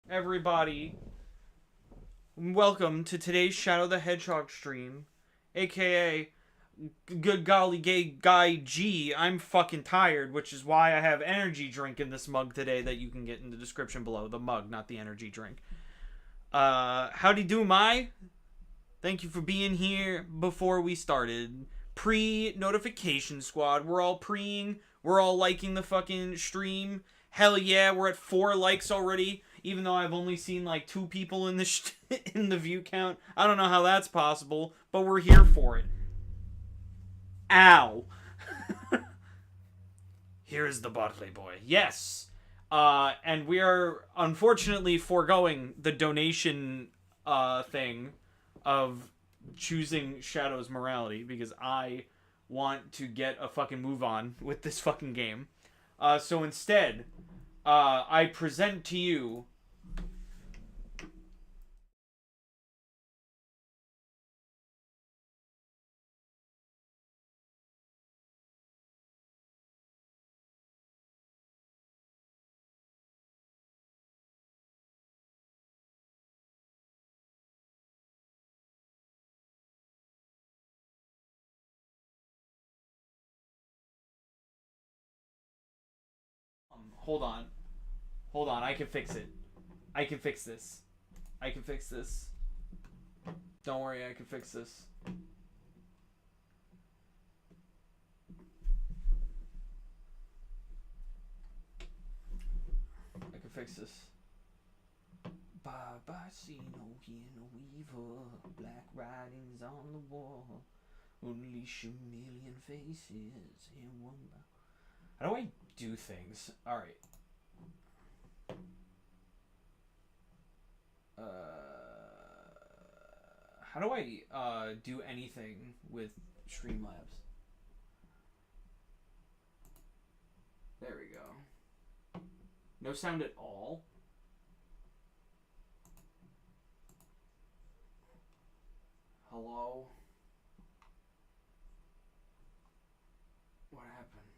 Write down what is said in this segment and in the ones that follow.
everybody. Welcome to today's Shadow the Hedgehog stream, aka good golly gay guy G. I'm fucking tired, which is why I have energy drink in this mug today that you can get in the description below. The mug, not the energy drink. Howdy do my? Thank you for being here before we started. Pre-notification squad. We're all preing. We're all liking the fucking stream. Hell yeah, we're at 4 likes already. Even though I've only seen like 2 people in the in the view count. I don't know how that's possible, but we're here for it. Ow. Here is the Bartley boy. Yes. And we are unfortunately foregoing the donation thing of choosing Shadow's morality because I want to get a fucking move on with this fucking game. So instead, I present to you hold on. Hold on, I can fix it. I can fix this. I can fix this. Don't worry, I can fix this. I can fix this. Bye-bye, see no hear no weaver. Black writings on the wall. Unleash a million faces in one bow. How do I do things? Alright. How do I do anything with Streamlabs? There we go. No sound at all? Hello? What happened?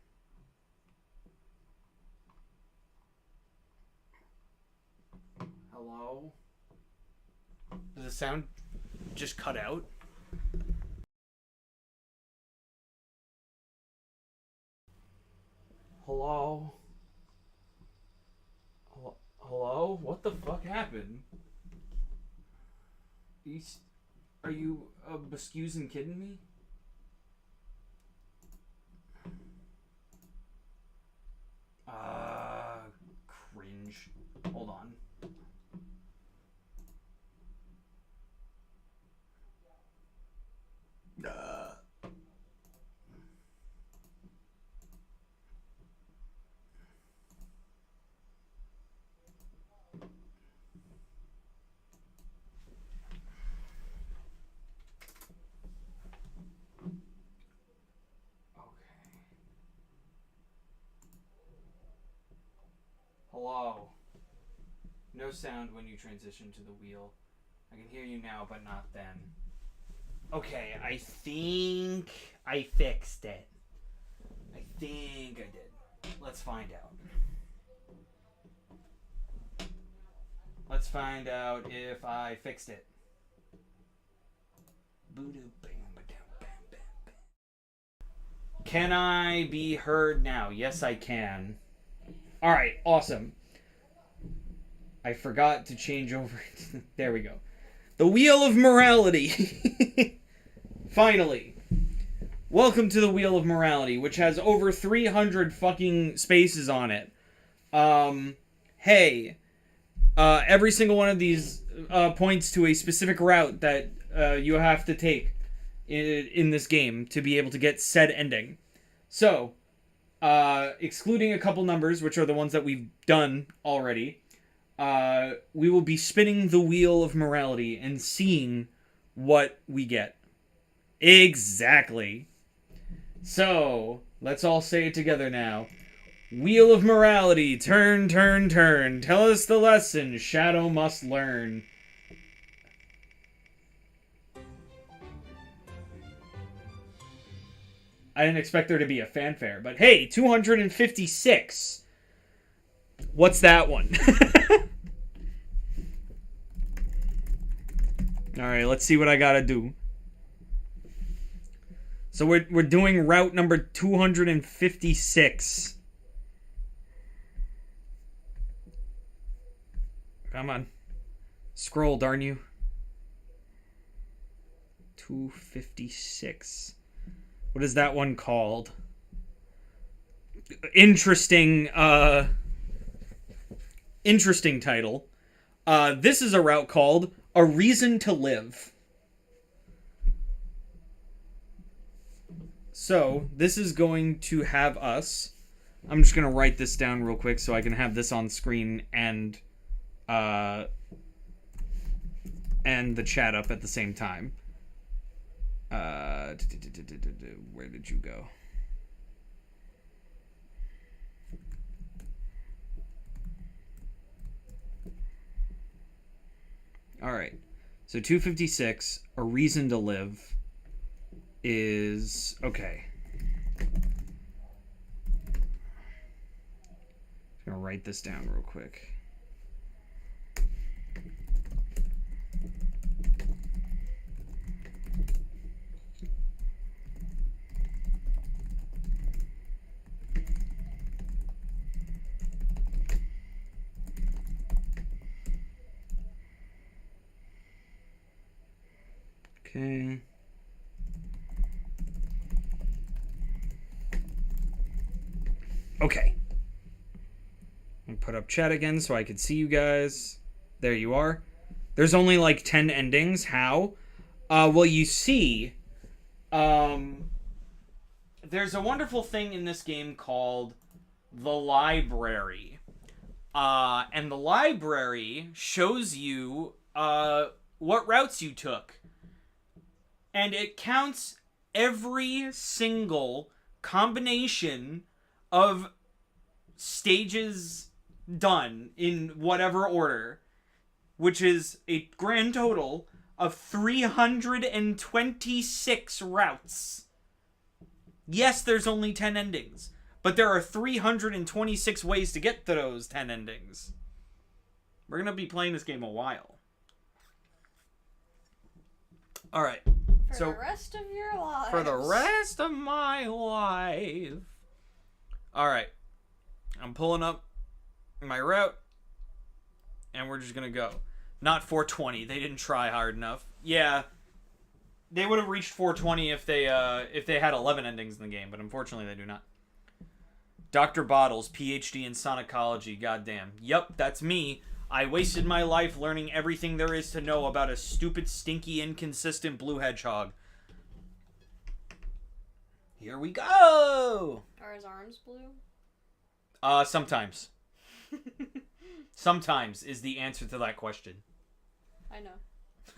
Hello? Does the sound just cut out? Hello? Hello? What the fuck happened? Are you bescusing kidding me? Cringe. Hold on. Hello. No sound when you transition to the wheel. I can hear you now, but not then. Okay, I think I fixed it. I think I did. Let's find out. Let's find out if I fixed it. Can I be heard now? Yes, I can. Alright, awesome. I forgot to change over. There we go. The Wheel of Morality. Finally. Welcome to the Wheel of Morality, which has over 300 fucking spaces on it. Hey. Every single one of these points to a specific route that you have to take in this game to be able to get said ending. So, excluding a couple numbers, which are the ones that we've done already, we will be spinning the Wheel of Morality and seeing what we get. Exactly. So, let's all say it together now. Wheel of Morality, turn, turn, turn. Tell us the lesson Shadow must learn. I didn't expect there to be a fanfare, but hey, 256. What's that one? Alright, let's see what I gotta do. So we're doing route number 256. Come on. Scroll, darn you. 256. What is that one called? Interesting title. This is a route called A Reason to Live. So, this is going to have us... I'm just going to write this down real quick so I can have this on screen and the chat up at the same time. Where did you go? Alright. So 256, A Reason to Live, is... Okay. I'm going to write this down real quick. Okay. Okay. I'm gonna put up chat again so I can see you guys. There you are. There's only like 10 endings. How? Well, you see, there's a wonderful thing in this game called the library. And the library shows you what routes you took. And it counts every single combination of stages done in whatever order, which is a grand total of 326 routes. Yes, there's only 10 endings, but there are 326 ways to get to those 10 endings. We're going to be playing this game a while. Alright. For the rest of your life. For the rest of my life. Alright. I'm pulling up my route. And we're just gonna go. Not 420. They didn't try hard enough. Yeah. They would have reached 420 if they had 11 endings in the game. But unfortunately they do not. Dr. Bottles, PhD in Sonicology. Goddamn. Yup, that's me. I wasted my life learning everything there is to know about a stupid, stinky, inconsistent blue hedgehog. Here we go! Are his arms blue? Sometimes. Sometimes is the answer to that question. I know.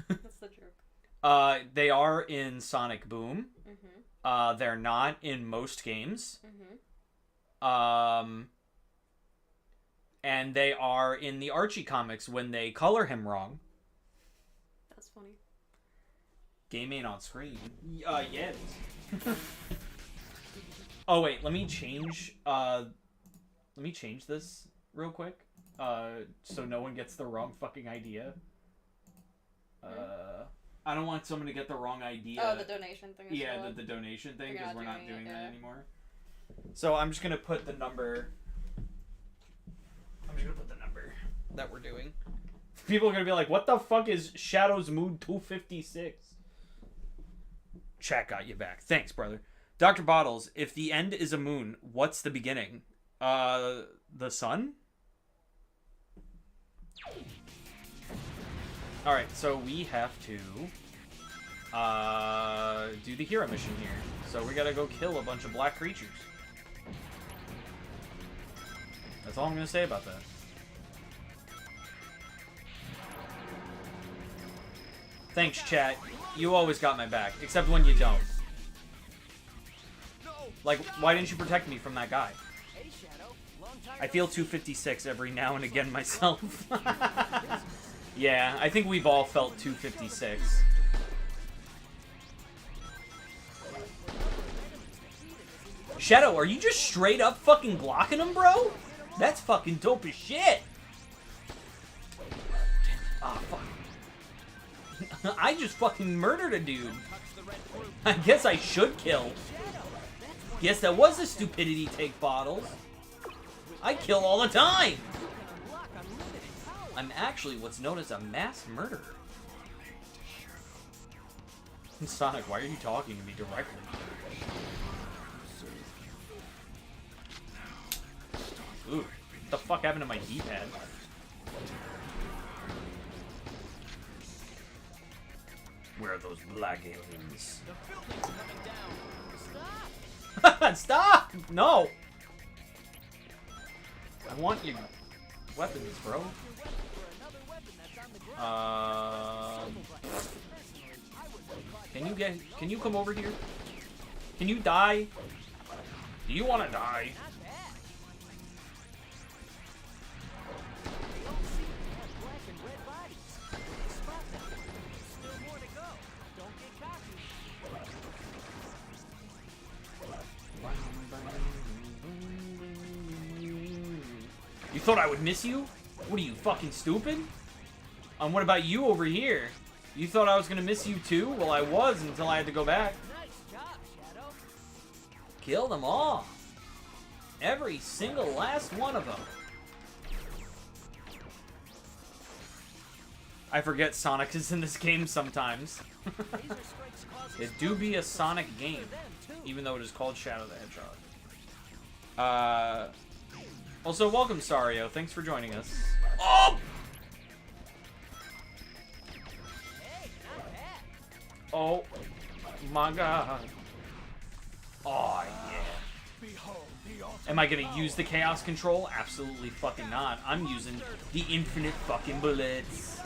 That's the joke. They are in Sonic Boom. Mm-hmm. They're not in most games. Mm-hmm. And they are in the Archie comics when they color him wrong. That's funny. Game ain't on screen. Yet. Oh wait, let me change this real quick. So no one gets the wrong fucking idea. I don't want someone to get the wrong idea. Oh, the donation thing. Yeah, the donation thing, because we're not doing that anymore. So I'm just gonna put the number. I'm just gonna put the number that we're doing. People are gonna be like, "What the fuck is Shadow's Mood 256?" Chat got you back. Thanks, brother. Dr. Bottles, if the end is a moon, what's the beginning? The sun? Alright, so we have to do the hero mission here. So we gotta go kill a bunch of black creatures. That's all I'm gonna say about that. Thanks, chat. You always got my back, except when you don't. Like, why didn't you protect me from that guy? I feel 256 every now and again myself. Yeah, I think we've all felt 256. Shadow, are you just straight up fucking blocking him, bro? That's fucking dope as shit. Ah, fuck. I just fucking murdered a dude. I guess I should kill. Yes, that was a stupidity take bottles. I kill all the time. I'm actually what's known as a mass murderer. Sonic, why are you talking to me directly? Ooh, what the fuck happened to my D-pad? Where are those black aliens? Stop! No! I want your weapons, bro. Can you come over here? Can you die? Do you want to die? You thought I would miss you? What are you, fucking stupid? What about you over here? You thought I was gonna miss you too? Well, I was until I had to go back. Nice job, Shadow. Kill them all. Every single last one of them. I forget Sonic is in this game sometimes. It do be a Sonic game, even though it is called Shadow the Hedgehog. Also, welcome, Sario. Thanks for joining us. Oh! Oh my god. Oh yeah. Am I gonna use the chaos control? Absolutely fucking not. I'm using the infinite fucking bullets.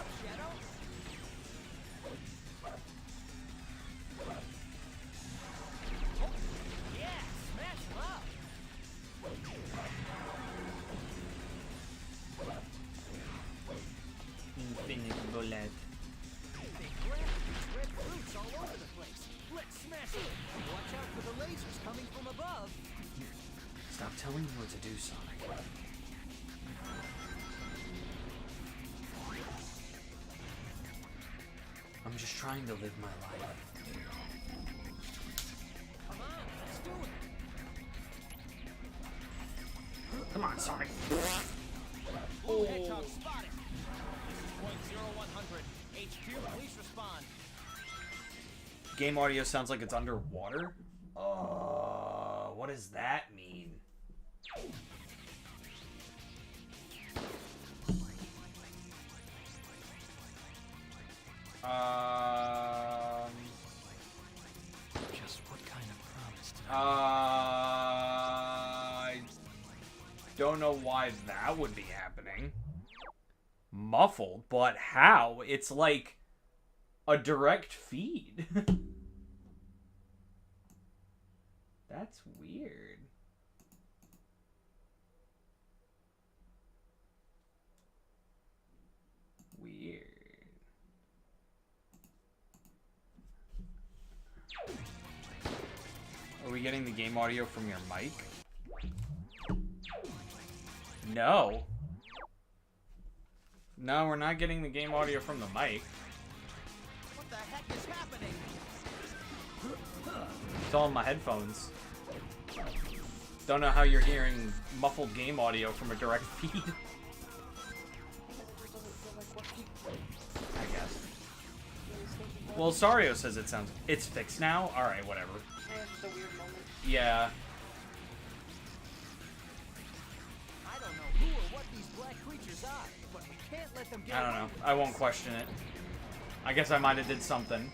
Infinite bullet. Stop telling me what to do, Sonic. I'm just trying to live my life. Come on, let's do it. Come on, Sonic. Blue Hedgehog spotted. This is 0.0100. HQ, please respond. Game audio sounds like it's underwater. What does that mean? Just what kind of promise did I don't know why that would be happening. Muffled, but how? It's like a direct feed. That's weird. Weird. Are we getting the game audio from your mic? No. No, we're not getting the game audio from the mic. What the heck is happening? It's all in my headphones. Don't know how you're hearing muffled game audio from a direct feed. I guess. Well, Sario says it sounds... It's fixed now? Alright, whatever. I have just a weird moment. Yeah. I don't know who or what these black creatures are, but we can't let them get I don't know. I won't question it. I guess I might have did something.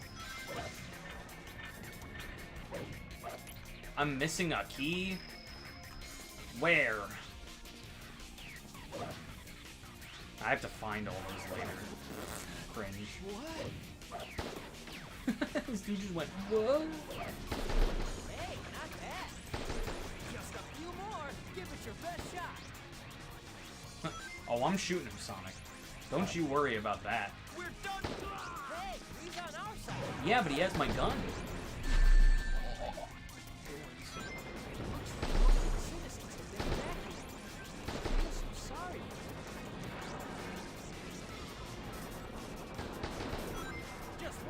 I'm missing a key? Where? I have to find all those later. Cringe. What? This dude just went, whoa. Hey, not bad. Just a few more. Give it your best shot. Oh, I'm shooting him, Sonic. Don't you worry about that. We're done. Hey, he's on our side. Yeah, but he has my gun. Citizens have been evacuated. I'm so sorry. Just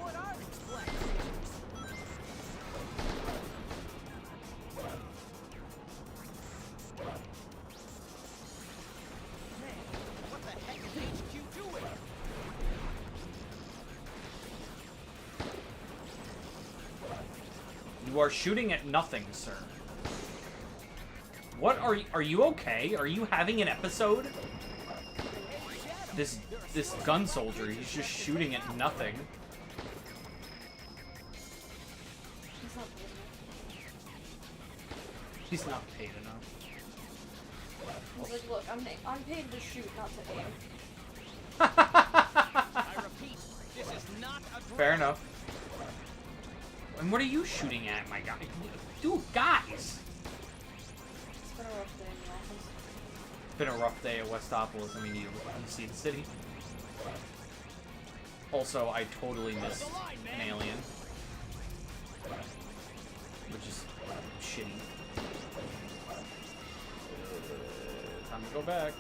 are shooting at nothing, sir. What are you okay? Are you having an episode? This gun soldier, he's just shooting at nothing. He's not He's not paid enough. paid enough. He's like, look, I'm paid to shoot, not to aim. I repeat, this is not a drill. Fair enough. And what are you shooting at, my guy? Dude, guys! It's been a rough day in the office. It's been a rough day at Westopolis. I mean, you see the city. Also, I totally missed an alien. Which is shitty. Time to go back.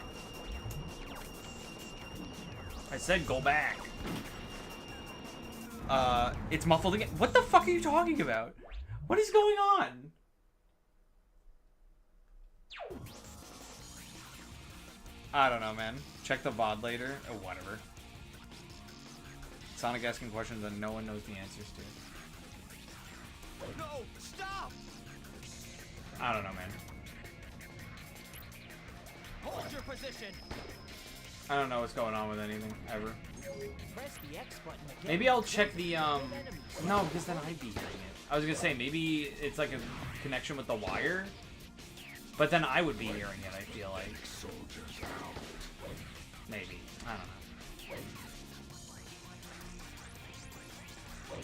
I said go back. It's muffled again. What the fuck are you talking about? What is going on? I don't know, man. Check the VOD later. Or whatever. Sonic asking questions that no one knows the answers to. No, stop! I don't know, man. Hold your position. I don't know what's going on with anything, ever. Press the X button again. Maybe I'll check the, no, because then I'd be hearing it. I was gonna say, maybe it's like a connection with the wire, but then I would be hearing it, I feel like. Maybe. I don't know.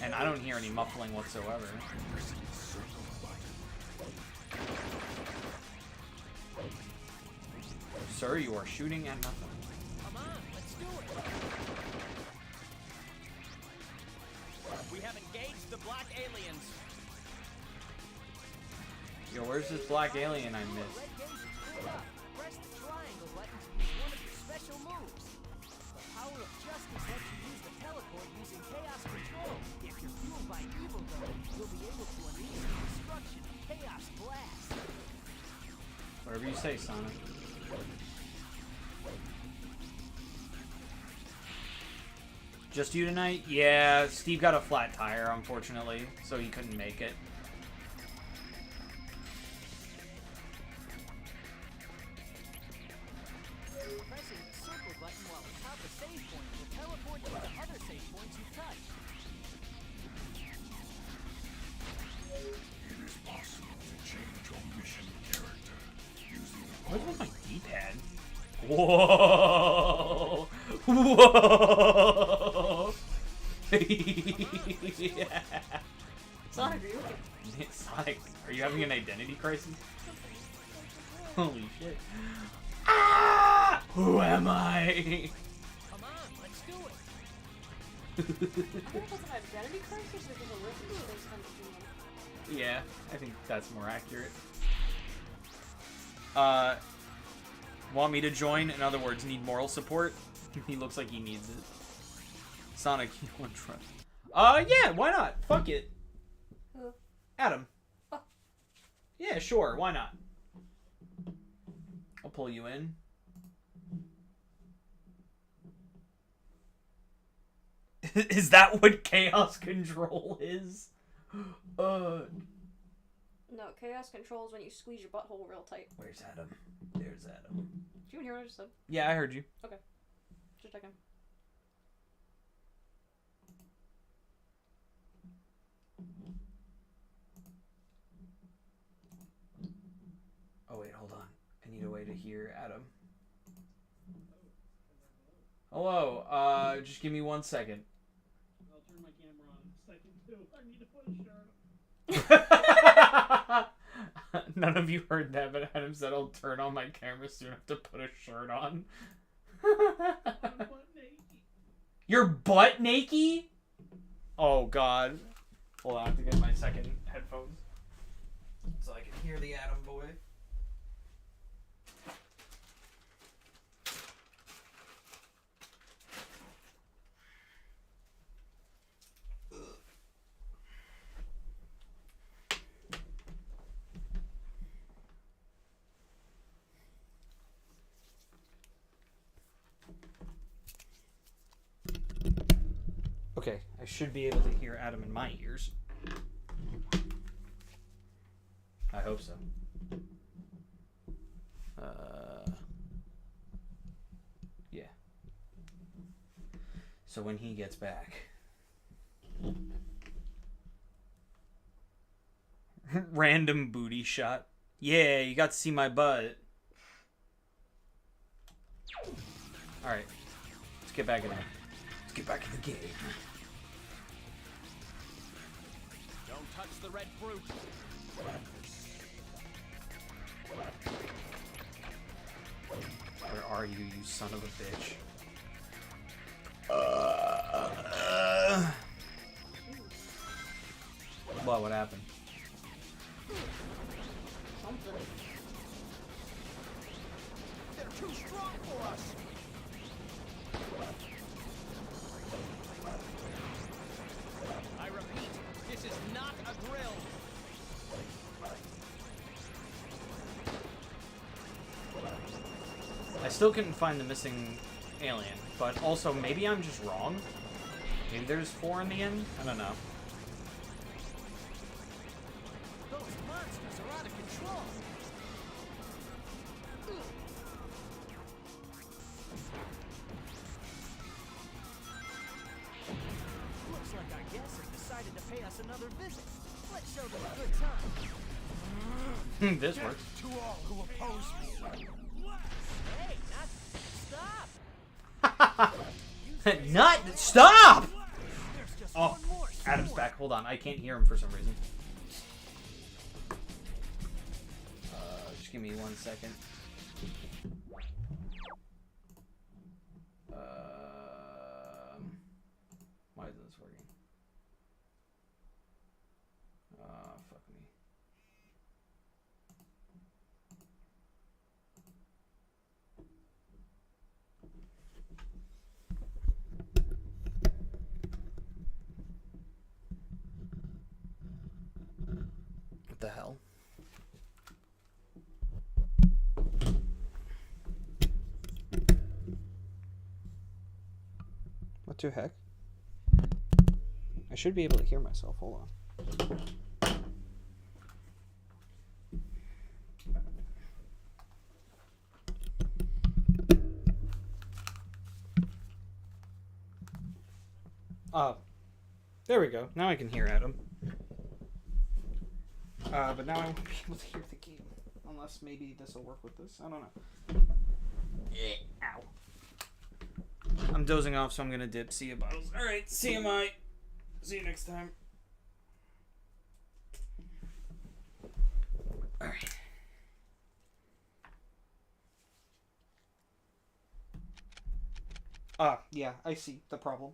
And I don't hear any muffling whatsoever. Sir, you are shooting at nothing. Come on, let's do it. We have engaged the black aliens. Yo, where's this black alien I missed? Red gauge is clear. Press the triangle button to use one of your special moves. The power of justice lets you use the teleport using chaos control. If you're fueled by evil, though, you'll be able to unleash the destruction of chaos blast. Whatever you say, Sonic. Just you tonight? Yeah, Steve got a flat tire, unfortunately, so he couldn't make it. Pressing the circle button while atop a save point will teleport you to other save points you've touched. It is possible to change your mission character using Where's my D-pad? Whoa! Whoa! Yeah. Sonic, are you okay? Sonic, are you having an identity crisis? Holy shit. Ah! Who am I? Come on, let's do it. I don't know if it's an identity crisis or just a rhythm space kind of thing. Yeah, I think that's more accurate. Want me to join? In other words, need moral support? He looks like he needs it. Sonic, you want trust? Yeah, why not? Fuck it. Who? Adam. Oh. Yeah, sure, why not? I'll pull you in. Is that what chaos control is? No, chaos controls when you squeeze your butthole real tight. Where's Adam? There's Adam. Did you even hear what I just said? Yeah, I heard you. Just checking. Oh wait, hold on. I need a way to hear Adam. Hello, just give me 1 second. I'll turn my camera on in a second too. I need to put a shirt on. None of you heard that, but Adam said I'll turn on my camera soon. I have to put a shirt on. I'm butt naked. You're butt naked? Oh god. Hold on, I have to get my second headphones so I can hear the Adam boy. Okay, I should be able to hear Adam in my ears. I hope so. Yeah. So when he gets back. Random booty shot. Yeah, you got to see my butt. Alright. Let's get back in there. Let's get back in the game. Don't touch the red fruit. Where are you, you son of a bitch? What happened? Something. They're too strong for us. I repeat, this is not a drill. I still couldn't find the missing alien, but also maybe I'm just wrong. Maybe there's 4 in the end? I don't know. Those monsters are out of control. Looks like our guests have decided to pay us another visit. Let's show them a good time. This works. To all who oppose me. Hey, stop! Not stop! There's just Oh, one more. Adam's back. Hold on, I can't hear him for some reason. Just give me 1 second. Why isn't this working? Fuck me. What the hell? What the heck? I should be able to hear myself. Hold on. There we go. Now I can hear Adam. But now I won't be able to hear the game. Unless maybe this will work with this. I don't know. Ow. I'm dozing off, so I'm gonna dip. See you, bottles. Alright, see you, mate. See you next time. Alright. Yeah, I see the problem.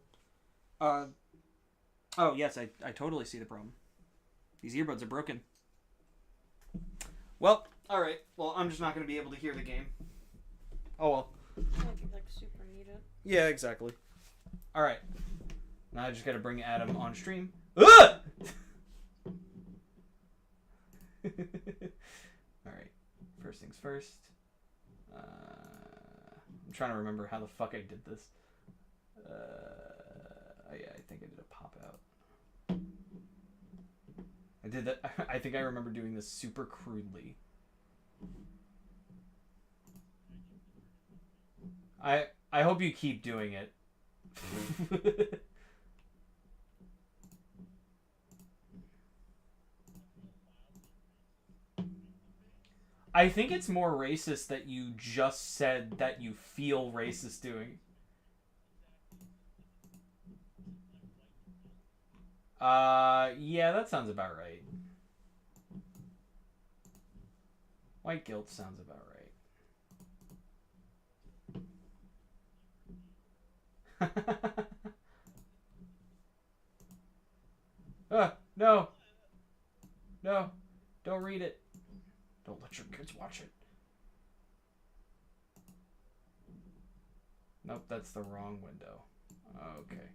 Oh, yes, I totally see the problem. These earbuds are broken. Well, alright. Well, I'm just not going to be able to hear the game. Oh, well. Like you like super need it. Yeah, exactly. Alright. Now I just got to bring Adam on stream. Alright. First things first. I'm trying to remember how the fuck I did this. Oh yeah, I think I did a pop out. I did that. I think I remember doing this super crudely. I hope you keep doing it. I think it's more racist that you just said that you feel racist doing. Yeah, that sounds about right. White guilt sounds about right. No. No. Don't read it. Don't let your kids watch it. Nope, that's the wrong window. Okay.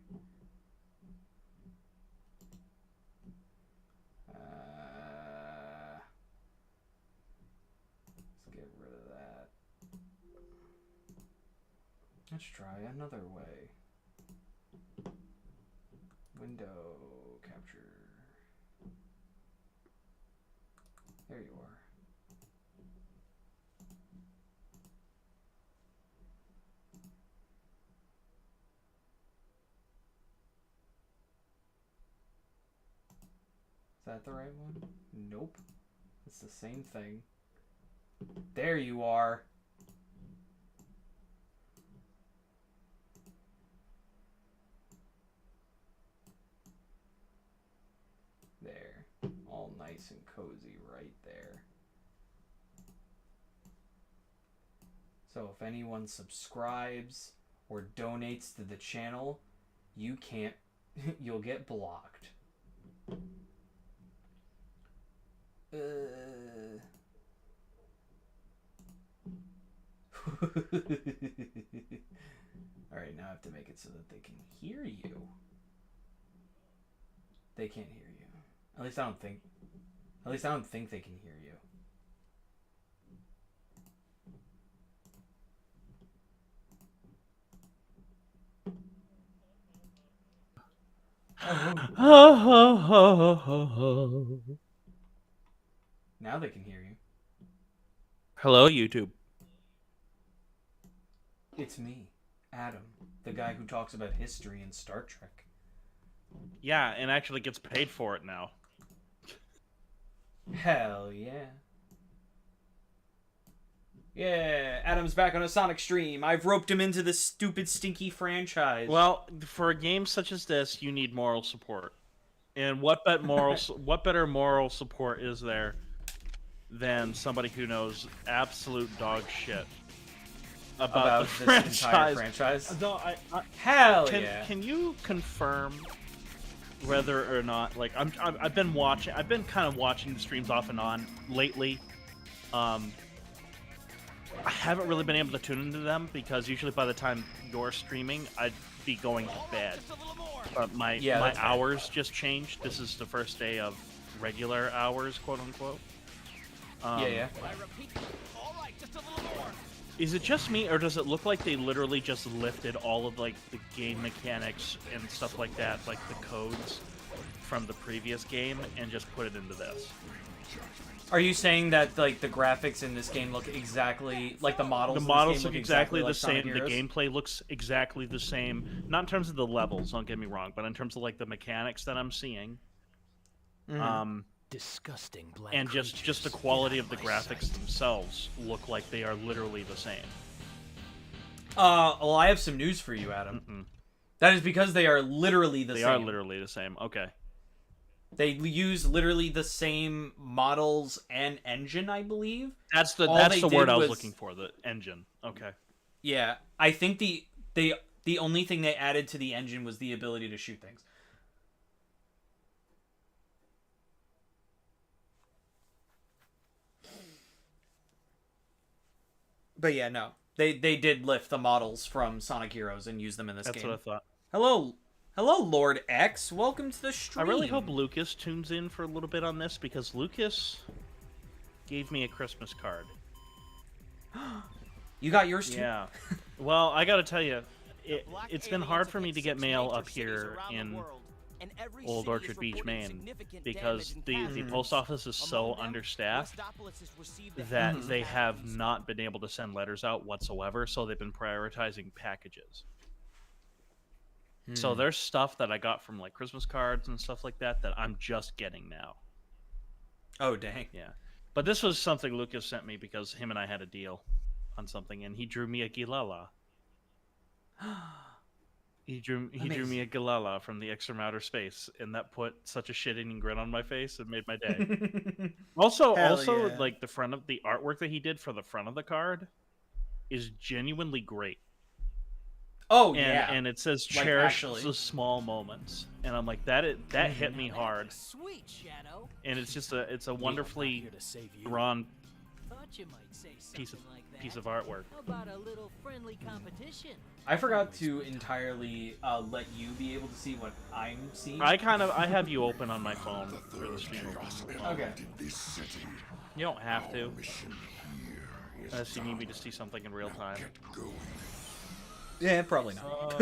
Let's get rid of that. Let's try another way. Window capture. There you are. Is that the right one? Nope. It's the same thing. There you are. There. All nice and cozy right there. So if anyone subscribes or donates to the channel, you can't... you'll get blocked. Alright, now I have to make it so that they can hear you. They can't hear you. At least I don't think they can hear you. Now they can hear you. Hello, YouTube. It's me, Adam, the guy who talks about history in Star Trek. Yeah, and actually gets paid for it now. Hell yeah. Yeah, Adam's back on a Sonic stream. I've roped him into this stupid, stinky franchise. Well, for a game such as this, you need moral support. And what better moral support is there than somebody who knows absolute dog shit about the this entire franchise? No, Hell yeah. Can you confirm whether or not, like, I've been kind of watching the streams off and on lately. I haven't really been able to tune into them because usually by the time you're streaming, I'd be going to bed. But my hours just changed. This is the first day of regular hours, quote unquote. Yeah. Is it just me, or does it look like they literally just lifted all of, like, the game mechanics and stuff like that, like the codes from the previous game, and just put it into this? Are you saying that, like, the graphics in this game look exactly like the models? The in this models game look exactly the like same. Sonic The Heroes? gameplay looks exactly the same. Not in terms of the levels, don't get me wrong, but in terms of, like, the mechanics that I'm seeing. Disgusting black And just the quality of the graphics themselves look like they are literally the same. Well, I have some news for you, Adam. That is because they are literally the same. They are literally the same. Okay. They use literally the same models and engine, I believe. That's the All word I was was looking for. The engine. Okay. Yeah, I think the only thing they added to the engine was the ability to shoot things. But yeah, no. They did lift the models from Sonic Heroes and use them in this game. That's what I thought. Hello, Lord X. Welcome to the stream. I really hope Lucas tunes in for a little bit on this, because Lucas gave me a Christmas card. You got yours too? Yeah. Well, I gotta tell you, it's been hard for me to get mail up here in Old Orchard Beach, Maine, because the post office is so understaffed that they have not been able to send letters out whatsoever, so they've been prioritizing packages. So there's stuff that I got from, like, Christmas cards and stuff like that I'm just getting now. Oh, dang. Yeah. But this was something Lucas sent me because him and I had a deal on something, and he drew me a Gilala. He drew me a Gilala from the X from outer space, and that put such a shit-eating grin on my face. It made my day. Also, yeah. like, the front of the artwork that he did for the front of the card is genuinely great. Oh, And it says cherish the small moments, and I'm like, that hit me hard. Sweet, Shadow. And it's just a wonderfully drawn piece of artwork. How about a little friendly competition? I forgot to entirely let you be able to see what I'm seeing. I have you open on my phone for the stream. Okay. You don't have to, unless you need me to see something in real time. Yeah, probably not.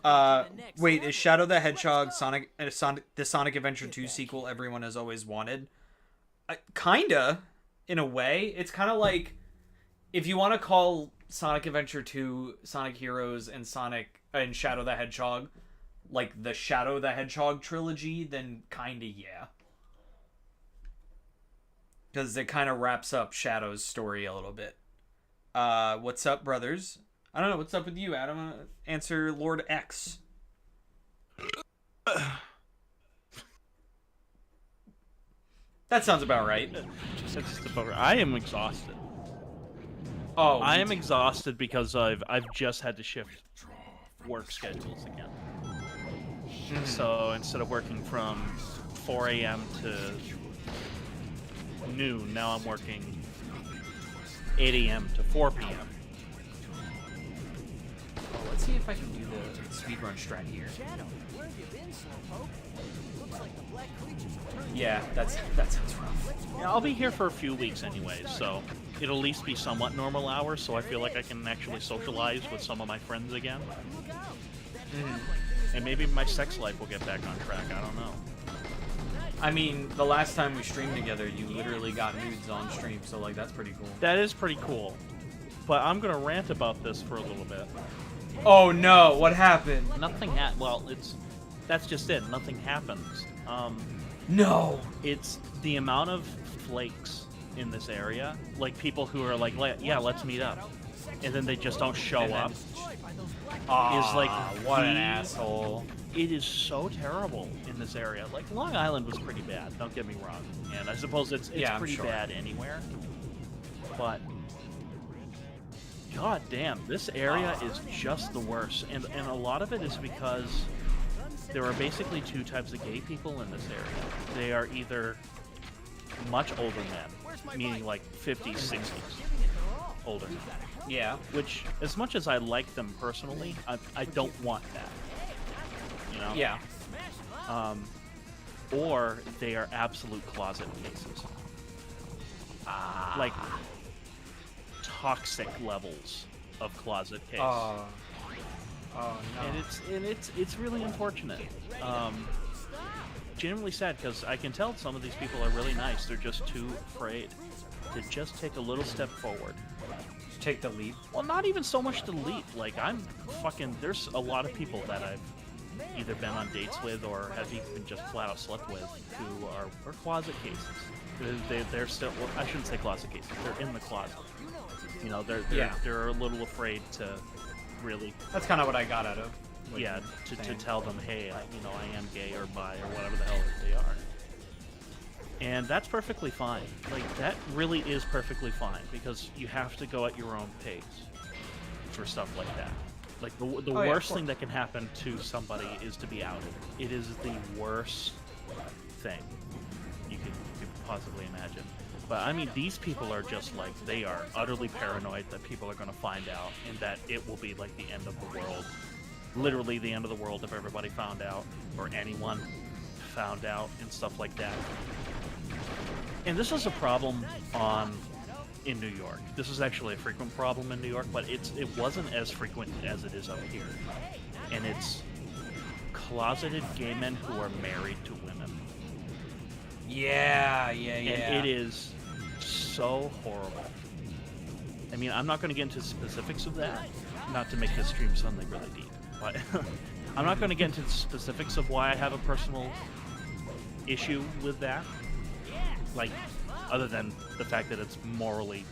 Oh, no. Wait, is Shadow the Hedgehog the Sonic Adventure 2 sequel everyone has always wanted? Kinda, in a way. It's kind of like if you want to call Sonic Adventure 2, Sonic Heroes, and Sonic and Shadow the Hedgehog like the Shadow the Hedgehog trilogy, then kinda yeah. Because it kind of wraps up Shadow's story a little bit. What's up, brothers? I don't know. What's up with you, Adam? Answer Lord X. That sounds about right. That's just about right. I am exhausted. Oh, I am exhausted because I've just had to shift work schedules again. So instead of working from 4 a.m. to noon, now I'm working 8 a.m. to 4 p.m. Oh, let's see if I can do the speedrun strat here. Shadow, where have you been, Slowpoke? Looks like the black creatures have turned Yeah, that sounds rough. Yeah, I'll be here for a few weeks anyways, so it'll at least be somewhat normal hours, so I feel like I can actually socialize with some of my friends again. And maybe my sex life will get back on track, I don't know. I mean, the last time we streamed together, you literally got nudes on stream, so like that's pretty cool. That is pretty cool. But I'm gonna rant about this for a little bit. Oh no, what happened? Nothing that's just it, nothing happens. No. It's the amount of flakes in this area, like people who are like, yeah, let's meet up, and then they just don't show up. Is like what an asshole. It is so terrible in this area. Like Long Island was pretty bad, don't get me wrong, and I suppose it's pretty bad anywhere. But god damn, this area is just the worst, and a lot of it is because there are basically two types of gay people in this area. They are either much older men, meaning like 50s, 60s, older men. Yeah. Which, as much as I like them personally, I don't want that. You know? Yeah. Or they are absolute closet cases. Like toxic levels of closet case. Oh no. And it's really unfortunate. Genuinely sad because I can tell some of these people are really nice. They're just too afraid to just take a little step forward. Take the leap. Well, not even so much the leap. Like there's a lot of people that I've either been on dates with or have even just flat out slept with who are closet cases. They're still, well, I shouldn't say closet cases. They're in the closet. You know, they're a little afraid to really. That's kind of what I got out of. To tell them, hey, I am gay or bi or whatever the hell they are. And that's perfectly fine. Like, that really is perfectly fine, because you have to go at your own pace for stuff like that. Like, the worst thing that can happen to somebody is to be outed. It is the worst thing you could possibly imagine. But, I mean, these people are just, like, they are utterly paranoid that people are going to find out, and that it will be, like, the end of the world. Literally the end of the world if everybody found out, or anyone found out, and stuff like that. And this is a problem in New York. This is actually a frequent problem in New York, but it wasn't as frequent as it is up here. And it's closeted gay men who are married to women. Yeah. And it is so horrible. I mean, I'm not going to get into specifics of that, not to make this stream suddenly really deep, but I'm not going to get into the specifics of why I have a personal issue with that. Like, other than the fact that it's morally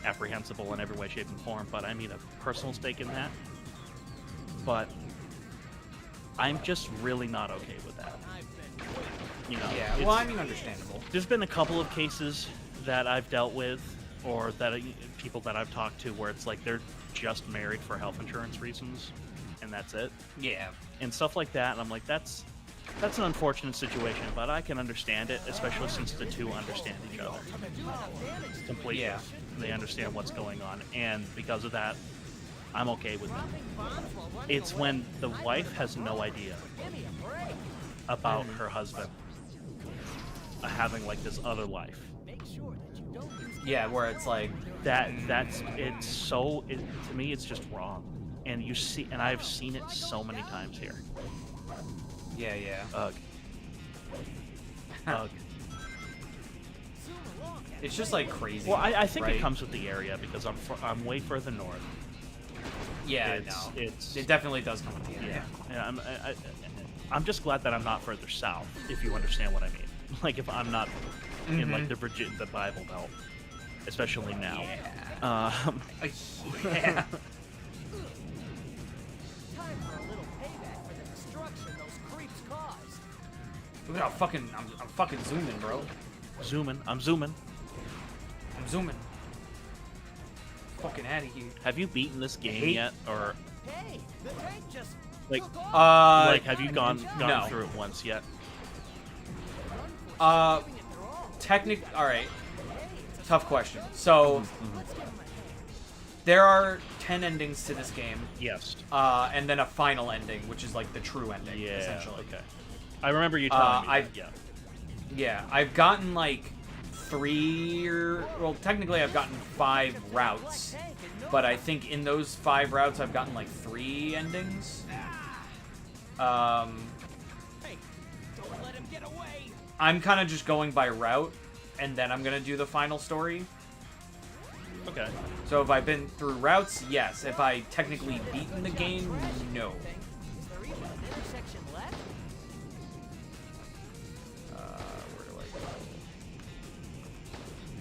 apprehensible in every way, shape, and form, but I mean a personal stake in that. But I'm just really not okay with that. You know, Yeah, well, I mean, understandable. there's been a couple of cases that I've dealt with, or that people that I've talked to, where it's like they're just married for health insurance reasons, and that's it. Yeah. And stuff like that, and I'm like, that's an unfortunate situation, but I can understand it, especially since the two understand each other completely. Yeah. They understand what's going on, and because of that, I'm okay with it. It's when the wife has no idea about her husband having like this other life. Yeah, where it's like To me, it's just wrong. And you see, and I've seen it so many times here. Yeah. Ugh. Ugh. It's just like crazy. Well, I think right? it comes with the area because I'm way further north. Yeah, it definitely does come with the area. Yeah, I'm just glad that I'm not further south, if you understand what I mean. Like if I'm not in like the Bible Belt, especially now. Yeah. Yeah. Time for a little payback for the destruction those creeps caused. Look at how fucking I'm fucking zooming, bro. I'm zooming. I'm zooming. Fucking out of here. Have you beaten this game yet, or Hey, the tank just like took off. like have you gone no. through it once yet? All right. Tough question. So there are 10 endings to this game. Yes. And then a final ending, which is like the true ending, Yeah. essentially. Okay. I remember you telling me. Yeah, I've gotten like technically I've gotten 5 routes, but I think in those 5 routes I've gotten like 3 endings. Hey, don't let him get away. I'm kind of just going by route, and then I'm gonna do the final story. Okay. So if I've been through routes, yes. If I technically beaten the game, no. Is there even an intersection left? Where do I go?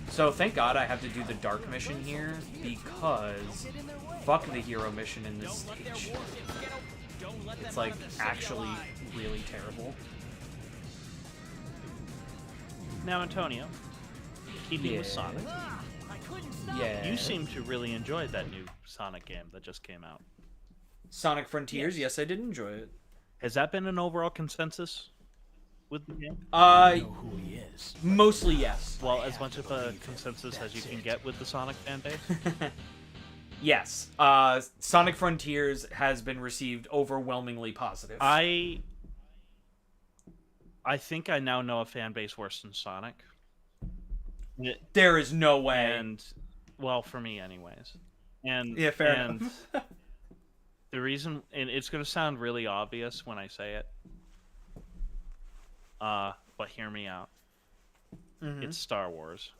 So thank God I have to do the dark mission here, because fuck the hero mission in this stage. It's like actually really terrible. Now, Antonio, keeping with Sonic, I couldn't stop. Yeah. you seem to really enjoy that new Sonic game that just came out. Sonic Frontiers, yes, I did enjoy it. Has that been an overall consensus with the game? Who he is. Mostly yes. Well, as much of a consensus as you can get with the Sonic fan base? Yes. Sonic Frontiers has been received overwhelmingly positive. I think I now know a fan base worse than Sonic. There is no way. And, well, for me anyways. And Yeah, fair enough. The reason, and it's going to sound really obvious when I say it, but hear me out. It's Star Wars.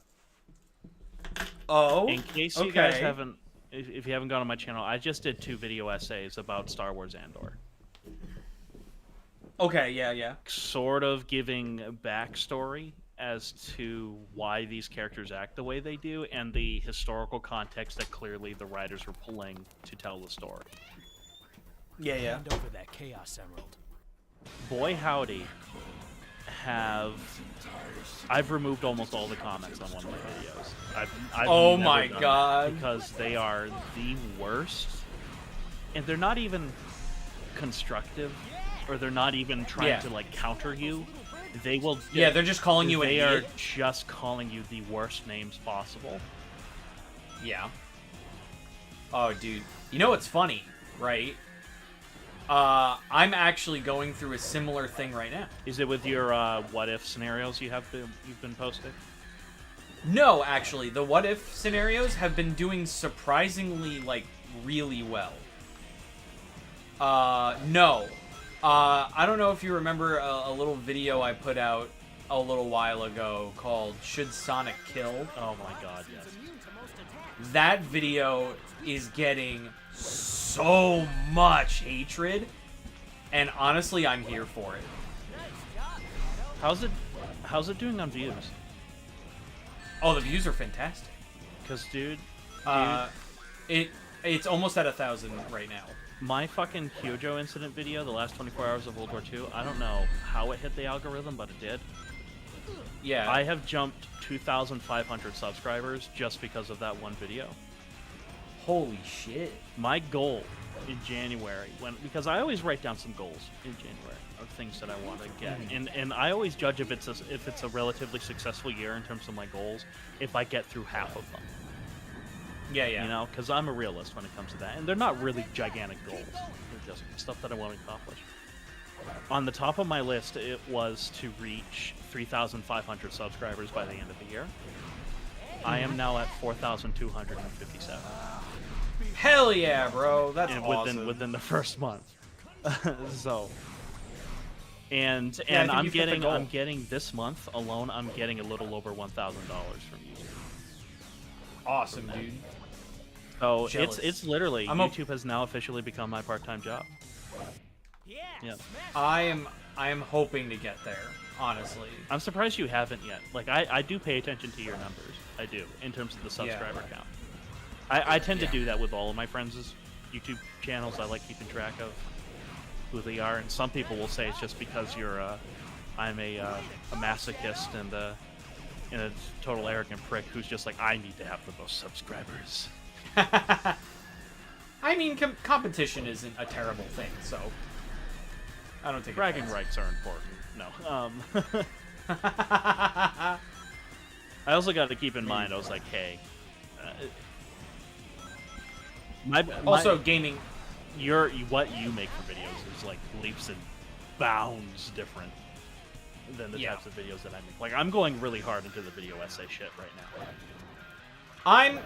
Oh, In case you guys haven't, if you haven't gone on my channel, I just did 2 video essays about Star Wars Andor. Okay, yeah. Sort of giving a backstory as to why these characters act the way they do, and the historical context that clearly the writers were pulling to tell the story. Yeah. Hand over that Chaos Emerald. Boy howdy, I've removed almost all the comments on one of my videos. I've Oh never my done it God. because they are the worst, and they're not even constructive, or they're not even trying to like counter you. They will. Yeah, they're just calling you an They are idiot. just calling you the worst names possible. Yeah. Oh, dude. You know what's funny, right? I'm actually going through a similar thing right now. Is it with your what if scenarios you've been posting? No, actually, the what if scenarios have been doing surprisingly, like, really well. No. I don't know if you remember a little video I put out a little while ago called Should Sonic Kill? Oh my god, yes. That video is getting so much hatred, and honestly, I'm here for it. How's it doing on views? Oh, the views are fantastic. Because, dude, It's almost at 1,000 right now. my fucking Kyojo incident video, the last 24 hours of World War II, I don't know how it hit the algorithm, but it did. Yeah. I have jumped 2,500 subscribers just because of that one video. Holy shit. My goal in January, because I always write down some goals in January of things that I want to get, and I always judge if it's a relatively successful year in terms of my goals if I get through half of them. Yeah. You know, because I'm a realist when it comes to that, and they're not really gigantic goals. They're just stuff that I want to accomplish. On the top of my list, it was to reach 3,500 subscribers by the end of the year. I am now at 4,257. Hell yeah, bro. That's And awesome. within the first month. So And Yeah, I think I'm you've hit the getting goal. I'm getting this month alone. I'm getting a little over $1,000 from YouTube. Awesome, dude. So Jealous. it's literally I'm a- YouTube has now officially become my part-time job. Yeah. Yeah. Smash I am hoping to get there, honestly. I'm surprised you haven't yet. Like I do pay attention to your numbers. I do in terms of the subscriber count. I tend to do that with all of my friends' YouTube channels. I like keeping track of who they are, and some people will say it's just because I'm a masochist and a total arrogant prick who's just like, I need to have the most subscribers. I mean, competition isn't a terrible thing, so I don't take Bragging offense. rights are important. No. I also got to keep in mind, I was like, hey, Also, gaming. what you make for videos is like leaps and bounds different than the types of videos that I make. Like, I'm going really hard into the video essay shit right now.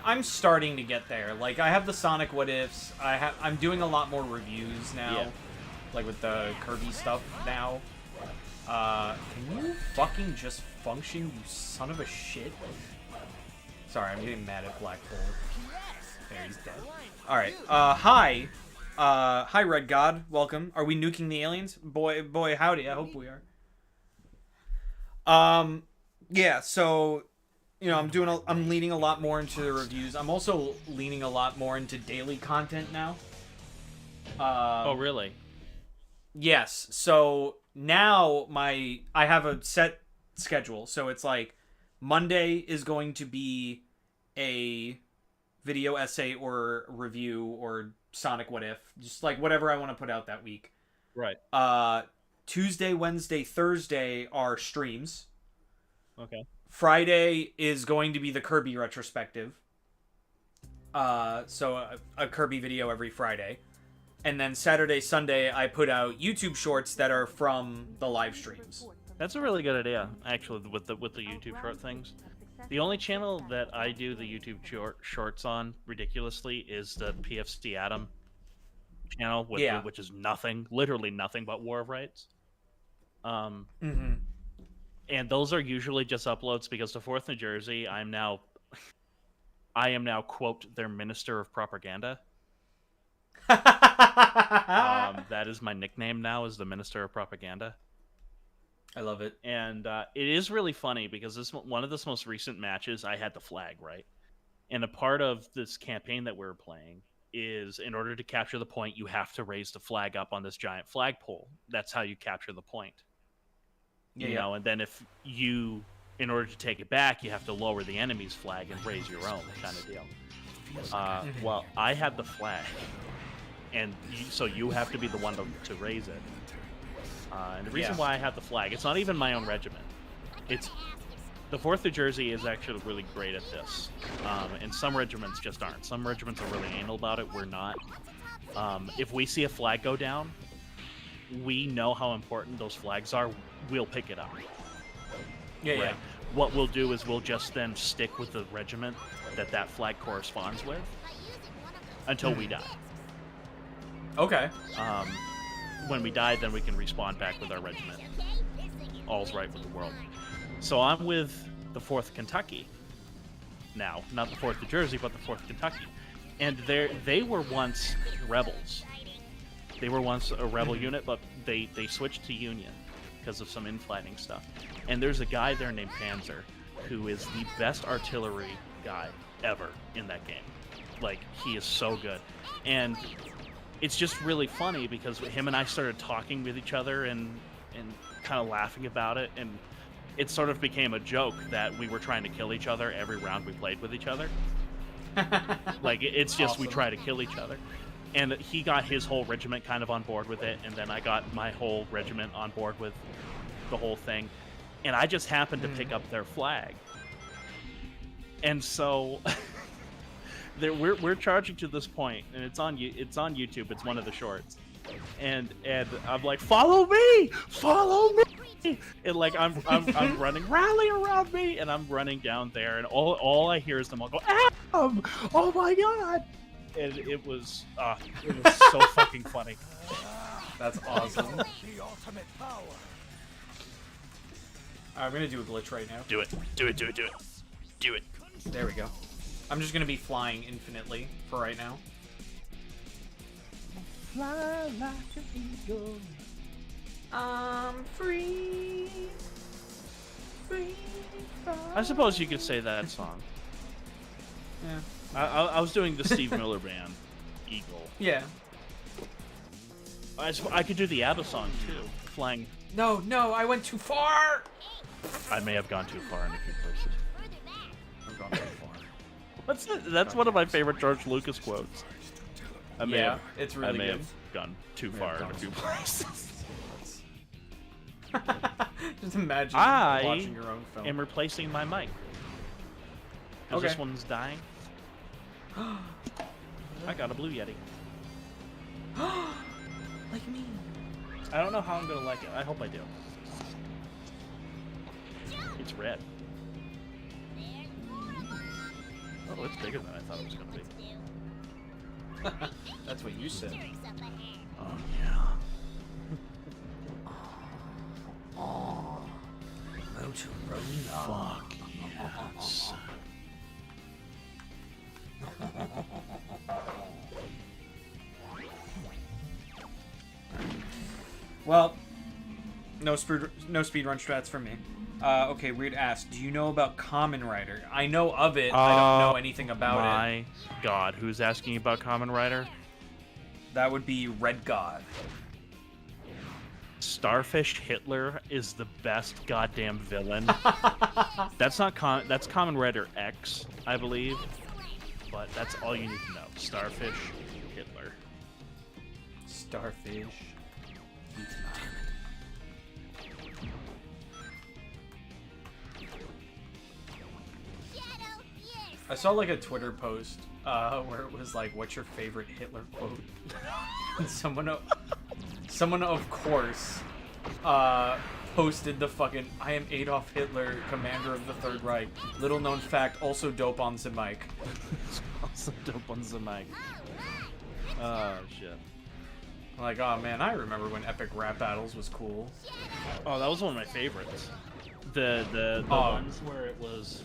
I'm starting to get there. Like, I have the Sonic What Ifs. I'm doing a lot more reviews now. Yeah. Like with the Kirby stuff now. Can you fucking just function, you son of a shit? Sorry, I'm getting mad at Black Hole. There, he's dead. Alright, hi. Hi, Red God. Welcome. Are we nuking the aliens? Boy, howdy. I hope we are. Yeah, so, you know, I'm leaning a lot more into the reviews. I'm also leaning a lot more into daily content now. Oh, really? Yes. So now I have a set schedule. So it's like Monday is going to be a video essay or review or Sonic What If, just like whatever I want to put out that week. Right. Tuesday, Wednesday, Thursday are streams. Okay. Friday is going to be the Kirby retrospective. So a Kirby video every Friday. And then Saturday, Sunday, I put out YouTube shorts that are from the live streams. That's a really good idea, actually, with the YouTube short things. The only channel that I do the YouTube shorts on, ridiculously, is the PFC Adam channel, which is nothing, literally nothing but War of Rights. And those are usually just uploads because to 4th New Jersey, I am now, quote, their minister of propaganda. That is my nickname now, is the Minister of Propaganda. I love it. And it is really funny because one of this most recent matches, I had the flag, right? And a part of this campaign that we're playing is in order to capture the point, you have to raise the flag up on this giant flagpole. That's how you capture the point. You know, and then in order to take it back, you have to lower the enemy's flag and raise your own kind of deal. Well, I had the flag. And so you have to be the one to raise it. And the reason why I have the flag, it's not even my own regiment. It's the 4th New Jersey is actually really great at this. And some regiments just aren't. Some regiments are really anal about it. We're not. If we see a flag go down, we know how important those flags are. We'll pick it up. Right? What we'll do is we'll just then stick with the regiment that flag corresponds with until we die. Okay. When we die, then we can respawn back with our regiment. All's right with the world. So I'm with the 4th Kentucky now. Not the 4th New Jersey, but the 4th Kentucky. And they were once rebels. They were once a rebel unit, but they switched to Union because of some infighting stuff. And there's a guy there named Panzer who is the best artillery guy ever in that game. Like, he is so good. And it's just really funny because him and I started talking with each other and kind of laughing about it, and it sort of became a joke that we were trying to kill each other every round we played with each other. Like, it's just we try to kill each other. And he got his whole regiment kind of on board with it, and then I got my whole regiment on board with the whole thing. And I just happened to pick up their flag. And so we're charging to this point, and it's on YouTube. It's one of the shorts, and I'm like, follow me, and like I'm running, rally around me, and I'm running down there, and all I hear is them all go, Adam! Oh my god! And it was so fucking funny. That's awesome. The ultimate power. I'm gonna do a glitch right now. Do it. Do it. Do it. Do it. Do it. There we go. I'm just gonna be flying infinitely for right now. Fly like an eagle. I'm free. Free. I suppose you could say that song. Yeah. I was doing the Steve Miller Band, Eagle. Yeah. I could do the ABBA song too, flying. No, I went too far. I may have gone too far in a few places. I've gone too far. What's that? That's one of my favorite George Lucas quotes. I may Yeah, have, it's I really may good. have gone too May far have in a gone few too far. places. Just imagine I watching your own film. am replacing my mic. 'Cause Okay. this one's dying. I got a Blue Yeti. Like me. I don't know how I'm gonna like it. I hope I do. It's red. Oh, it's bigger than I thought it was gonna be. That's what you said. Oh yeah. Fuck yes. Well, no speedrun strats for me. Okay, weird ask. Do you know about Kamen Rider? I know of it. I don't know anything about it. My God, who's asking about Kamen Rider? That would be Red God. Starfish Hitler is the best goddamn villain. That's not that's Kamen Rider X, I believe. But that's all you need to know. Starfish Hitler. Starfish. I saw like a Twitter post where it was like, "What's your favorite Hitler quote?" And someone of course posted the fucking "I am Adolf Hitler, commander of the Third Reich. Little known fact, also dope on the mic." Also dope on the mic. Oh shit. Like, oh man, I remember when Epic Rap Battles was cool. Oh, that was one of my favorites. The ones where it was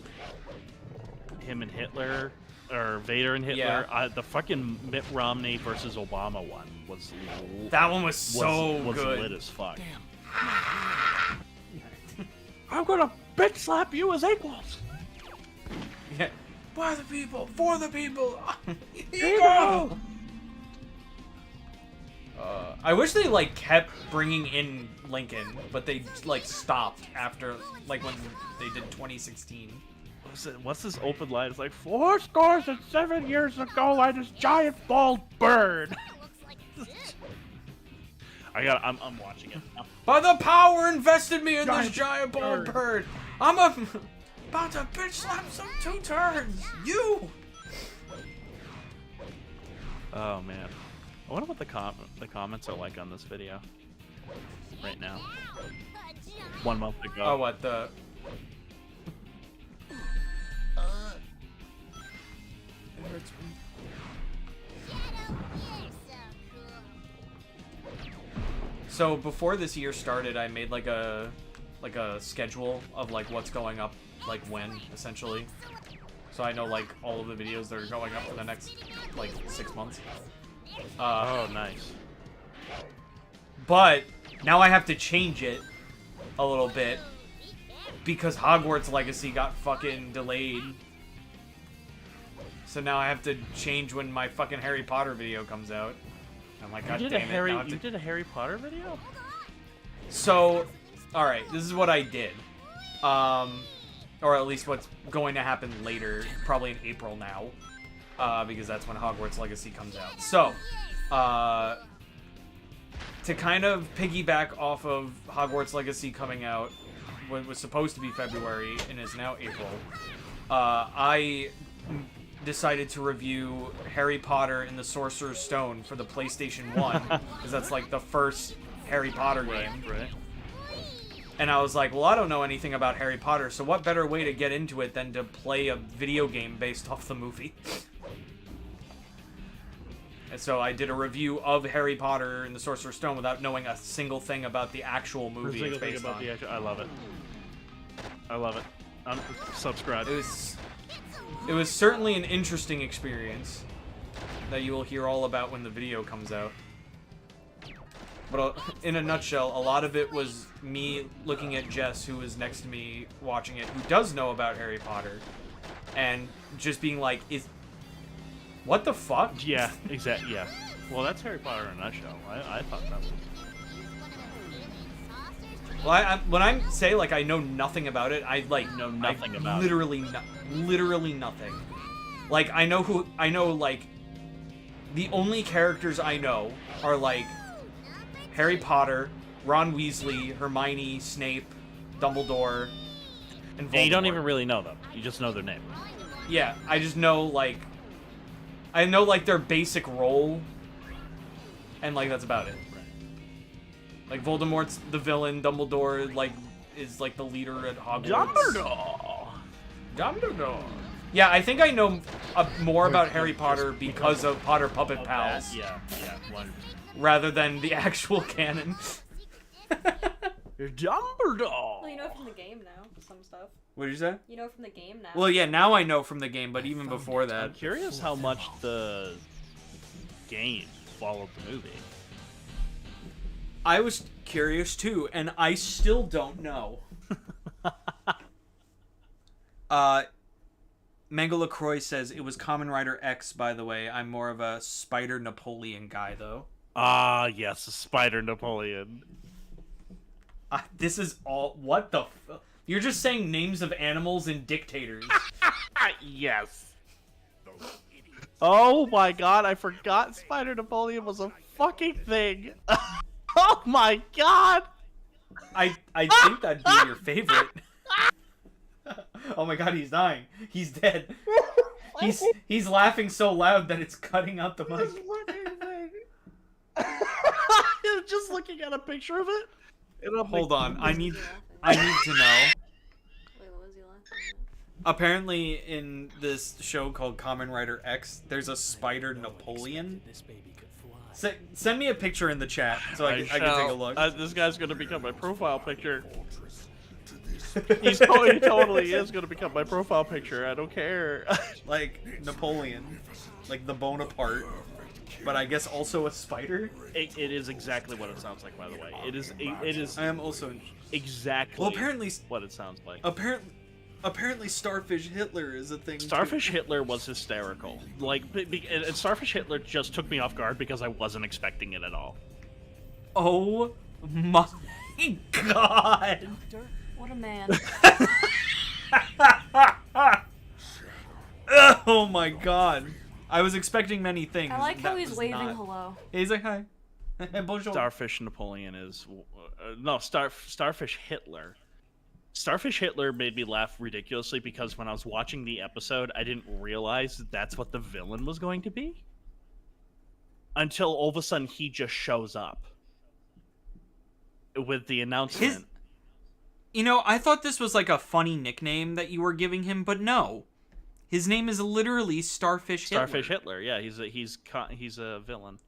him and Hitler, or Vader and Hitler. Yeah. The fucking Mitt Romney versus Obama one was That one was so was good. lit as fuck. I'm gonna bitch slap you as equals. Yeah. By the people, for the people. Ego! I wish they like kept bringing in Lincoln, but they like stopped after like when they did 2016. What's this open line? It's like 47 years ago, I this giant bald bird. I'm watching it. By the power invested me in this Giant giant bald bird. bird, I'm about to bitch slap some two turns. You. Oh man, I wonder what the comments are like on this video right now. 1 month ago. Oh, what the? It hurts me. So before this year started, I made like a schedule of like what's going up, like when, essentially. So I know like all of the videos that are going up for the next like 6 months. Oh, nice. But now I have to change it a little bit because Hogwarts Legacy got fucking delayed. So now I have to change when my fucking Harry Potter video comes out. I'm like, God damn it. now I have to- You did a Harry Potter video? So, alright, this is what I did. Or at least what's going to happen later, probably in April now. Because that's when Hogwarts Legacy comes out. So, to kind of piggyback off of Hogwarts Legacy coming out, when it was supposed to be February and is now April, I decided to review Harry Potter and the Sorcerer's Stone for the PlayStation 1, because that's like the first Harry Potter game. Right. And I was like, well, I don't know anything about Harry Potter, so what better way to get into it than to play a video game based off the movie? And so I did a review of Harry Potter and the Sorcerer's Stone without knowing a single thing about the actual movie it's based on. I love it. I love it. I'm subscribed. It was certainly an interesting experience that you will hear all about when the video comes out. But in a nutshell, a lot of it was me looking at Jess, who was next to me watching it, who does know about Harry Potter, and just being like, what the fuck? Yeah, exactly. Yeah. Well, that's Harry Potter in a nutshell. I thought that was. Well, when I say like I know nothing about it, I like know nothing about literally nothing. Like I know like the only characters I know are like Harry Potter, Ron Weasley, Hermione, Snape, Dumbledore, and Voldemort. And you don't even really know them. You just know their name. Yeah, I just know like I know like their basic role, and like that's about it. Like Voldemort's the villain, Dumbledore like is like the leader at Hogwarts. Dumbledore. Yeah, I think I know more about Harry Potter because of Potter Puppet Pals. Yeah. Rather than the actual canon. Dumbledore. Well, you know from the game now, some stuff. What did you say? You know from the game now. Well, yeah, now I know from the game, but even before I'm that. curious how much the game followed the movie. I was curious too, and I still don't know. Mango LaCroix says it was Kamen Rider X, by the way. I'm more of a Spider Napoleon guy, though. Ah, yes, Spider Napoleon. This is all... What the... You're just saying names of animals and dictators. Yes. Oh my god, I forgot Spider Napoleon was a fucking thing. Oh my god! I think that'd be your favorite. Oh my god, he's dying. He's dead. He's laughing so loud that it's cutting out the mic. Just looking at a picture of it. Hold on, I need to know. Wait, what was he laughing at? Apparently, in this show called Kamen Rider X, there's a Spider Napoleon. Send me a picture in the chat so I can take a look. This guy's gonna become my profile picture. He totally is gonna become my profile picture. I don't care. Like Napoleon, like the Bonaparte, but I guess also a spider. It is exactly what it sounds like. By the way, it is. I am also exactly. Well, apparently what it sounds like. Apparently, Starfish Hitler is a thing. Starfish Hitler was hysterical. Like, and Starfish Hitler just took me off guard because I wasn't expecting it at all. Oh my god! Doctor, what a man. Oh my god! I was expecting many things. I like how That he's was waving not. hello. He's like, hi. Bonjour. Starfish Napoleon is Starfish Hitler. Starfish Hitler made me laugh ridiculously because when I was watching the episode, I didn't realize that's what the villain was going to be. Until all of a sudden he just shows up with the announcement. You know, I thought this was like a funny nickname that you were giving him, but no. His name is literally Starfish Hitler. Starfish Hitler, yeah, he's a villain.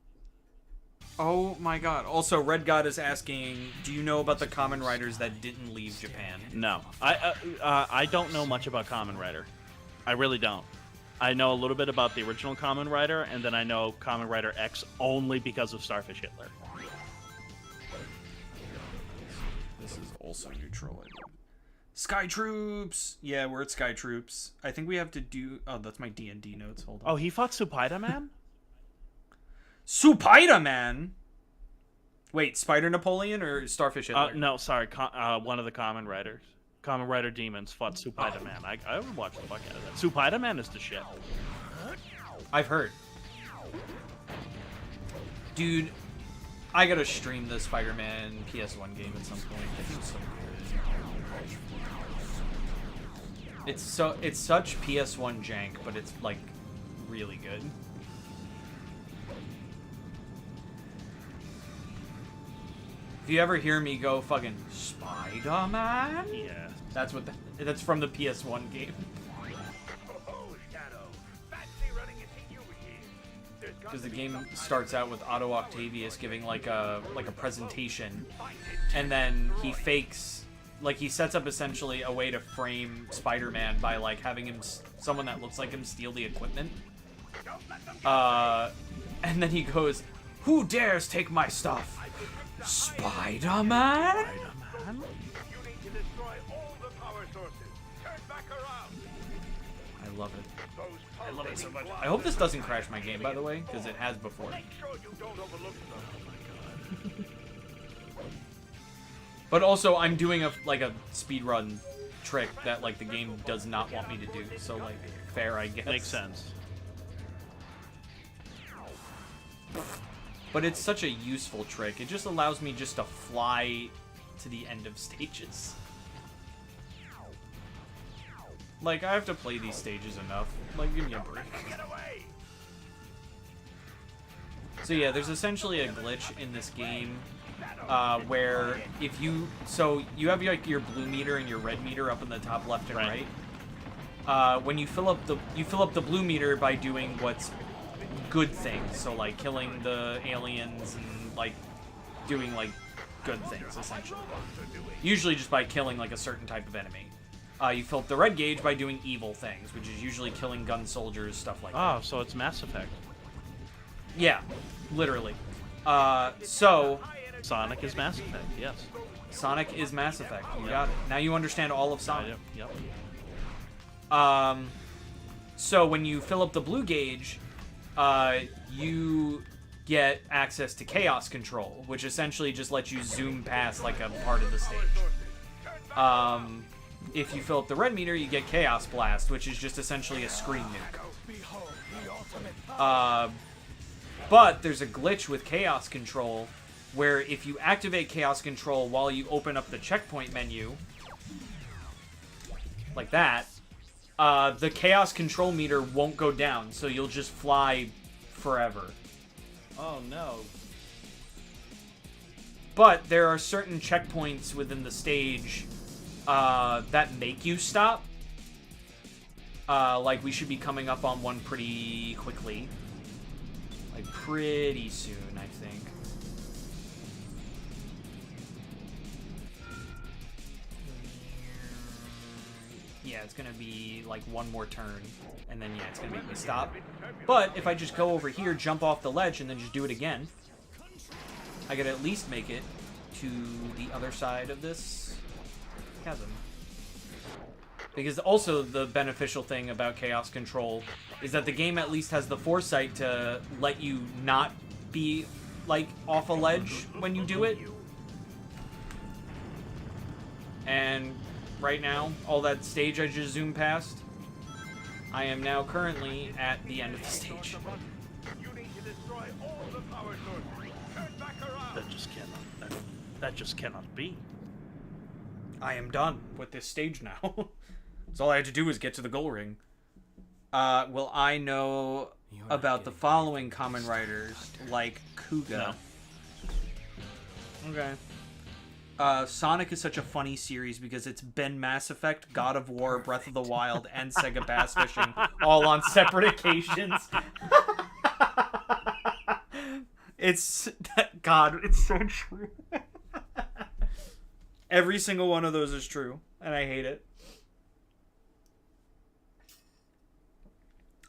Oh my god. Also, Red God is asking, do you know about the Kamen Riders that didn't leave Japan? No. I don't know much about Kamen Rider. I really don't. I know a little bit about the original Kamen Rider, and then I know Kamen Rider X only because of Starfish Hitler. This is also neutral. Sky Troops! Yeah, we're at Sky Troops. I think we have to do... Oh, that's my D&D notes. Hold on. Oh, he fought Spider-Man? Spider-Man? Wait, Spider Napoleon or Starfish Hitler? No, sorry. One of the Kamen Riders. Kamen Rider demons fought Spider-Man. I would watch the fuck out of that. Spider-Man is the shit. I've heard. Dude, I gotta stream the Spider-Man PS1 game at some point. It feels so good. It's such PS1 jank, but it's like really good. If you ever hear me go fucking Spider-Man, Yeah. that's that's from the PS1 game. Oh, Shadow. Fancy running into you again. There's because the game starts out with Otto Octavius giving like a presentation, and then he fakes, like he sets up essentially a way to frame Spider-Man by like having him someone that looks like him steal the equipment. And then he goes, "Who dares take my stuff? Spider-Man?" I love it. I love it so much. I hope this doesn't crash my game, by the way, because it has before. But also, I'm doing a speedrun trick that like the game does not want me to do. So like, fair, I guess. Makes sense. But it's such a useful trick. It just allows me just to fly to the end of stages. Like, I have to play these stages enough. Like, give me a break. So yeah, there's essentially a glitch in this game where if you... So, you have like your blue meter and your red meter up in the top left and right. When you fill up the blue meter by doing what's good things. So, like, killing the aliens and, like, doing, like, good things, essentially. Usually just by killing, like, a certain type of enemy. You fill up the red gauge by doing evil things, which is usually killing gun soldiers, stuff like that. Oh, so it's Mass Effect. Yeah, literally. So... Sonic is Mass Effect, yes. Sonic is Mass Effect. You got it. Now you understand all of Sonic. Yep. So when you fill up the blue gauge, you get access to Chaos Control, which essentially just lets you zoom past, like, a part of the stage. If you fill up the red meter, you get Chaos Blast, which is just essentially a screen nuke. But there's a glitch with Chaos Control, where if you activate Chaos Control while you open up the checkpoint menu, like that, the Chaos Control meter won't go down, so you'll just fly forever. Oh, no. But there are certain checkpoints within the stage that make you stop. Like, we should be coming up on one pretty quickly. Like, pretty soon, I think. Yeah, it's gonna be, like, one more turn. And then, yeah, it's gonna make me stop. But if I just go over here, jump off the ledge, and then just do it again, I could at least make it to the other side of this chasm. Because also the beneficial thing about Chaos Control is that the game at least has the foresight to let you not be, like, off a ledge when you do it. And right now, all that stage I just zoomed past, I am now currently at the end of the stage. That just cannot be. I am done with this stage now. So all I had to do was get to the goal ring. Will I know about the following common writers, like Kuga? No. Okay. Sonic is such a funny series because it's been Mass Effect, God of War, Breath of the Wild, and Sega Bass Fishing, all on separate occasions. It's... God, it's so true. Every single one of those is true, and I hate it.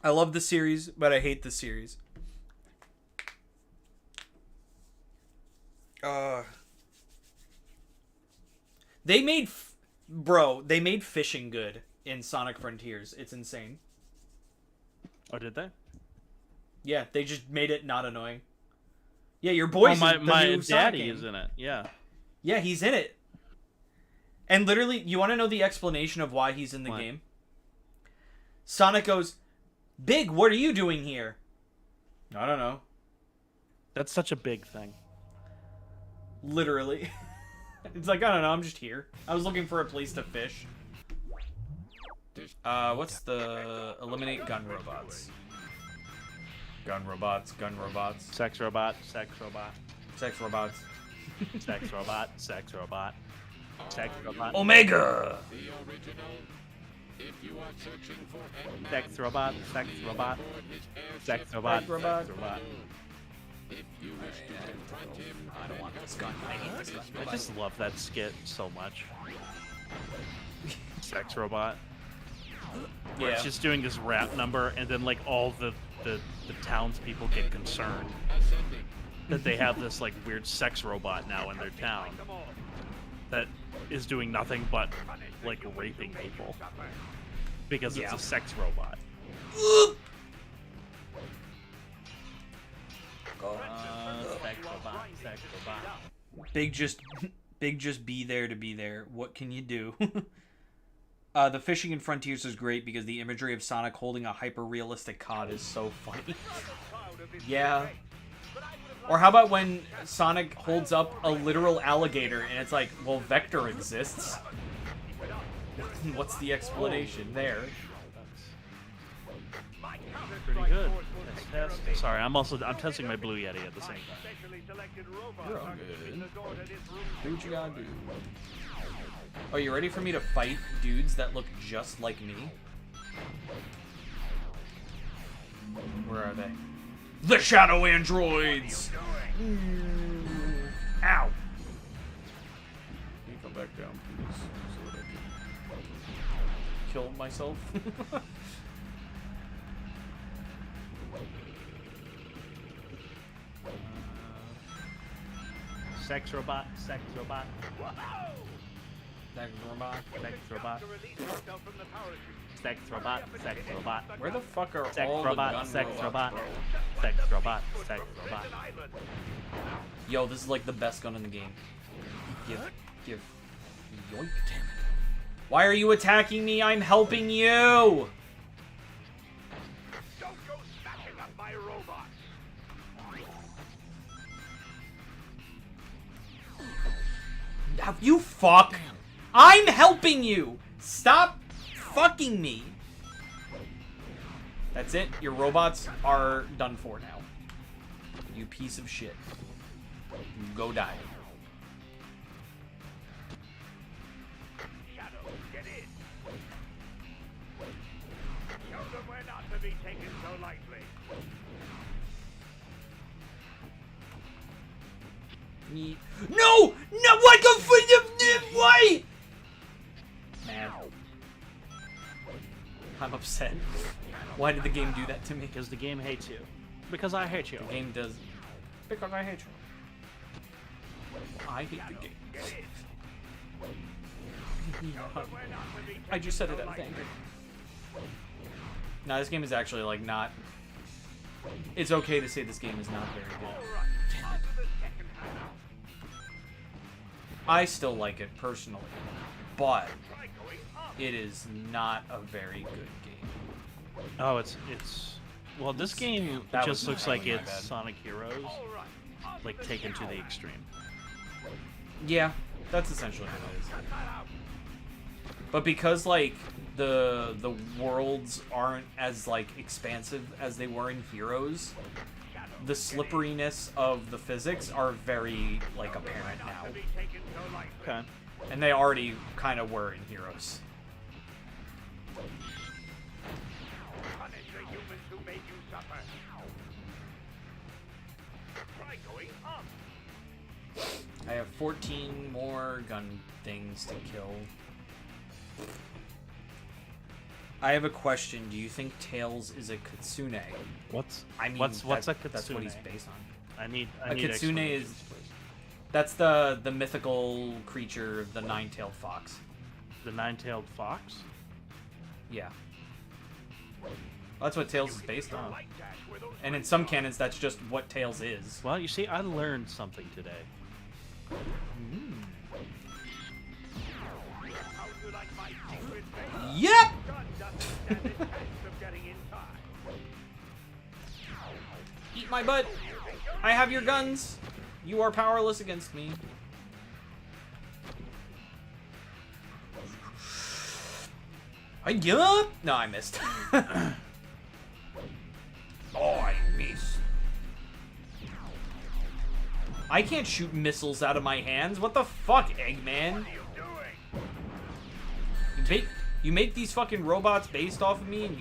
I love the series, but I hate the series. They made... they made fishing good in Sonic Frontiers. It's insane. Oh, did they? Yeah, they just made it not annoying. Yeah, your boy's my new Sonic daddy game. is in it, yeah. Yeah, he's in it. And literally, you want to know the explanation of why he's in the game? Sonic goes, "Big, what are you doing here?" I don't know. That's such a big thing. Literally. It's like, I don't know, I'm just here. I was looking for a place to fish. What's the... Eliminate gun robots. Gun robots, gun robots. Sex robot, sex robot. Sex robots. Sex robot, sex robot. Sex robot. Omega! Sex robot, sex robot, sex robot, sex robot. I don't want this gun. I hate this gun. I just love that skit so much. Sex robot. Where it's just doing this rap number, and then like all the townspeople get concerned that they have this like weird sex robot now in their town that is doing nothing but like raping people because it's a sex robot. Sex robot, sex robot. Big just be there to be there. What can you do? The fishing in Frontiers is great because the imagery of Sonic holding a hyper-realistic cod is so funny. Yeah. Or how about when Sonic holds up a literal alligator and it's like, well, Vector exists. What's the explanation there? Pretty good. Sorry, I'm testing my Blue Yeti at the same time. You're all good. Do what you gotta do. Oh, you ready for me to fight dudes that look just like me? Where are they? The Shadow Androids! Ow! Can you come back down, please? So that I can kill myself? Sex robot, sex robot. Sex robot. Sex robot. Sex robot, sex robot. Where the fuck are Sex all robot, the gun sex robots, robot. bro? Sex robot, sex robot. Yo, this is like the best gun in the game. Give. Yoink, damn it. Why are you attacking me? I'm helping you! Don't go smashing up my robot. You fuck! I'm helping you! Stop fucking me! That's it. Your robots are done for now. You piece of shit. Go die. Shadow, get in. Show them we're not to be taken so lightly. No! No! What the fuck? Why? Man. I'm upset. Why did the game do that to me? Because the game hates you. Because I hate you. The game does. Because I hate you. I hate the game. I just said it out of anger. No, this game is actually like not. It's okay to say this game is not very good. I still like it personally, but it is not a very good game. Oh, it's well, this game That just was looks my like it's bad. Sonic Heroes, like taken to the extreme. Yeah, that's essentially what it is. But because like the worlds aren't as like expansive as they were in Heroes, the slipperiness of the physics are very like apparent now, Okay. and they already kind of were in Heroes. Punish the humans who made you suffer. Try going up. I have 14 more gun things to kill. I have a question. Do you think Tails is a kitsune? What's I mean, what's a kitsune? That's what he's based on. I need A kitsune explanations, is- please. That's the mythical creature, the nine-tailed fox. The nine-tailed fox. Yeah. That's what Tails is based on. And in some canons, that's just what Tails is. Well, you see, I learned something today. How would you like my secret base? Yep! Gun doesn't stand a chance of getting inside. Eat my butt! I have your guns! You are powerless against me. Yup! No, I missed. Oh, I missed. I can't shoot missiles out of my hands. What the fuck, Eggman? What are you doing? You make these fucking robots based off of me, and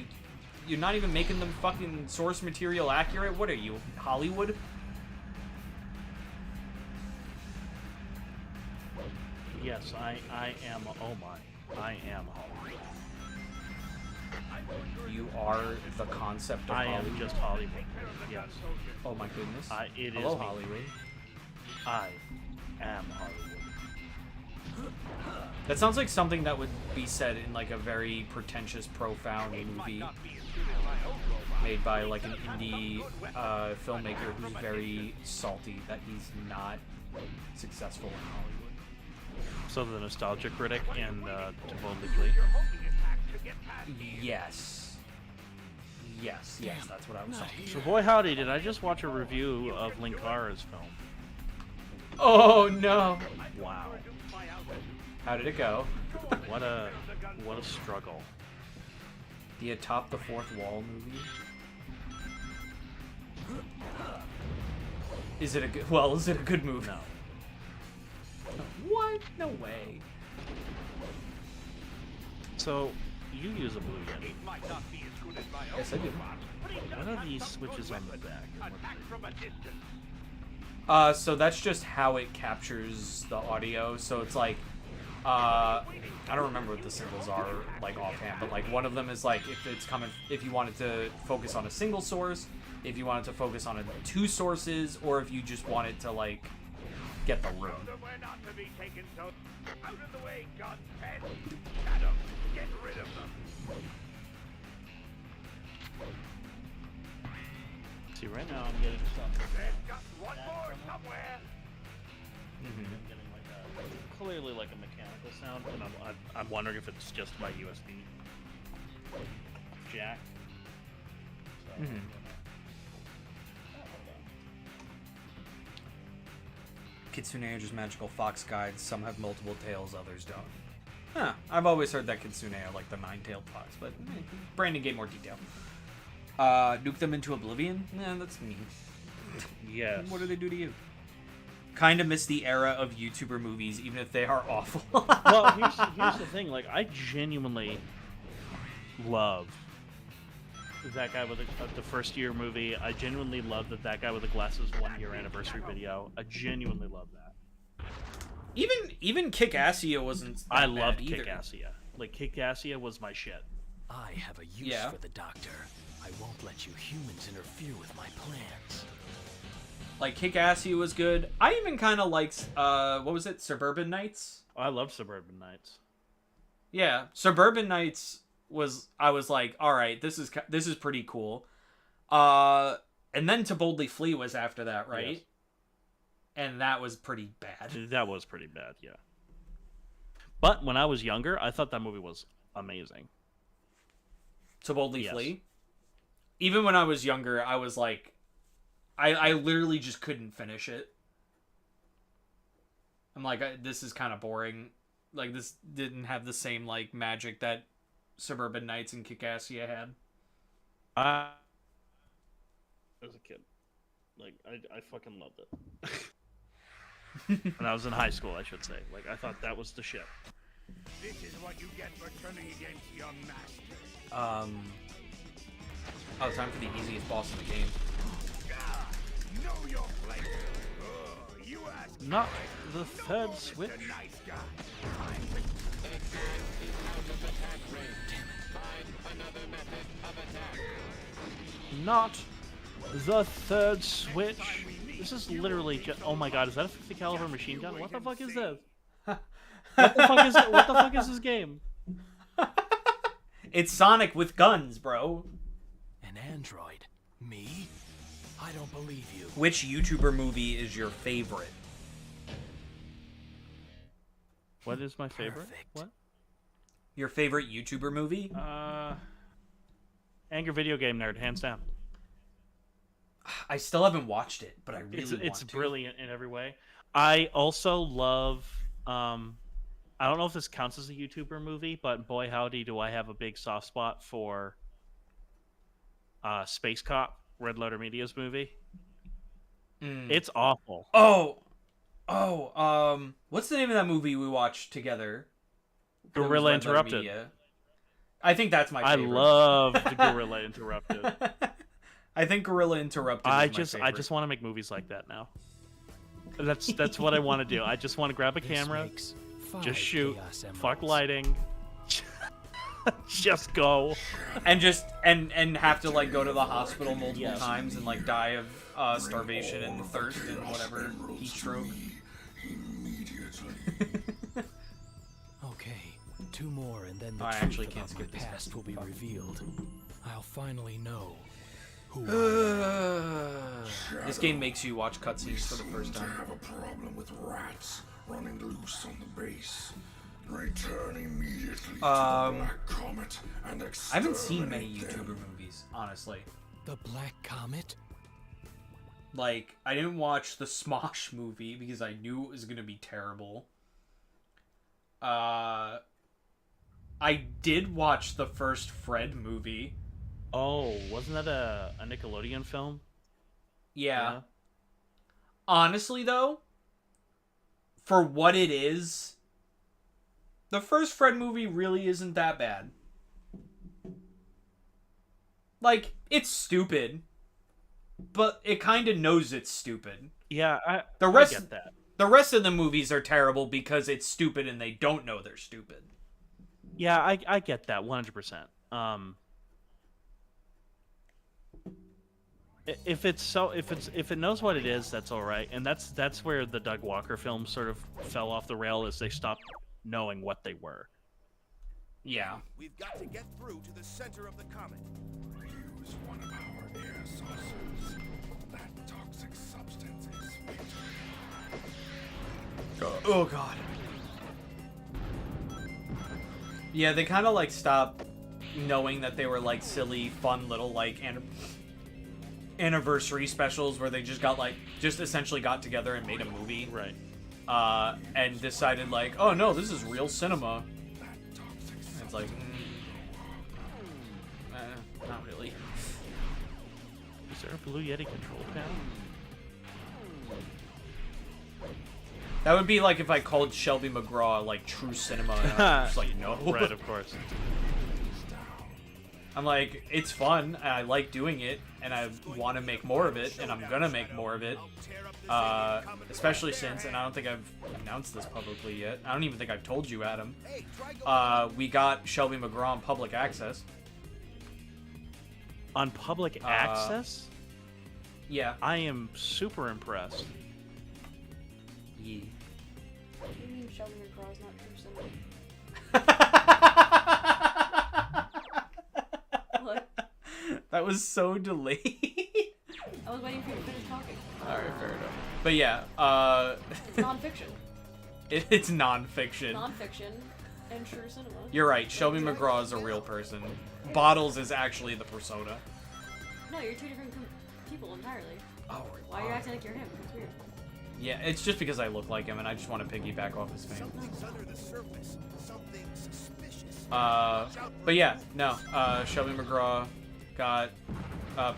you're not even making them fucking source material accurate? What are you, Hollywood? Yes, I am. Oh my, I am Hollywood. You are the concept of I Hollywood. am just Hollywood. Yes. Oh my goodness. It Hello, is me. Hollywood. I am Hollywood. That sounds like something that would be said in like a very pretentious, profound movie made by like an indie filmmaker who's very salty that he's not successful in Hollywood. So the nostalgia critic and To Boldly Flee. Yes. Yes, that's what I was saying. So boy howdy, did I just watch a review of Linkara's film? Oh no! Wow. How did it go? What a struggle. The Atop the Fourth Wall movie? Is it a good movie? No. What? No way. So you use a Blue Yeti. Yes, I do. What are these switches on the back? So that's just how it captures the audio. So it's like, I don't remember what the symbols are like offhand, but like one of them is like if you wanted to focus on a single source, if you wanted to focus on two sources, or if you just wanted to like get the room. See, right now I'm getting some. Mm-hmm. I'm getting like a clearly like a mechanical sound, and I'm wondering if it's just my USB jack. So, Mm-hmm. Kitsune are just magical fox guides. Some have multiple tails, others don't. Huh. I've always heard that Kitsune are like the nine-tailed fox, but Brandon gave more detail. Nuke them into oblivion? Nah, that's mean. yes. What do they do to you? Kind of miss the era of YouTuber movies, even if they are awful. Well, here's the thing. Like, I genuinely love that guy with the first year movie. I genuinely love that guy with the glasses 1 year anniversary video. I genuinely love that. Even Kick-Assia wasn't. That I bad loved either. Kick-Assia. Like, Kick-Assia was my shit. I have a use Yeah. for the Doctor. I won't let you humans interfere with my plans. Like Kick-Assia was good. I even kind of liked what was it, Suburban Nights? I loved Suburban Nights. Yeah, Suburban Nights was. I was like, all right, this is pretty cool. And then To Boldly Flee was after that, right? Yes. And that was pretty bad. That was pretty bad, yeah. But when I was younger, I thought that movie was amazing. To Boldly Yes. Flee. Even when I was younger, I was like, I literally just couldn't finish it. I'm like, this is kind of boring. Like, this didn't have the same like magic that Suburban Nights and Kick-Assia had. As a kid, like I fucking loved it. When I was in high school, I should say. Like, I thought that was the shit. This is what you get for turning against your master. Oh, time for the easiest boss in the game. Know your place. Oh, you ask Not the third switch. the nice guy. Not the third switch. This is literally just. Oh my god, is that a 50 caliber machine gun? What the fuck is this? What the fuck is it? What the fuck is this game? It's Sonic with guns, bro. An android? Me? I don't believe you. Which YouTuber movie is your favorite? What is my favorite? Perfect. What? Your favorite YouTuber movie? Angry Video Game Nerd, hands down. I still haven't watched it, but I really want It's to. brilliant in every way. I also love. I don't know if this counts as a YouTuber movie, but boy howdy, do I have a big soft spot for Space Cop, Red Letter Media's movie. It's awful. What's the name of that movie we watched together? Gorilla It was Red Letter Interrupted. Media. I think that's my I favorite. love the Gorilla Interrupted. I think Gorilla Interrupted is my favorite. I just want to make movies like that now. That's what I want to do. I just want to grab a camera, just shoot, fuck lighting, just go, and have to like go to the hospital multiple times and like die of starvation and thirst and whatever, heat stroke. Okay, 2 more and then the I truth actually can't about my skip this past will be fuck. revealed. I'll finally know who This game makes you watch cutscenes for the first time. have a problem with rats running loose on the base. Return immediately to the Black Comet and I haven't seen many exterminate them. YouTuber movies, honestly. The Black Comet? Like, I didn't watch the Smosh movie because I knew it was gonna be terrible. I did watch the first Fred movie. Oh, wasn't that a Nickelodeon film? Yeah. Honestly, though, for what it is, the first Fred movie really isn't that bad. Like, it's stupid, but it kind of knows it's stupid. Yeah, I get that. The rest of the movies are terrible because it's stupid and they don't know they're stupid. Yeah, I get that 100%. If it knows what it is, that's all right, and that's where the Doug Walker films sort of fell off the rail, as they stopped knowing what they were. Yeah. We've got to get through to the center of the comet. Use one of our air saucers. That toxic substance is fatal. Oh god. Yeah, they kind of like stopped knowing that they were like silly, fun little like anniversary specials where they just essentially got together and made a movie. Right. And decided like, oh no, this is real cinema. And it's like, not really. Is there a Blue Yeti control panel? That would be like if I called Shelby McGraw like true cinema. And I was just like, no. Right, of course. I'm like, it's fun, and I like doing it, and I want to make more of it, and I'm gonna make more of it. Especially since, and I don't think I've announced this publicly yet. I don't even think I've told you, Adam. We got Shelby McGraw on public access. On public access? Yeah. I am super impressed. Yeah. What do you mean Shelby McGraw is not true cinema? What? That was so delayed. I was waiting for you to finish talking. Alright, fair enough. But yeah, It's non-fiction. it's non-fiction. Non-fiction and true cinema. You're right, Shelby McGraw is a real person. Bottles is actually the persona. No, you're two different people entirely. Oh, Why are you acting like you're him? It's weird. Yeah, it's just because I look like him and I just want to piggyback off his fame. Something's under the surface. Something suspicious. But yeah, no, Shelby McGraw got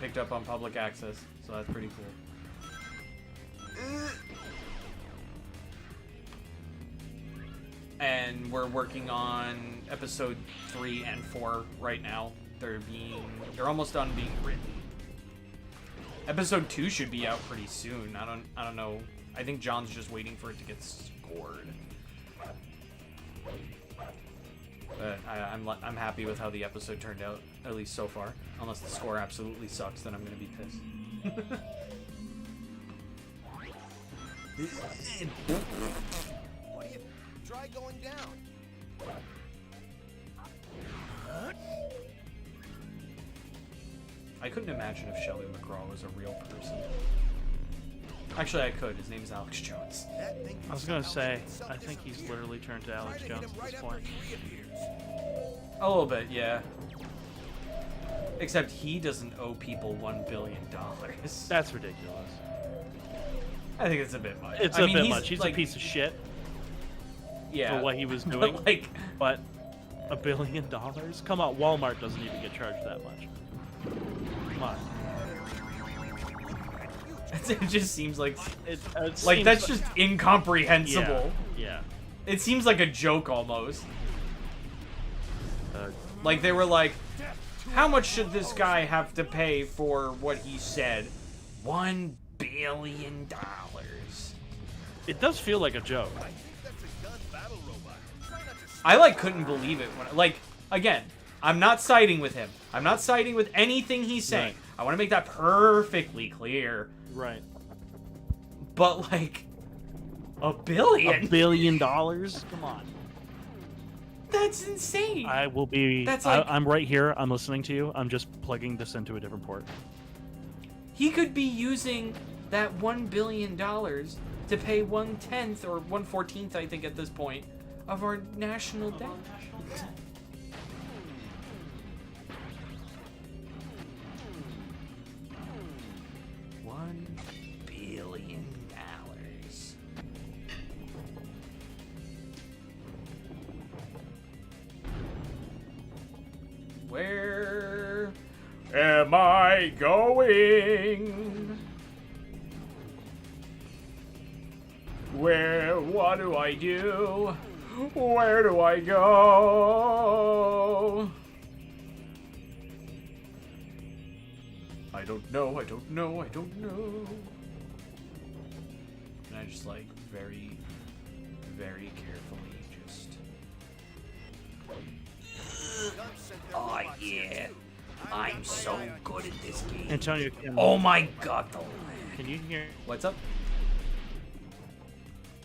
picked up on public access, so that's pretty cool. And we're working on episode 3 and 4 right now. They're almost done being written. Episode 2 should be out pretty soon. I don't know. I think John's just waiting for it to get scored. But I'm happy with how the episode turned out, at least so far. Unless the score absolutely sucks, then I'm gonna be pissed. What do you try going down? I couldn't imagine if Shelby McGraw was a real person. Actually, I could. His name's Alex Jones. That thing I was gonna say, I think he's literally turned to Alex Jones at this point. A little bit, yeah. Except he doesn't owe people $1 billion. That's ridiculous. I think it's a bit much. It's I a mean, bit much. He's like, a piece of shit yeah, for what he was doing. like, But $1 billion? Come on, Walmart doesn't even get charged that much. Come on. it just seems like It like seems that's just incomprehensible. Yeah. It seems like a joke almost. Like, they were like, how much should this guy have to pay for what he said? $1 billion. It does feel like a joke. I, like, couldn't believe it. When, like, again, I'm not siding with him. I'm not siding with anything he's saying. Right. I want to make that perfectly clear. Right. But, like, $1 billion? $1 billion? Come on. That's insane. I will be. That's like- I'm right here. I'm listening to you. I'm just plugging this into a different port. He could be using that $1 billion to pay 1/10 or 1/14, I think, at this point, of our national debt. $1 billion. Where am I going? What do I do? Where do I go? I don't know, I don't know, I don't know. And I just, like, very, very carefully just... Oh, yeah. I'm so good at this game. Antonio, Oh my god, the lag. can you hear? What's up?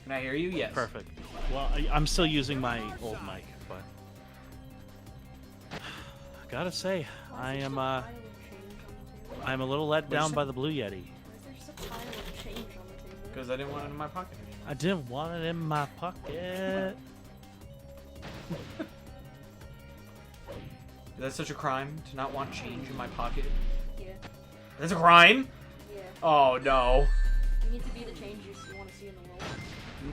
Can I hear you? Yes. Perfect. Well, I'm still using my old mic, but gotta say, I'm a little let down by the Blue Yeti. Why is there such a tiny little change on the table? Because I didn't want it in my pocket. I didn't want it in my pocket. Is that such a crime to not want change in my pocket? Yeah. That's a crime? Yeah. Oh no. You need to be the change you want to see in the world.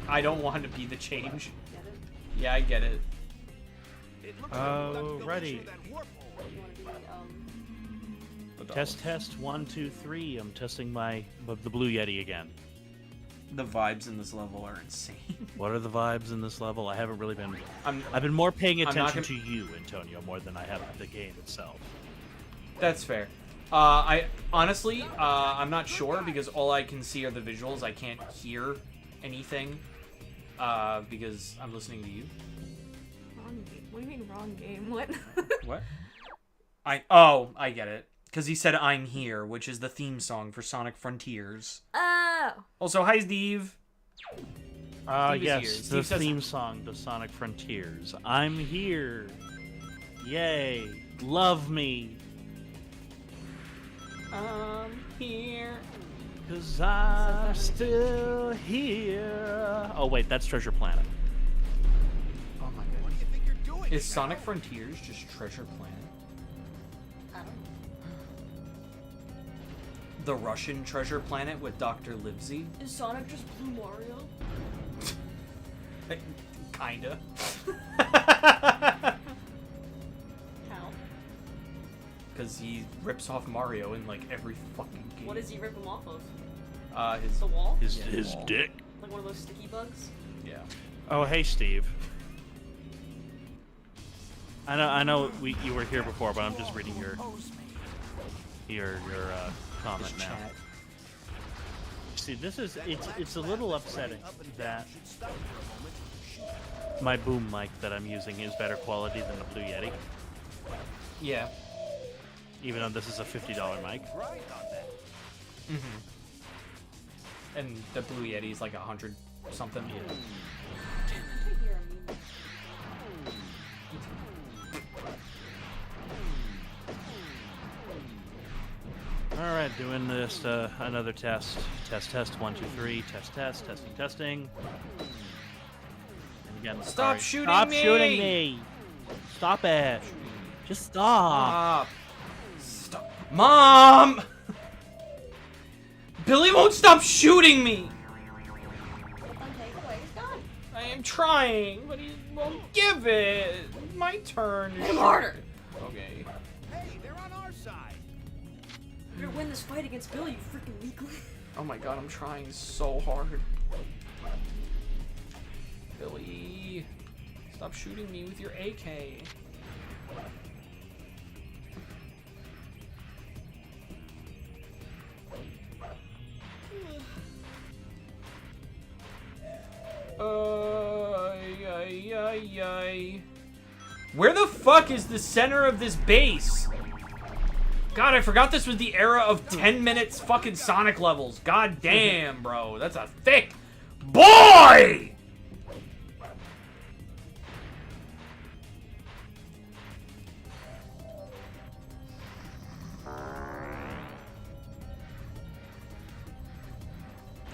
I don't want to be the change. Get it? Yeah, I get it. Alrighty. You want to be, Test 1 2 3. I'm testing the Blue Yeti again. The vibes in this level are insane. What are the vibes in this level? I haven't really been. I'm I've been more paying not attention gonna- to you, Antonio, more than I have the game itself. That's fair. I honestly, I'm not sure because all I can see are the visuals. I can't hear anything because I'm listening to you. wrong game. What do you mean wrong game? What? What? I get it. Because he said "I'm Here," which is the theme song for Sonic Frontiers. Oh! Also, hi Steve. Steve is here. Yes, the Steve says- theme song to Sonic Frontiers. I'm here. Yay. Love me. I'm here. Cause I'm still here. Oh, wait, that's Treasure Planet. Oh my What goodness. do you think you're doing? Is Sonic Frontiers just Treasure Planet? I don't know. The Russian Treasure Planet with Dr. Livesey? Is Sonic just Blue Mario? Kinda. How? Because he rips off Mario in like every fucking game. What does he rip him off of? His The wall? His, Yeah, his wall. dick. Like one of those sticky bugs? Yeah. Oh, hey, Steve. I know you were here before, but I'm just reading your comment His now. chat. See, it's a little upsetting that my boom mic that I'm using is better quality than the Blue Yeti, Yeah. even though this is a $50 mic. Right on that. Mm-hmm. And the Blue Yeti is like 100 something. I can't hear him. All right, doing this another test. Test 1 2 3. Testing. And again, Stop sorry. shooting Stop me! shooting me! Stop it! Just stop! Stop. Mom! Billy won't stop shooting me! Untakeaway is gone. I am trying, but he won't give it. My turn. Hit him harder! Okay. Hey, they're on our side. You're gonna win this fight against Billy, you freaking weakling. Oh my god, I'm trying so hard. Billy, stop shooting me with your AK. Where the fuck is the center of this base? God, I forgot this was the era of 10 minutes fucking Sonic levels. God damn, bro. That's a thick boy!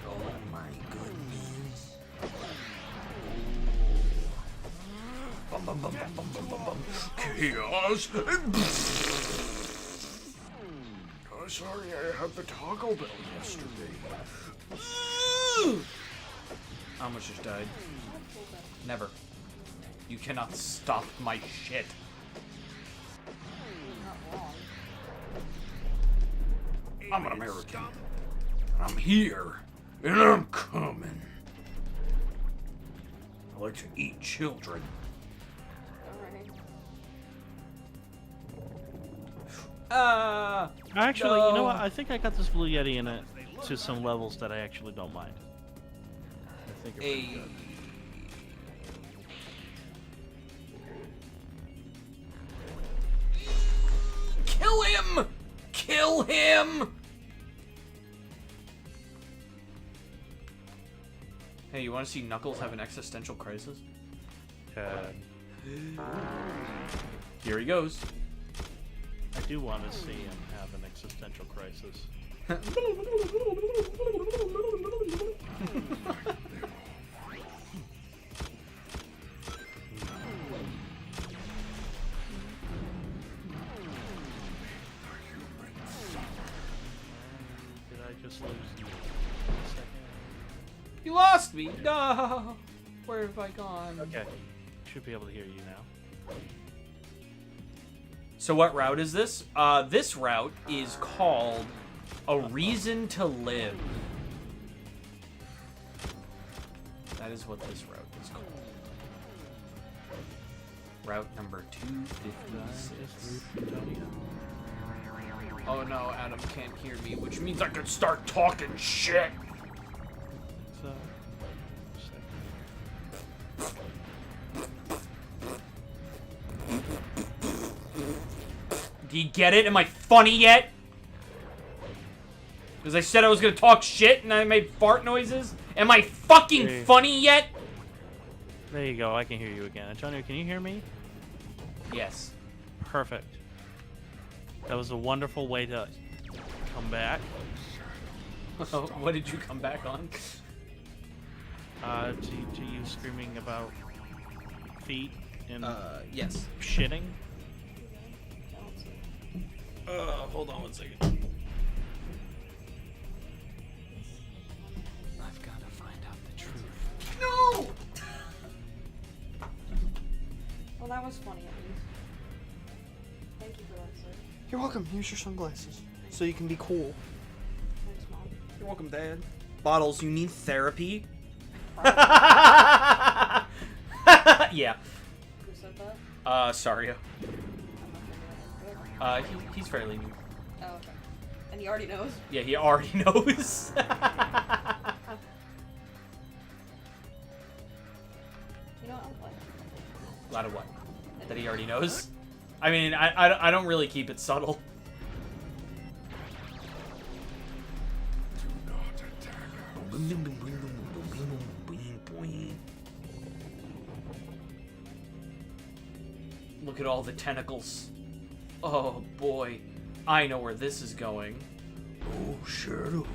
Oh my goodness. Bum, bum, bum, bum, bum, bum, bum, bum. Chaos. Oh, sorry, I had the Taco Bell yesterday. I almost just died. Never. You cannot stop my shit. I'm an American. I'm here. And I'm coming. I like to eat children. Actually, no. you know what? I think I got this Blue Yeti in it to some levels that I actually don't mind. I think it's pretty Hey. good. Kill him! Kill him! Hey, you want to see Knuckles have an existential crisis? Here he goes. I do want to see him have an existential crisis. Did I just lose you for a second? You lost me! No! Where have I gone? Okay. Should be able to hear you now. So what route is this? This route is called A Reason to Live. That is what this route is called. Route number 256. Oh no, Adam can't hear me, which means I could start talking shit! So, Do you get it? Am I funny yet? Because I said I was gonna talk shit and I made fart noises? Am I fucking Hey. funny yet? there you go. I can hear you again. Antonio, can you hear me? Yes. Perfect. That was a wonderful way to come back. What did you come back on? To you screaming about feet and Yes. shitting. Hold on 1 second. I've got to find out the truth. No! Well, that was funny at least. Thank you for that, sir. You're welcome. Here's your sunglasses. So you can be cool. Thanks, Mom. You're welcome, Dad. Bottles, you need therapy? Yeah. Who said that? Saria. I'm not gonna do He's fairly new. it. Oh, okay. And he already knows. Yeah, he already knows. You know, I'm glad. A lot of what? That he already knows? I mean, I don't really keep it subtle. Do not attack us. Look at all the tentacles. Oh boy. I know where this is going. Oh, Shadow.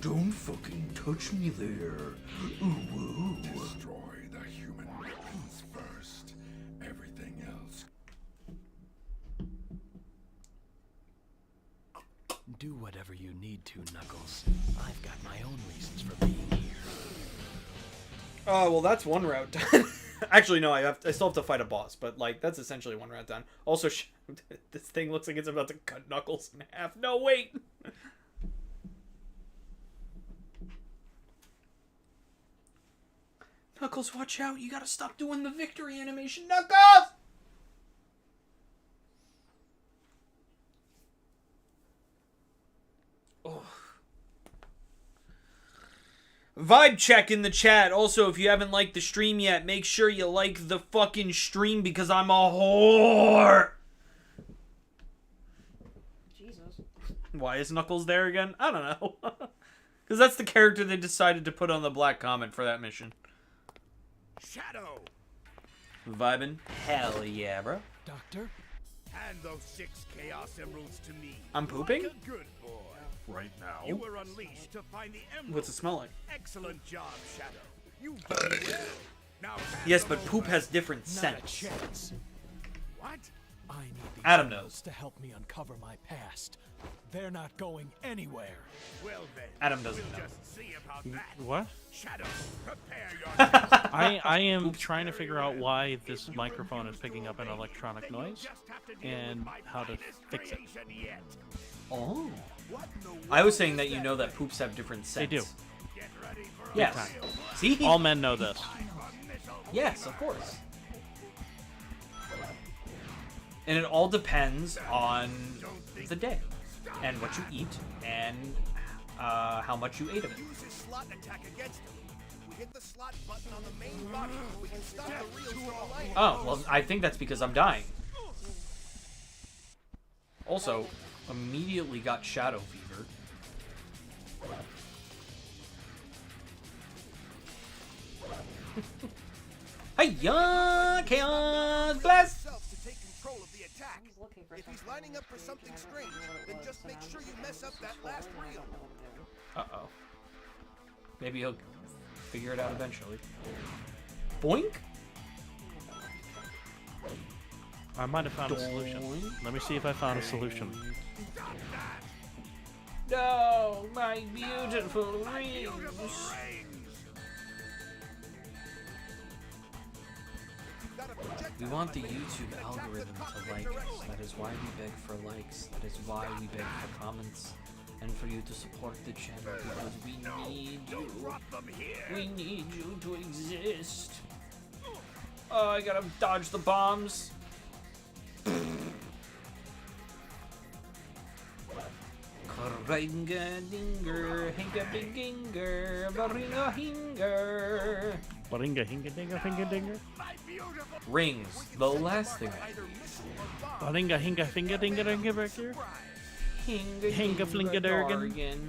Don't fucking touch me there. Ooh. Destroy the human weapons first. Everything else. Do whatever you need to, Knuckles. I've got my own reasons for being here. Oh, well, that's one route done. Actually, no, I still have to fight a boss, but, like, that's essentially one route done. Also, this thing looks like it's about to cut Knuckles in half. No, wait! Knuckles, watch out. You gotta stop doing the victory animation. Knuckles! Oh. Vibe check in the chat. Also, if you haven't liked the stream yet, make sure you like the fucking stream because I'm a whore. Jesus. Why is Knuckles there again? I don't know. Because that's the character they decided to put on the black comment for that mission. Shadow! Vibin'? Hell yeah, bro. Doctor? Hand those 6 Chaos Emeralds to me. I'm pooping? Like a good boy. Right now. You were unleashed to find the emerald. What's it smell like? Excellent job, Shadow. You've done well. Now hand Yes, them but poop over. has different Not a scents. chance. What? I need these Adam emeralds knows. to help me uncover my past. They're not going anywhere. Well then. Adam doesn't we'll know. just see about that. What? Shadow, prepare yourself. I am trying to figure out why this microphone is picking up an electronic noise Just have to deal and with my how to finest fix it. creation yet. Oh. What in the I was world saying is that you know that poops have different scents. They do. Get ready for a Yes. real See? All men know this. missile. Yes, of course. And it all depends on the day and what you eat and how much you ate of it. Use his slot attack against him. We hit the slot button on the main body. We can stop the reels from aligning. Oh, well, I think that's because I'm dying. Also, immediately got shadow fever. Hiya! Chaos Blast! Yourself to take control of the attack. He's looking for If he's something. lining up for something strange, then just make sure you mess up that last reel. Uh-oh. Maybe he'll figure it out eventually. Boink! I might have found a solution. Let me see if I found a solution. No, my beautiful rings! We want the YouTube algorithm to like us. That is why we beg for likes. That is why we beg for comments. And for you to support the channel because we need you. We need you to exist. Oh, I gotta dodge the bombs. Ringa dinger, hinga biginger, baringa hinger. Baringa hinga dinga finga dinger. Rings, the last thing I Baringa hinga finga dinga dinga back here. Hinga Hinga flinga durgan. dargan.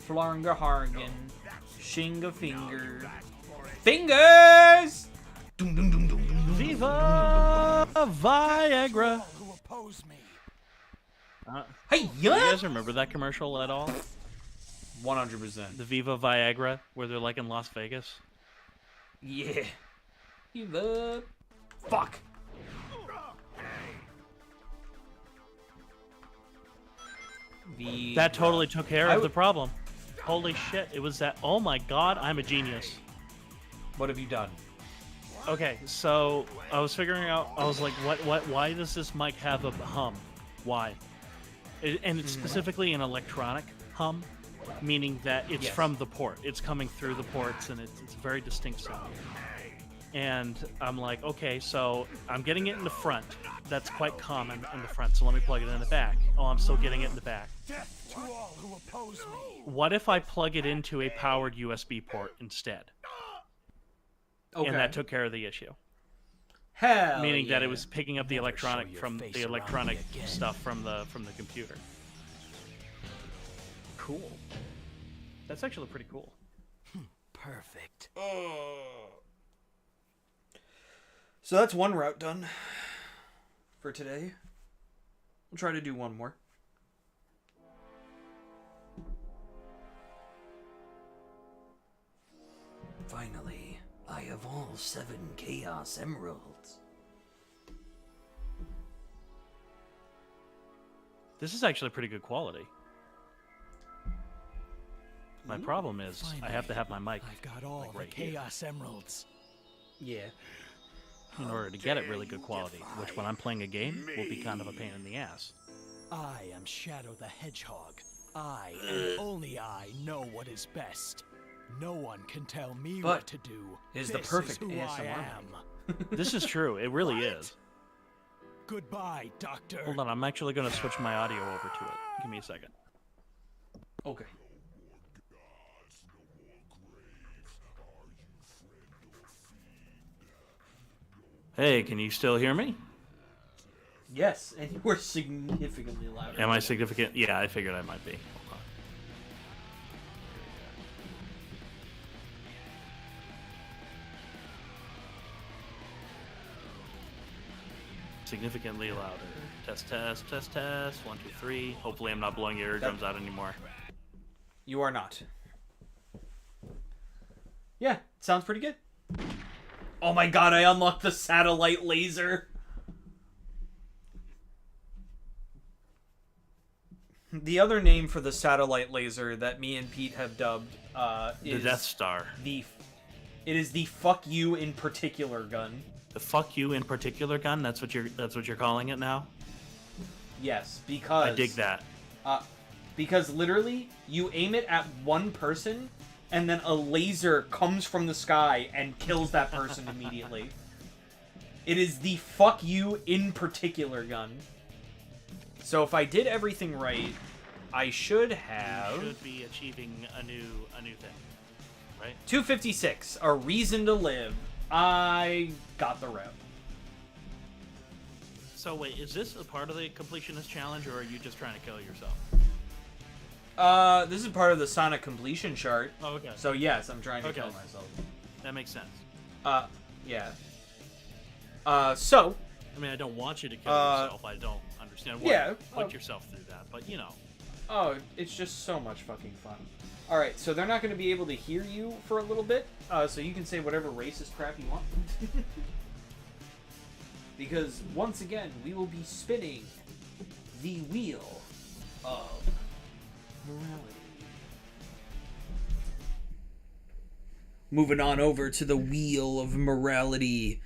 Flarnga hargan. Shinga finger. Fingers! Dum, dum, dum, dum, dum, dum, Viva Viagra! Who oppose me? Hey, Do you yeah! guys remember that commercial at all? 100%. The Viva Viagra, where they're like in Las Vegas? Yeah. Viva. Fuck. That totally took care I of the would- problem. Holy shit, it was that. Oh my god, I'm a genius. What have you done? Okay, so I was figuring out, I was like, why does this mic have a hum? Why? And it's specifically an electronic hum, meaning that it's Yes. from the port. It's coming through the ports, and it's a very distinct sound. And I'm like, okay, so I'm getting it in the front. That's quite common in the front, so let me plug it in the back. Oh, I'm still getting it in the back. Death to all who oppose me. What if I plug it into a powered USB port instead? Okay. And that took care of the issue. Hell Meaning that it yeah. was picking up the Never electronic show your from face the around me electronic again. stuff from the computer. Cool. That's actually pretty cool. Perfect. So that's one route done for today. We'll try to do one more. Finally, I have all 7 Chaos Emeralds. This is actually pretty good quality. My problem is I have to have my mic I've got all the right here. Chaos Emeralds. Yeah. in order to get it really good quality, which when I'm playing a game will be kind of a pain in the ass. I am Shadow the Hedgehog. I, and only I, know what is best. No one can tell me But what to do. is the This perfect who I ASMR. am. This is true. It really is. Goodbye, Doctor. Hold on, I'm actually going to switch my audio over to it. Give me a second. Okay. Hey, can you still hear me? Yes, and you were significantly louder. Am I significant? Yeah, I figured I might be. Hold on. Significantly louder. Test, test, test, test. 1, 2, 3. Hopefully I'm not blowing your eardrums out anymore. You are not. Yeah, sounds pretty good. Oh my god, I unlocked the satellite laser. The other name for the satellite laser that me and Pete have dubbed is The Death Star. It is the fuck you in particular gun. The fuck you in particular gun? That's what you're calling it now? Yes, because I dig that. Because literally you aim it at one person and then a laser comes from the sky and kills that person immediately. It is the fuck you in particular gun. So if I did everything right, I should have... You should be achieving a new thing, right? 256, a reason to live. I got the route. So wait, is this a part of the completionist challenge, or are you just trying to kill yourself? This is part of the Sonic completion chart. Oh, okay. So yes, I'm trying to kill myself. That makes sense. Yeah. So... I mean, I don't want you to kill yourself. I don't understand why you put yourself through that, but you know. Oh, it's just so much fucking fun. Alright, so they're not going to be able to hear you for a little bit, so you can say whatever racist crap you want. Because, once again, we will be spinning the wheel of morality. Moving on over to the wheel of morality.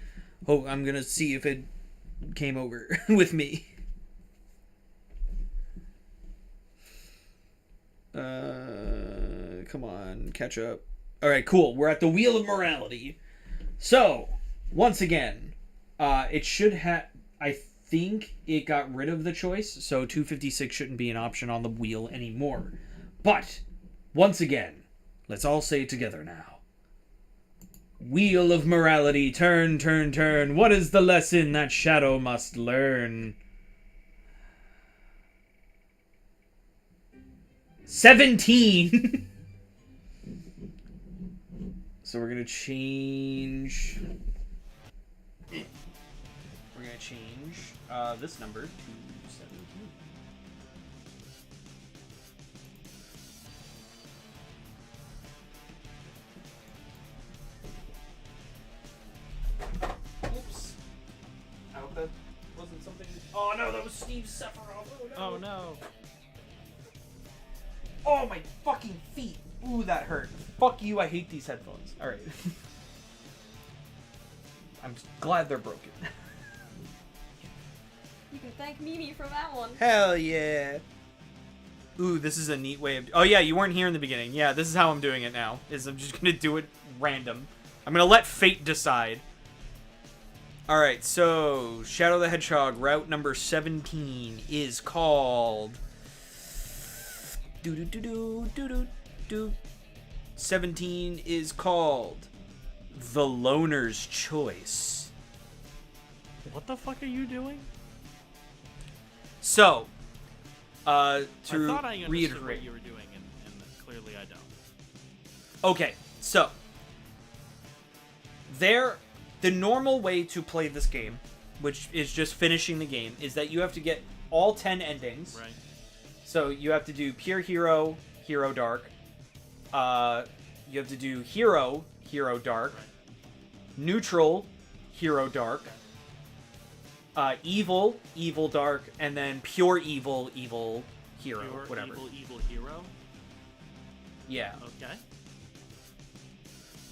Oh, I'm going to see if it came over with me. Come on, catch up. Alright, cool. We're at the wheel of morality. So, once again, it should have... I think it got rid of the choice, so 256 shouldn't be an option on the wheel anymore. But, once again, let's all say it together now. Wheel of morality, turn, turn, turn. What is the lesson that Shadow must learn? 17! So we're gonna change... We're gonna change this number to 17. Oops. I hope that wasn't something... Oh no, that was Steve Sephiroth. Oh no. Oh, my fucking feet. Ooh, that hurt. Fuck you, I hate these headphones. Alright. I'm glad they're broken. You can thank Mimi for that one. Hell yeah. Ooh, this is a neat way of... Oh yeah, you weren't here in the beginning. Yeah, this is how I'm doing it now. I'm just gonna do it random. I'm gonna let fate decide. Alright, so... Shadow the Hedgehog, route number 17 is called... 17 is called The Loner's Choice. What the fuck are you doing? So, to I thought I understood reiterate. what you were doing, and clearly I don't. Okay, so the normal way to play this game, which is just finishing the game, is that you have to get all 10 endings. Right. So you have to do Pure Hero, Hero Dark. You have to do Hero, Hero Dark. Right. Neutral, Hero Dark. Evil, Evil Dark, and then Pure Evil, Evil Hero, Pure whatever. Evil hero? Yeah. Okay.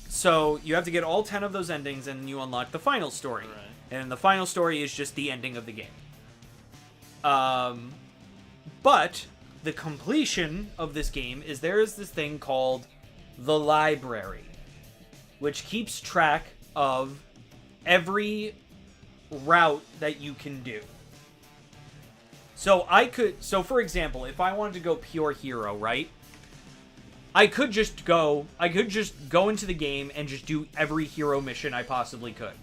So you have to get all 10 of those endings, and you unlock the final story. Right. And the final story is just the ending of the game. But the completion of this game is there is this thing called the library, which keeps track of every route that you can do. So for example, if I wanted to go pure hero, right? I could just go into the game and just do every hero mission I possibly could.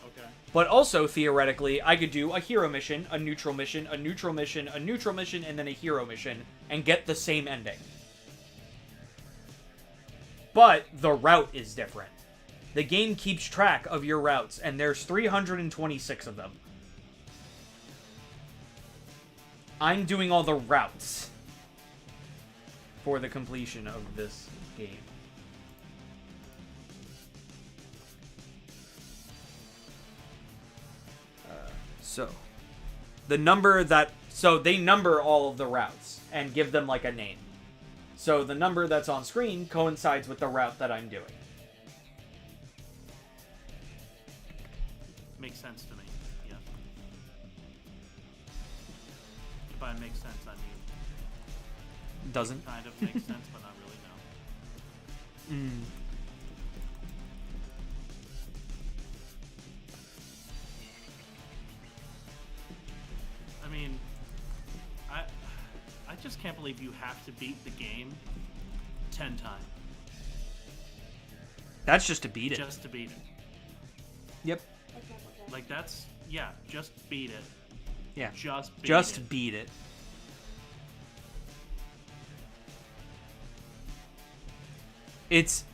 Okay. But also, theoretically, I could do a hero mission, a neutral mission, a neutral mission, a neutral mission, and then a hero mission, and get the same ending. But the route is different. The game keeps track of your routes, and there's 326 of them. I'm doing all the routes for the completion of this game. So they number all of the routes and give them like a name. So the number that's on screen coincides with the route that I'm doing. Makes sense to me. Yeah. By makes sense, I mean Doesn't. kind of makes sense, but not really. No. I mean, I just can't believe you have to beat the game 10 times That's just to beat it. just to beat it. Yep. Like that's just beat it. Yeah. Just Just beat it. It's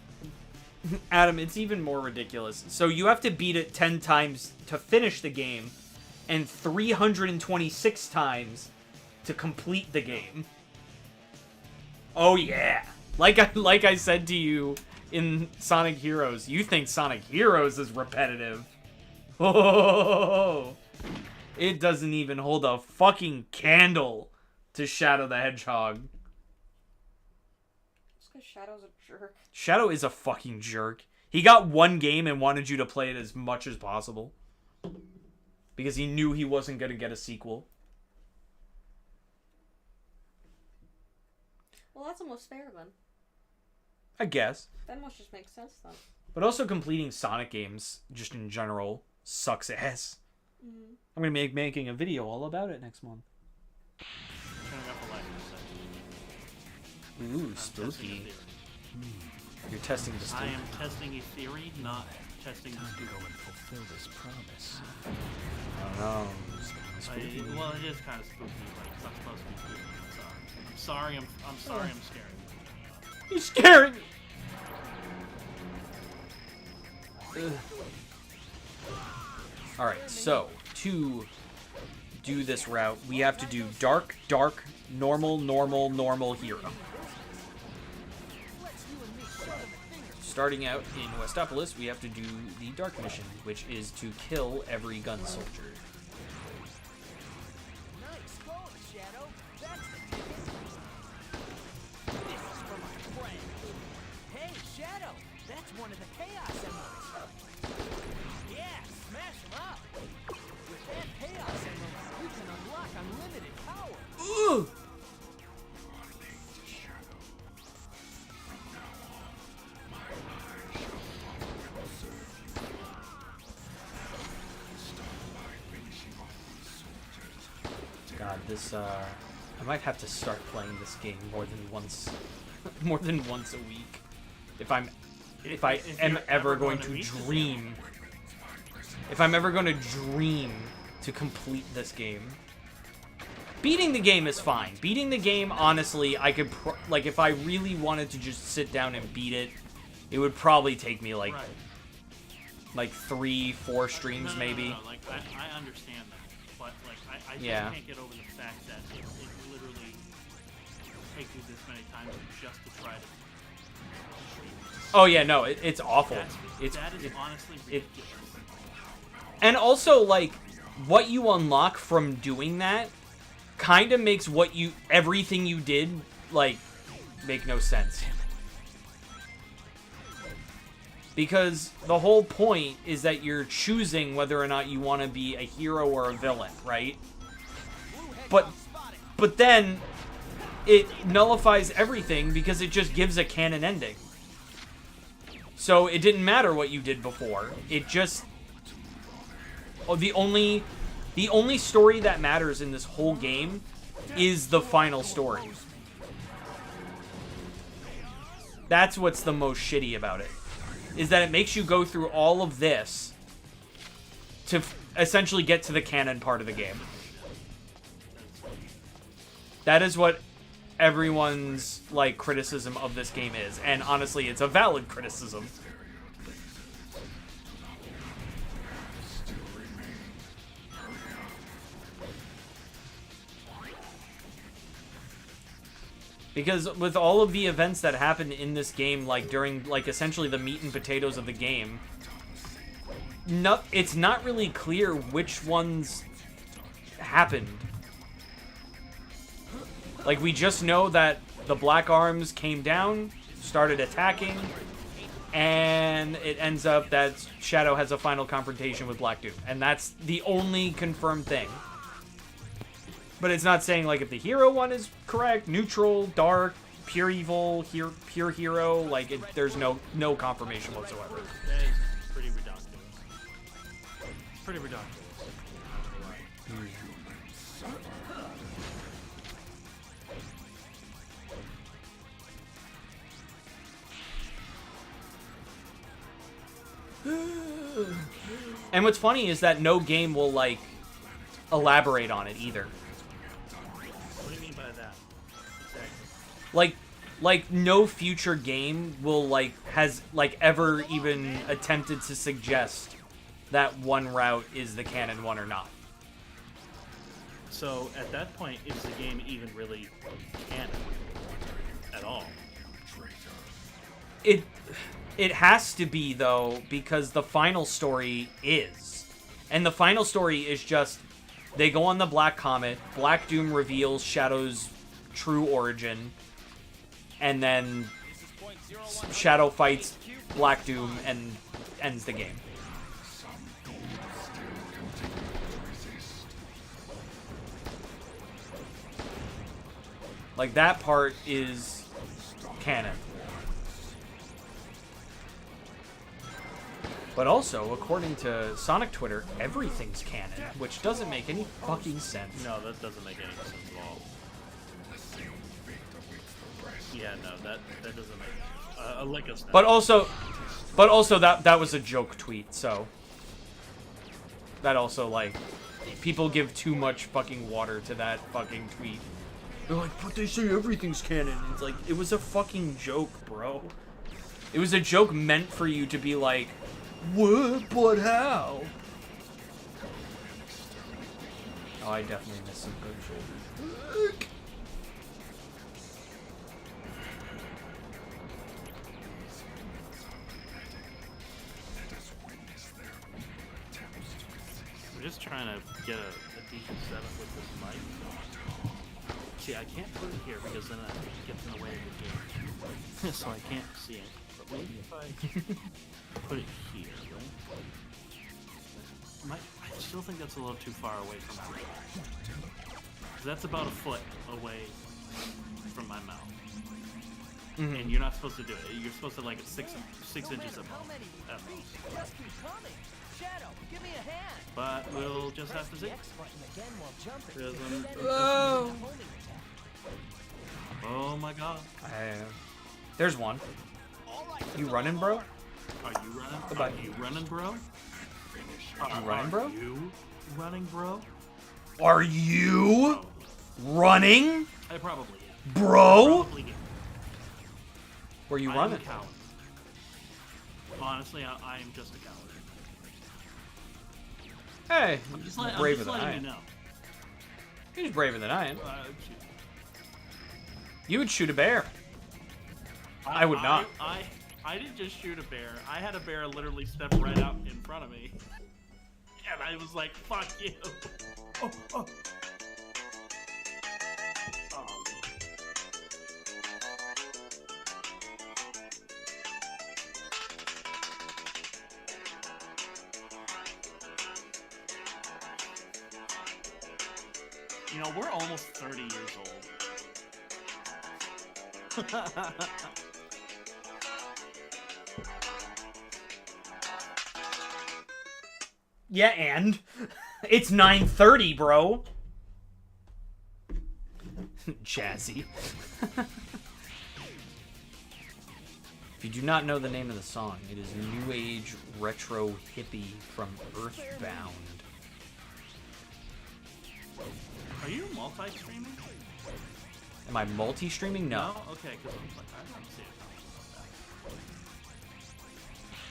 Adam, it's even more ridiculous. So you have to beat it 10 times to finish the game and 326 times to complete the game. Oh yeah. Like I said to you in Sonic Heroes, you think Sonic Heroes is repetitive. Oh. It doesn't even hold a fucking candle to Shadow the Hedgehog. Just because Shadow's a jerk. Shadow is a fucking jerk. He got one game and wanted you to play it as much as possible. Because he knew he wasn't going to get a sequel. Well, that's almost fair then. I guess. That must just make sense then. But also completing Sonic games, just in general, sucks ass. Mm-hmm. I'm going to be making a video all about it next month. Turning up the light for a second. Ooh, I'm testing a spooky. theory. You're testing the I stuff. am testing a theory, not testing the theory. Fulfill this promise. Oh, Well, it is kind of spooky, but it's not supposed to be spooky. I'm sorry. I'm sorry. I'm scared. You're scaring me. Alright, so to do this route, we have to do dark, dark, normal, normal, normal, hero. Starting out in Westopolis, we have to do the dark mission, which is to kill every gun soldier. Nice going, Shadow. That's the ticket. This is for my friend. Hey, Shadow. That's one of the Chaos Emeralds. Yeah, smash them up. With that Chaos Emerald, you can unlock unlimited power. Ugh! God, this, I might have to start playing this game more than once a week. If I am ever going to dream. If I'm ever going to dream to complete this game. Beating the game is fine. Beating the game, honestly, I could, like, if I really wanted to just sit down and beat it, it would probably take me, like, like 3-4 streams, maybe. No. Like, I understand that. But, like, I just Yeah. can't get over the fact that it literally takes you this many times just to try to... Oh, yeah, no, it's awful. That is honestly ridiculous. And also, like, what you unlock from doing that kind of makes everything you did, like, make no sense. Because the whole point is that you're choosing whether or not you want to be a hero or a villain, right? But then it nullifies everything because it just gives a canon ending. So it didn't matter what you did before. It just... Oh, the only story that matters in this whole game is the final story. That's what's the most shitty about it. Is that it makes you go through all of this to essentially get to the canon part of the game. That is what everyone's like criticism of this game is, and honestly, it's a valid criticism. Because with all of the events that happen in this game, like during, like essentially the meat and potatoes of the game, it's not really clear which ones happened. Like, we just know that the Black Arms came down, started attacking, and it ends up that Shadow has a final confrontation with Black Doom. And that's the only confirmed thing. But it's not saying, like, if the hero one is correct, neutral, dark, pure evil, pure hero, like, there's no confirmation whatsoever. That is pretty ridiculous. Pretty ridiculous. And what's funny is that no game will, like, elaborate on it either. What do you mean by that? Exactly. Like no future game will, like, has, like, ever even attempted to suggest that one route is the canon one or not. So, at that point, is the game even really canon? At all? It has to be, though, because the final story is. And the final story is just, they go on the Black Comet, Black Doom reveals Shadow's true origin, and then Shadow fights Black Doom and ends the game. Like, that part is canon. But also, according to Sonic Twitter, everything's canon, which doesn't make any fucking sense. No, that doesn't make any sense at all. Yeah, no, that doesn't make a lick of sense. But also that was a joke tweet, so that also, like, people give too much fucking water to that fucking tweet. They're like, but they say everything's canon. It's like, it was a fucking joke, bro. It was a joke meant for you to be like, what? But how? Oh, I definitely missed some good shoulders. We're just trying to get a decent setup with this mic. See, I can't put it here because then it gets in the way of the game. So I can't see it. But maybe if I put it here, right? I still think that's a little too far away from my mouth. That's about a foot away from my mouth. Mm-hmm. And you're not supposed to do it. You're supposed to, like, 6 inches above. At most. Just keep coming. Shadow, give me a hand. But we'll just have to see. X button again while jumping. Oh. Oh my god. There's one. You running, bro? Are you running? Goodbye. Are you running, bro? You running, bro? Are you running, bro? Are you running, I probably am. bro? Probably am. Where you I'm running? a coward. Honestly, I am just a coward. Hey, I'm just braver than I letting am. you know. He's braver than I am. Shoot. You would shoot a bear. I would not. I didn't just shoot a bear. I had a bear literally step right out in front of me. And I was like, fuck you. Oh, oh. Oh. You know, we're almost 30 years old. Yeah, and it's 9:30, bro. Jazzy. If you do not know the name of the song, it is New Age Retro Hippie from Earthbound. Are you multi-streaming? Am I multi-streaming? No. No? Okay, because I was like, I don't see it.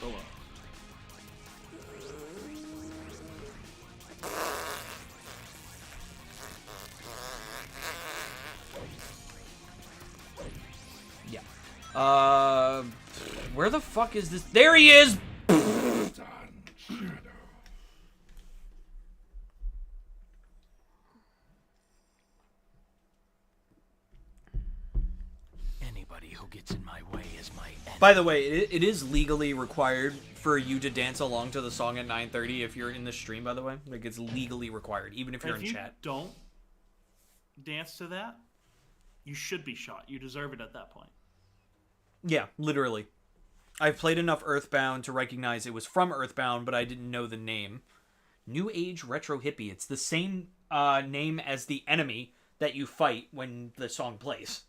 Go up. Yeah. Where the fuck is this? There he is! Done, Shadow. Anybody who gets in my way is my enemy. By the way, it is legally required for you to dance along to the song at 9:30 if you're in the stream, by the way. Like, it's legally required, even if you're If in you chat. don't dance to that, you should be shot. You deserve it at that point. Yeah, literally. I've played enough Earthbound to recognize it was from Earthbound, but I didn't know the name. New Age Retro Hippie. It's the same name as the enemy that you fight when the song plays.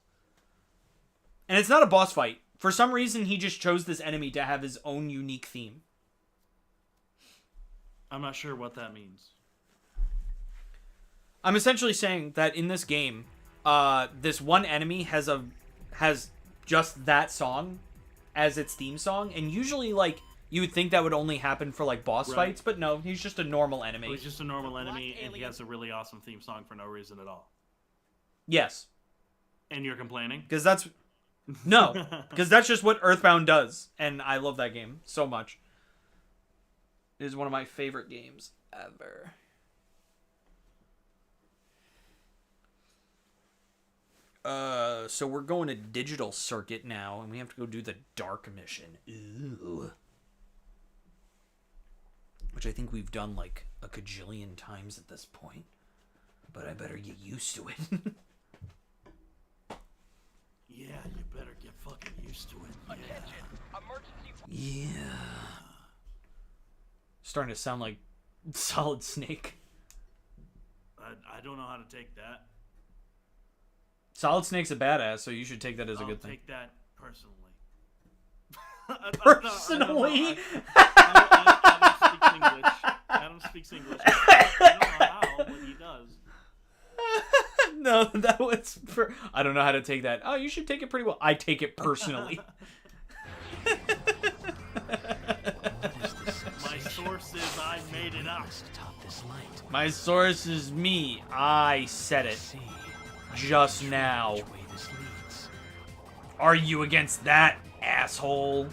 And it's not a boss fight. For some reason, he just chose this enemy to have his own unique theme. I'm not sure what that means. I'm essentially saying that in this game, this one enemy has just that song as its theme song, and usually, like, you would think that would only happen for, like, boss fights, but no, he's just a normal enemy. He's just a normal enemy, and he has a really awesome theme song for no reason at all. Yes. And you're complaining? Because that's... No, because that's just what Earthbound does, and I love that game so much. It is one of my favorite games ever. So we're going to Digital Circuit now, and we have to go do the Dark Mission. Ooh. Which I think we've done like a cajillion times at this point. But I better get used to it. Yeah, you better get fucking used to it. Yeah. Starting to sound like Solid Snake. I don't know how to take that. Solid Snake's a badass, so you should take that as a I'll good thing. take that personally. Personally? Adam speaks English. I don't know how, but he does. No, that was for... I don't know how to take that. Oh, you should take it pretty well. I take it personally. My source is I made it up. My source is me. I said it. Just now. Are you against that, asshole?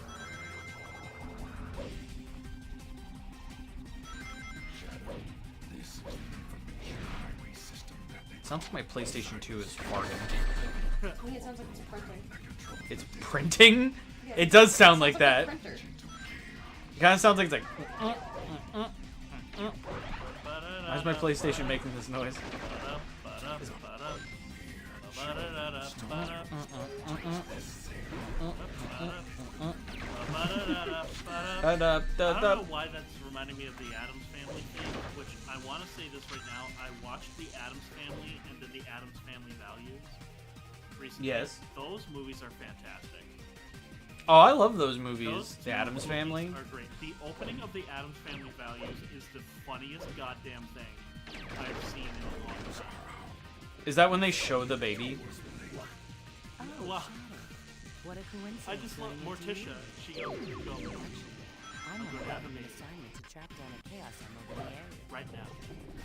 Sounds like my PlayStation 2 is farting. Yeah, it sounds like it's printing. It's printing? It does sound like that. Printer. It kind of sounds like it's like... Why is my PlayStation making this noise? I don't know why that's reminding me of the Addams Family thing, which I want to say this right now. I watched the Addams Family and then the Addams Family Values recently. Yes. Those movies are fantastic. Oh, I love those movies. Those The Addams movies Family. are great. The opening of the Addams Family Values is the funniest goddamn thing I've seen in a long time. Is that when they show the baby? Wow. What a coincidence. I just love Morticia. She goes, I'm going on to have an me assignment to track down a chaos emerald in the area. right now.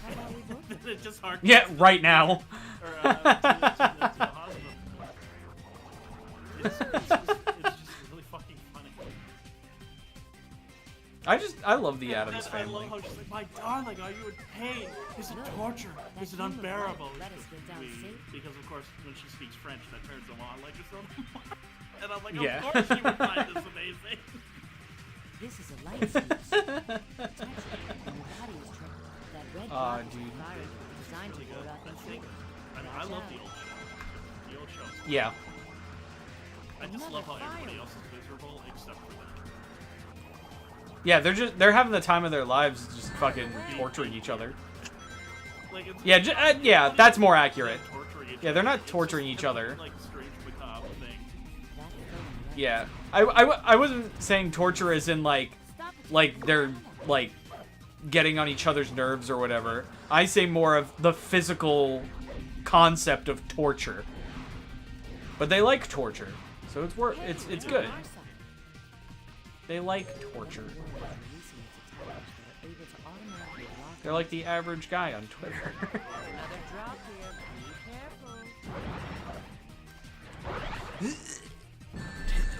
How about we both It's just hard. Yeah, right now. Or, to the hospital. It's just really fucking funny. I love the Addams And I Family. love how she's like, my darling, are you in pain? Is it torture? Is it unbearable? Let us get down safe. Because of course, when she speaks French, that turns them on like it's on. And I'm like, Yeah. of course you would find this amazing. This is a light fuse. Touch it, and your body is triggered. That red dot is dude. fired is designed to ward off intrusion. I love the old show. The old shows. Yeah. I just love how everybody else is miserable except for them. Yeah, they're having the time of their lives just fucking torturing each other. Like it's Yeah, that's more accurate. torturing each Yeah, they're not other. torturing It's each other. Like strange macabre thing. Yeah. I wasn't saying torture as in, like they're, like, getting on each other's nerves or whatever. I say more of the physical concept of torture. But they like torture, so it's good. They like torture. They're like the average guy on Twitter. Another drop here. Be careful.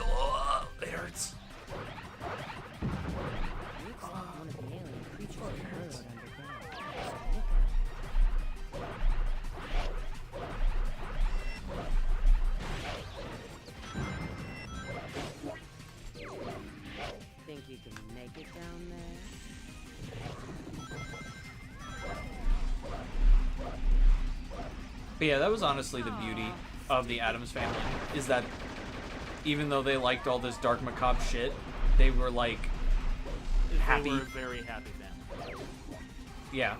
Oh, it hurts. Looks like one of the alien creatures burrowed underground. Think you can make it down there? But yeah, that was honestly the beauty of the Addams Family, is that even though they liked all this dark macabre shit, they were like happy. They were a very happy family. Yeah,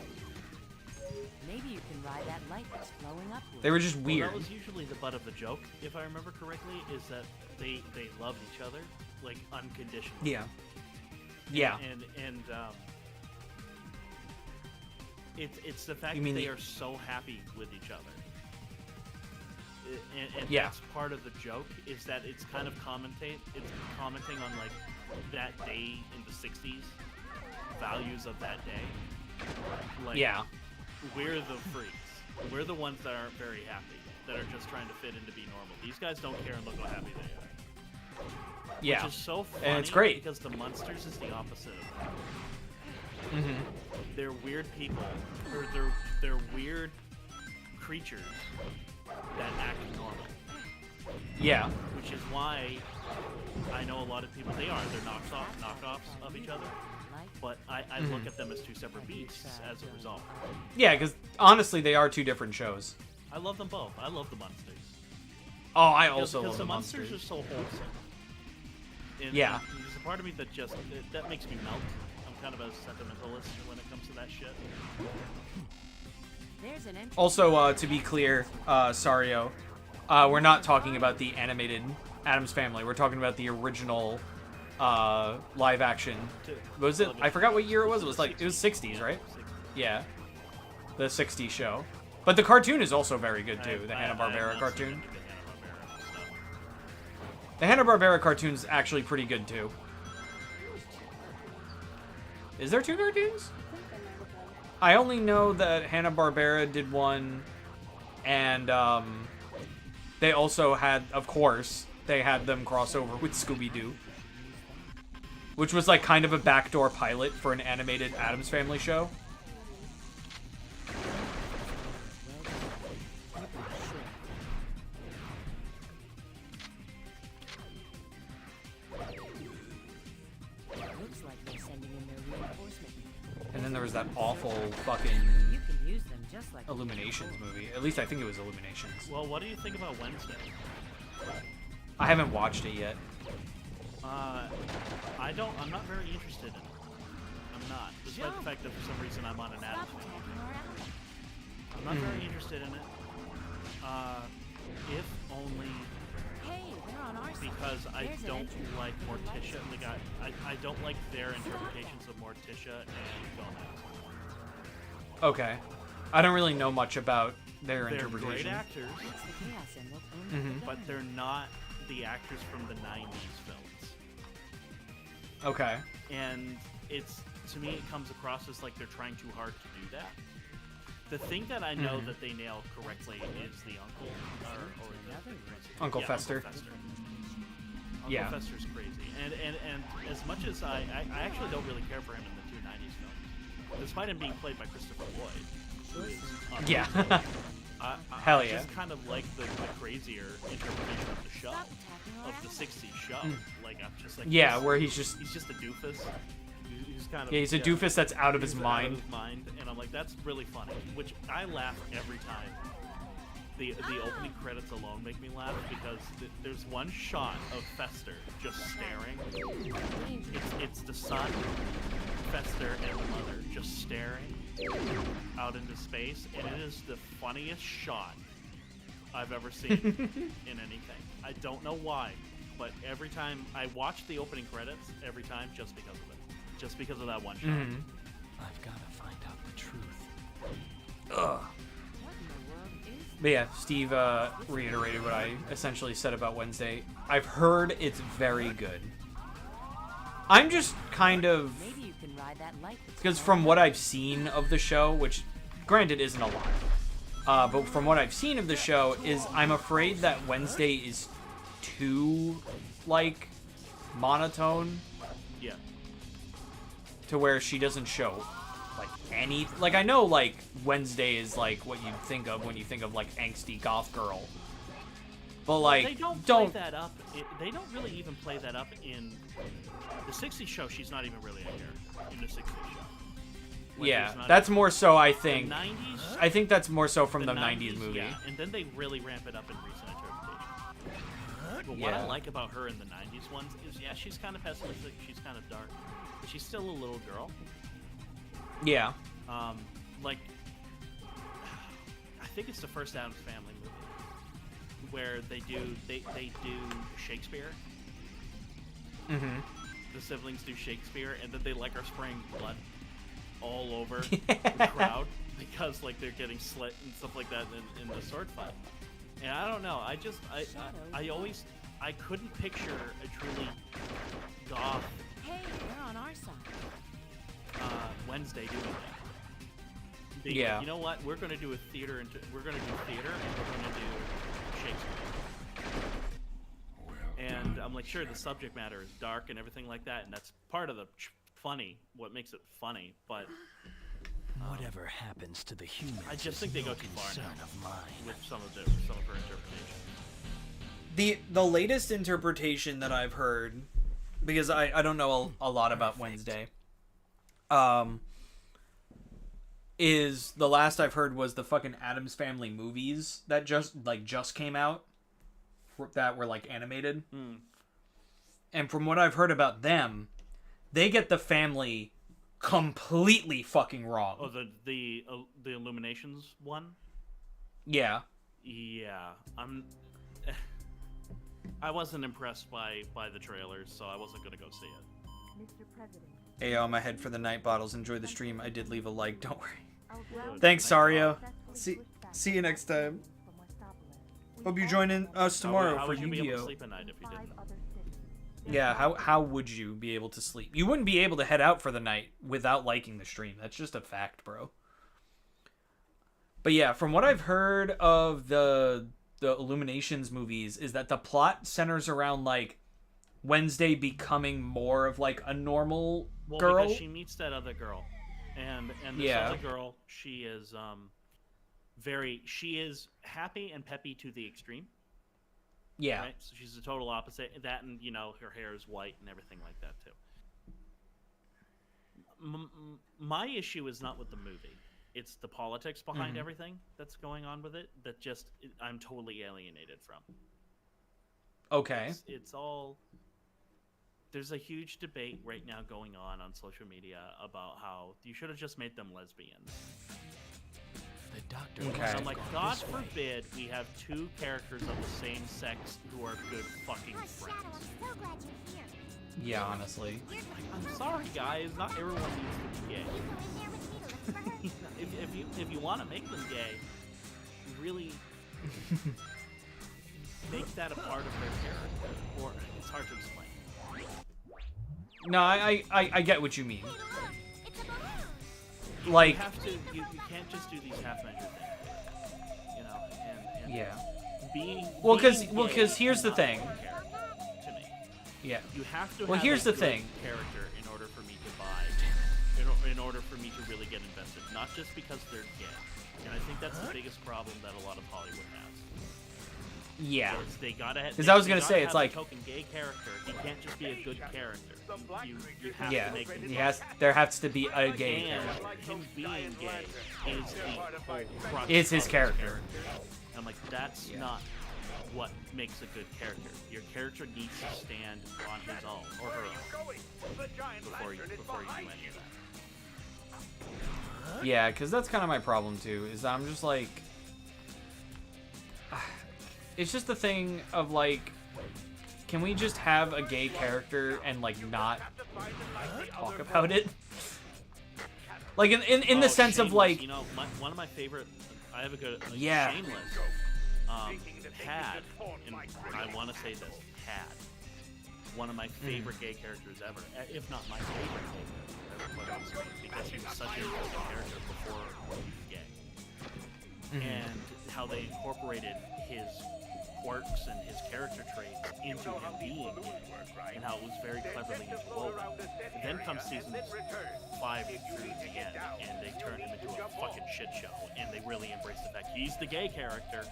Maybe you can ride that light that's flowing upward. they were just Well, weird. that was usually the butt of the joke, if I remember correctly, is that they loved each other, like, unconditionally. Yeah. Yeah. And it's the fact You mean that they the- are so happy with each other. And Yeah. that's part of the joke, is that it's kind of commenting on, like, that day in the 60s, values of that day. Like, Yeah. we're the freaks. We're the ones that aren't very happy, that are just trying to fit in to be normal. These guys don't care and look how happy they are. Yeah. Which is so funny, And it's great. because the Munsters is the opposite of that. Mm-hmm. They're weird people, or they're weird creatures that act normal. Yeah. Which is why I know a lot of people, they're knockoffs of each other, but I look at them as two separate beasts as a result. Yeah, because honestly, they are two different shows. I love them both. I love the Munsters. Oh, I also because love the the Munsters Monsters. are so wholesome. And Yeah. there's a part of me that just that makes me melt. I'm kind of a sentimentalist when it comes to that shit. There's an entrance. Also, to be clear, Sario, we're not talking about the animated Addams Family. We're talking about the original live action. Was it? I forgot what year it was. It was 60s, right? Yeah, the 60s show. But the cartoon is also very good too. The Hanna-Barbera cartoon. The Hanna-Barbera cartoon's actually pretty good too. Is there two cartoons? I only know that Hanna-Barbera did one, and they also had, of course, they had them cross over with Scooby-Doo, which was like kind of a backdoor pilot for an animated Addams Family show. Looks like they're sending in their reinforcement. And then there was that awful fucking You can use them just like Illuminations movie. At least I think it was Illuminations. Well, what do you think about Wednesday? I haven't watched it yet. I'm not very interested in it. I'm not. Despite the fact that for some reason I'm on an Addams Family. I'm not very interested in it. If only Hey, they're on our side. because I There's an don't entrance. like Morticia. Like I don't like their interpretations of Morticia and Gomez. Okay. I don't really know much about their They're interpretation. great actors, It's the chaos emerald only Mhm. for but them. they're not the actors from the 90s films. Okay. And it's, to me, it comes across as like they're trying too hard to do that. The thing that I know that they nailed correctly is the uncle, or the Uncle Fester. Uncle Fester. Uncle Yeah. Fester's crazy, and as much as I actually don't really care for him in the two 90s films, despite him being played by Christopher Lloyd. Who is Yeah. Hell Hell I yeah. just kind of like the crazier interpretation of the show, Stop tapping of the around. 60s show. Like I'm just like Yeah, this- where he's just he's just a doofus. He's kind of he's a doofus that's out of his he's mind. Out of his mind, and I'm like, that's really funny. Which I laugh every time. The opening credits alone make me laugh because there's one shot of Fester just staring. It's the son, Fester, and the mother just staring out into space, and it is the funniest shot I've ever seen in anything. I don't know why. but every time I watch the opening credits, every time just because of it, just because of that one shot. Mhm. I've got to find out the truth. Ugh. But yeah, Steve reiterated what I essentially said about Wednesday. I've heard it's very good. I'm just kind of... Maybe you can ride that light. Because from what I've seen of the show, which granted isn't a lot, but from what I've seen of the show is I'm afraid that Wednesday is too, like, monotone Yeah. to where she doesn't show, like, any... Like, I know, like, Wednesday is, like, what you think of when you think of, like, angsty goth girl. But, like, They don't play that up. They don't really even play that up in the 60s show. She's not even really a character in the 60s show. Yeah, that's more so, I think. The 90s? I think that's more so from the 90s movie. Yeah, and then they really ramp it up in recent interpretations. But what I Yeah. like about her in the 90s ones is, yeah, she's kind of pessimistic, she's kind of dark, but she's still a little girl. Yeah. Like, I think it's the first Addams Family movie where they do Shakespeare. Mm-hmm. The siblings do Shakespeare, and then they like are spraying blood all over the crowd because like they're getting slit and stuff like that in the sword fight. And I don't know. I couldn't picture a truly goth Hey, you're on our side. Wednesday doing that. Being Yeah. like, you know what? We're going to do theater and we're going to do Shakespeare. And I'm like, sure, the subject matter is dark and everything like that, and that's part of the funny, what makes it funny, but Whatever happens to the humans I just think they is go no too far concern now of mine. with some of her interpretations. The latest interpretation that I've heard, because I don't know a lot about Wednesday, is the last I've heard was the fucking Addams Family movies that just came out, that were like animated. And from what I've heard about them, they get the family completely fucking wrong. Oh, the Illuminations one? Yeah. Yeah, I wasn't impressed by the trailers, so I wasn't gonna go see it. Mr. President. Hey, I'm ahead for the night bottles. Enjoy the stream. I did leave a like. Don't worry. Outground Thanks, Sario. successfully switched See you next time. from Westopolis. Hope you join in us tomorrow how for would you be able to Yu-Gi-Oh. sleep at night if you Five didn't? other cities. Yeah, how would you be able to sleep? You wouldn't be able to head out for the night without liking the stream. That's just a fact, bro. But yeah, from what I've heard of the Illuminations movies is that the plot centers around like Wednesday becoming more of like a normal girl. Because she meets that other girl, and this Yeah. other girl, she is happy and peppy to the extreme. Yeah. Right? So she's the total opposite. That, and her hair is white and everything like that too. My issue is not with the movie. It's the politics behind everything that's going on with it that I'm totally alienated from. Okay. It's all... There's a huge debate right now going on social media about how you should have just made them lesbians. The doctor Okay. must I'm have like, gone God this way. forbid we have two characters of the same sex who are good fucking friends. Yeah, honestly. I'm sorry, guys. Not everyone needs to be gay. if you want to make them gay, really make that a part of their character. Or it's hard to explain. No, I get what you mean. Like, You can't just do these half-measure things. And yeah. being Well, being because gay here's is the not thing. a character to me. Yeah. You have to Well, have here's a the good thing. character in order for me to buy, in order for me to really get invested, not just because they're gay. And I think that's the biggest problem that a lot of Hollywood has. Yeah. Is they gotta have. 'Cause I was gonna they say, gotta it's have like- a token gay character. He can't just be a good character. You have Yeah. to make him There has to be a gay and character. him being gay is the whole crux Is his of character. I'm like, that's not what makes a good character. Your character needs to stand on his own or her own before you do any of that. Yeah, because that's kind of my problem too. Is I'm just like, it's just the thing of like, can we just have a gay character and like not talk about it? Like in the sense of Shameless. like, You know, one of my favorite. I have a good. Like, Yeah. Shameless. Had, and I want to say this, had one of my favorite gay characters ever, if not my favorite gay character ever, because he was such an interesting character before he was gay. And how they incorporated his quirks and his character traits into him being gay, and how it was very cleverly interwoven. Then comes season 5 through the end, and they turned him into a fucking shit show, and they really embraced the fact he's the gay character.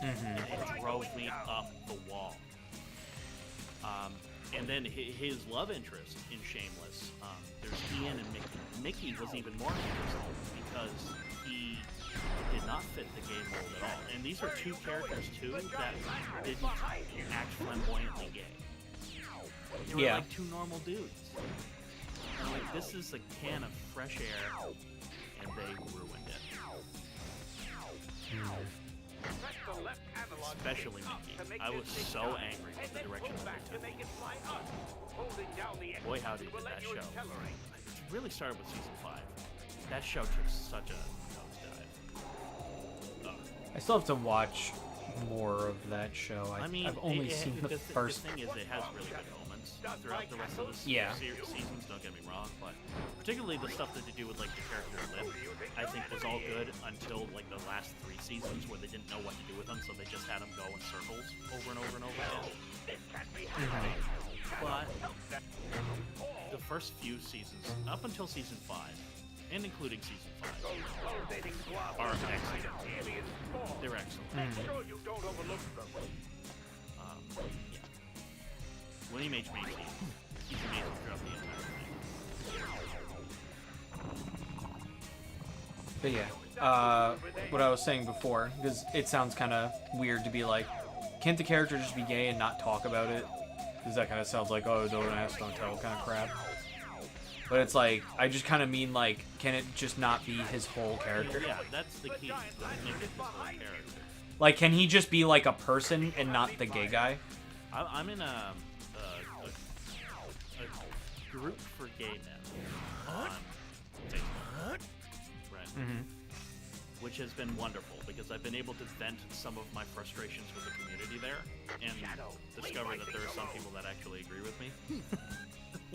And it drove me up the wall. And then his love interest in Shameless, there's Ian and Mickey. Mickey was even more interesting because he did not fit the gay mold at all. And these are two characters too that didn't act flamboyantly gay. They were like two normal dudes. And like, this is a can of fresh air, and they ruined it. Especially Mickey. I was so angry with the direction that they took. Boy, howdy did that show. It really started with season 5. That show took such a nosedive. I still have to watch more of that show. I've only seen the first. The thing is, it has really good moments throughout the rest of the seasons, don't get me wrong, but particularly the stuff that they do with like the character Lip, I think was all good until like the last 3 seasons where they didn't know what to do with them, so they just had them go in circles over and over and over again. But the first few seasons, up until season 5, and including season 5, are excellent. They're excellent. Yeah. William H. Macy, he's amazing throughout the entire thing. But yeah, what I was saying before, because it sounds kind of weird to be like, can't the character just be gay and not talk about it? Because that kind of sounds like, oh, don't ask, don't tell kind of crap. But it's like, I just kind of mean like, can it just not be his whole character? Yeah, that's the key. To make it his whole character. Like, can he just be like a person and not the gay guy? I'm in a group for gay men on Facebook, right? Which has been wonderful because I've been able to vent some of my frustrations with the community there and discover that there are some people that actually agree with me.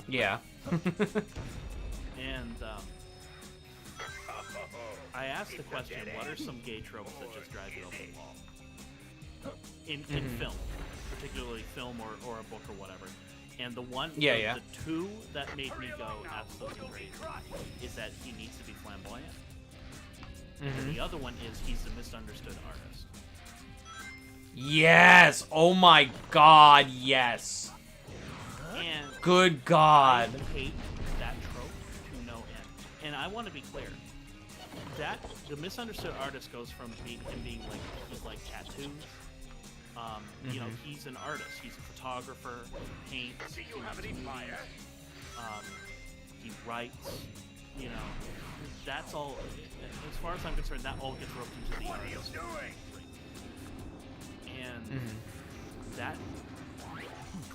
Yeah. And I asked the question, what are some gay tropes that just drive you up the wall? In film, particularly film or a book or whatever. And the one, the 2 that made me go absolutely crazy is that he needs to be flamboyant. And the other one is he's a misunderstood artist. Yes! Oh my god, yes! And good god. I hate that trope to no end. And I want to be clear. That the misunderstood artist goes from him being like he's like tattoos. You know, he's an artist. He's a photographer. He paints. He makes movies. He writes. You know, that's all. As far as I'm concerned, that all gets roped into the artist. And that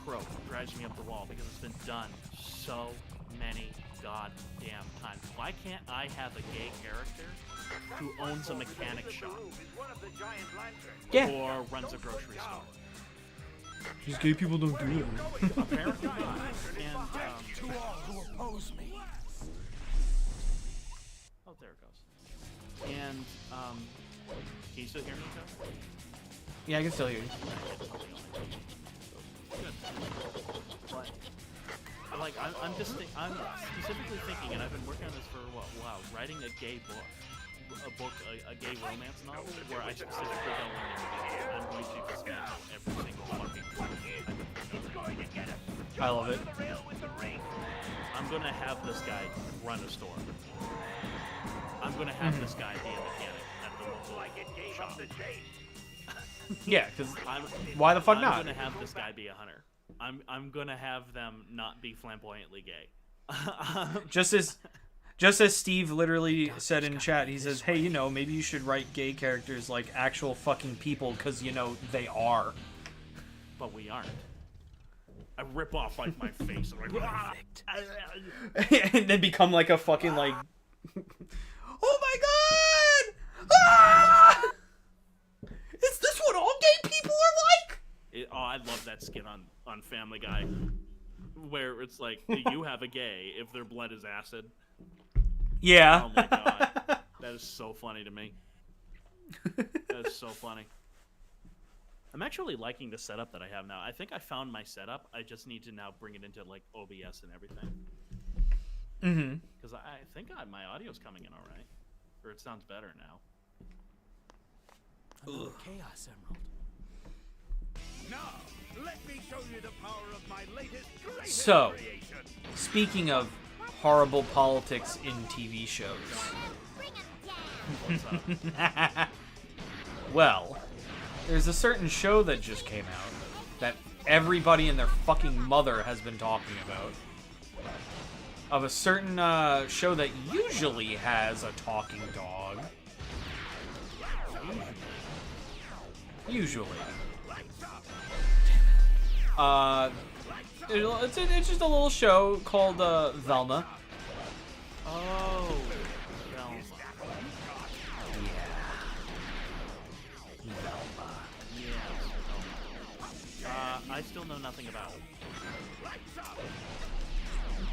trope drives me up the wall because it's been done so many goddamn times. Why can't I have a gay character who owns a mechanic shop or runs a grocery store? Because gay people don't do it. Apparently not. And To all who oppose me. oh, there it goes. And can you still hear me, Joe? Yeah, I can still hear you. Good. But like I'm specifically thinking, and I've been working on this for a while, writing a gay book, a gay romance novel, where I specifically go in and I'm going to dismantle every single fucking trope. I love it. I'm going to have this guy run a store. I'm going to have this guy be a mechanic at the local shop. Yeah, because why the fuck not? I'm going to have this guy be a hunter. I'm going to have them not be flamboyantly gay. Just as Steve literally said in chat, he says, hey, you know, maybe you should write gay characters like actual fucking people, because, you know, they are. but we aren't. I rip off like my face. And like, Perfect. And then become like a fucking like. Oh my god! Ah! Is this what all gay people are like? I love that skit on Family Guy, where it's like, do you have a gay if their blood is acid? Yeah. Oh my god, that is so funny to me. That is so funny. I'm actually liking the setup that I have now. I think I found my setup. I just need to now bring it into like OBS and everything. Mm-hmm. Because I think my audio's coming in all right, or it sounds better now. Another Chaos Emerald. Now, let me show you the power of my latest greatest So, creation. speaking of horrible politics in TV shows. What's up? Well, there's a certain show that just came out that everybody and their fucking mother has been talking about. Of a certain show that usually has a talking dog. Usually. It's just a little show called Velma. Oh, Velma. I still know nothing about it.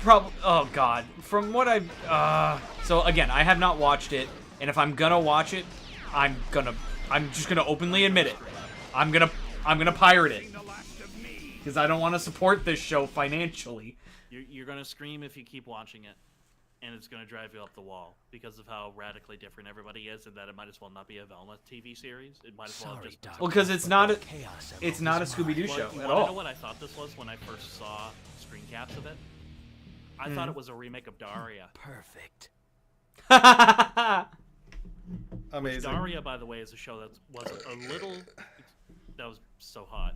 Probably. Oh god. From what I've. So again, I have not watched it, and if I'm gonna watch it, I'm just gonna openly admit it. I'm gonna pirate it because I don't want to support this show financially. You're gonna scream if you keep watching it, and it's gonna drive you up the wall because of how radically different everybody is, and that it might as well not be a Velma TV series. It might as well Sorry, just. Doctor. Well, because it's not a Chaos Emerald it's not a is Scooby-Doo mine. show You at wanna know all. what I thought this was when I first saw screen caps of it? I thought it was a remake of Daria. Perfect. Amazing. Daria, by the way, is a show that was a little. That was so hot.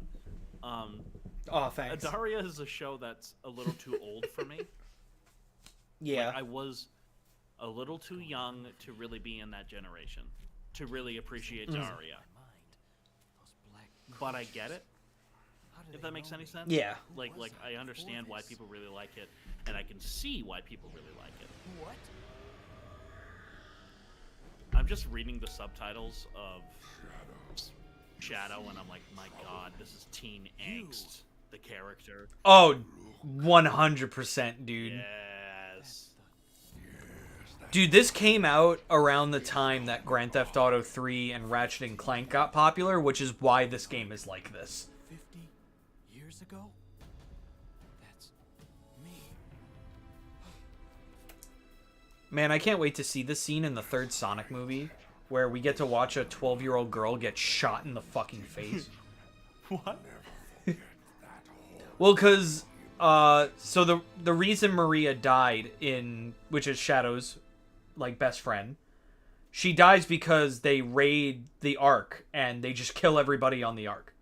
Oh, thanks. Daria is a show that's a little too old for me. Yeah. Like, I was a little too young to really be in that generation, to really appreciate Daria. Mind. Those black But I get it, How do if they that makes know any me? sense. Yeah. Like I understand why people really like it, and I can see why people really like it. What? I'm just reading the subtitles of Shadow, and I'm like, my god, this is teen angst. The character. Oh, 100%, dude. Yes. Dude, this came out around the time that Grand Theft Auto 3 and Ratchet and Clank got popular, which is why this game is like this. 50 years ago? That's me. Man, I can't wait to see this scene in the third Sonic movie where we get to watch a 12-year-old girl get shot in the fucking face. What? Well, because, so the reason Maria died in, which is Shadow's, like, best friend, she dies because they raid the Ark, and they just kill everybody on the Ark.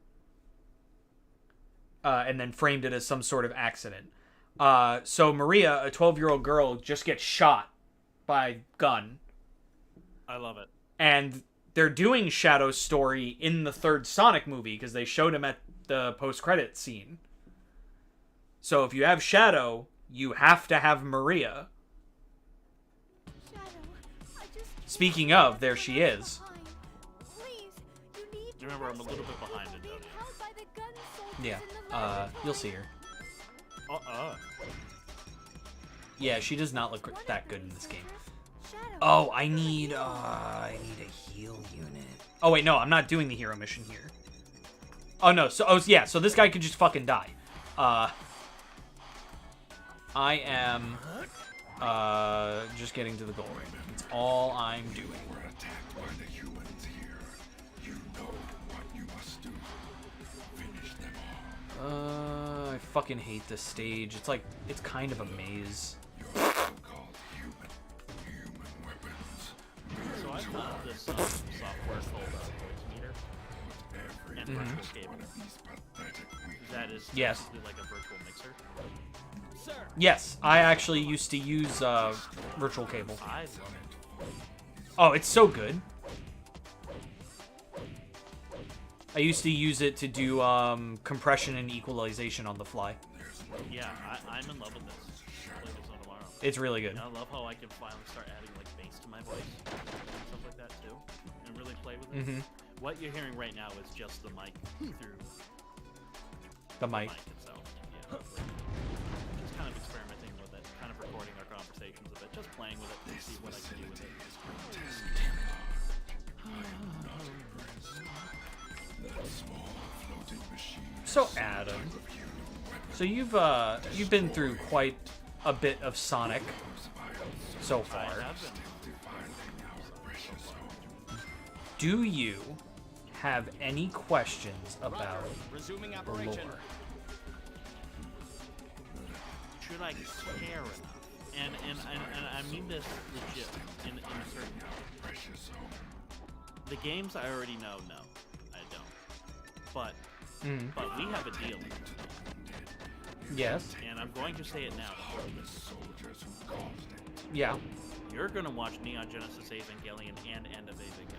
And then framed it as some sort of accident. So Maria, a 12-year-old girl, just gets shot by gun. I love it. And they're doing Shadow's story in the third Sonic movie, because they showed him at the post-credit scene. So if you have Shadow, you have to have Maria. Shadow, I just Speaking of, there she is. Please, you need to Remember, I'm a rescue little bit her behind from it, being though. held by the gun soldiers Yeah, in the lab. you'll see her. Yeah, she does not look that good in this game. Shadow, Oh, I need a heal unit. Oh wait, no, I'm not doing the hero mission here. Oh no, so yeah, so this guy could just fucking die. I am just getting to the goal. That's all I'm doing. We're attacked by the humans here. You know what you must do. Finish them all. I fucking hate this stage. It's like, it's kind of a maze. Your so-called human weapons. So I found this software called Voice Meter Every and virtual cable. one of these pathetic weak That is Yes. basically like a virtual mixer. Sir, Yes, I actually used to use virtual cable. I love it. Oh, it's so good. I used to use it to do compression and equalization on the fly. Yeah, I'm in love with this. I'll play this one tomorrow. It's really good. And I love how I can finally start adding like bass to my voice, stuff like that too, and really play with it. Mm-hmm. What you're hearing right now is just the mic through The mic. itself. Yeah. Just kind of experimenting with it, kind of recording our conversations a bit, just playing with it to see what I can do with it. So Adam, so you've been through quite a bit of Sonic so I far. have been. Do you have any questions about Resuming the operation. lore? Should I care enough? And I mean this legit in a certain way. The games I already know, no, I don't. But we have a deal, Yes. and I'm going to say it now. Yeah. You're gonna watch Neon Genesis Evangelion and End of Evangelion.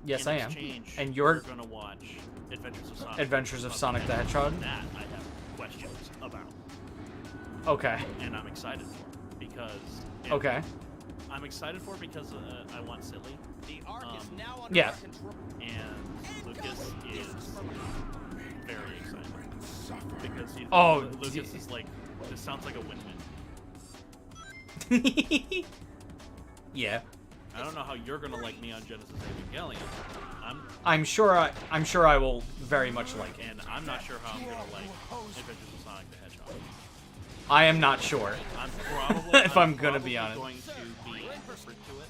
Yes, In I am. exchange, And you're you're gonna watch Adventures of Sonic the Hedgehog. That I have questions about, Okay. and I'm excited for because. Okay. I'm excited for it because I want silly. The arc is now under Yeah. our control. And Lucas is very excited because Lucas is like, this sounds like a win-win. Yeah. I don't know how you're gonna like Neon Genesis Evangelion. I'm sure I will very much like it. And I'm not sure how I'm gonna like Adventures of Sonic the Hedgehog. I am not sure. I'm probably If I'm gonna be honest. going to be indifferent to it,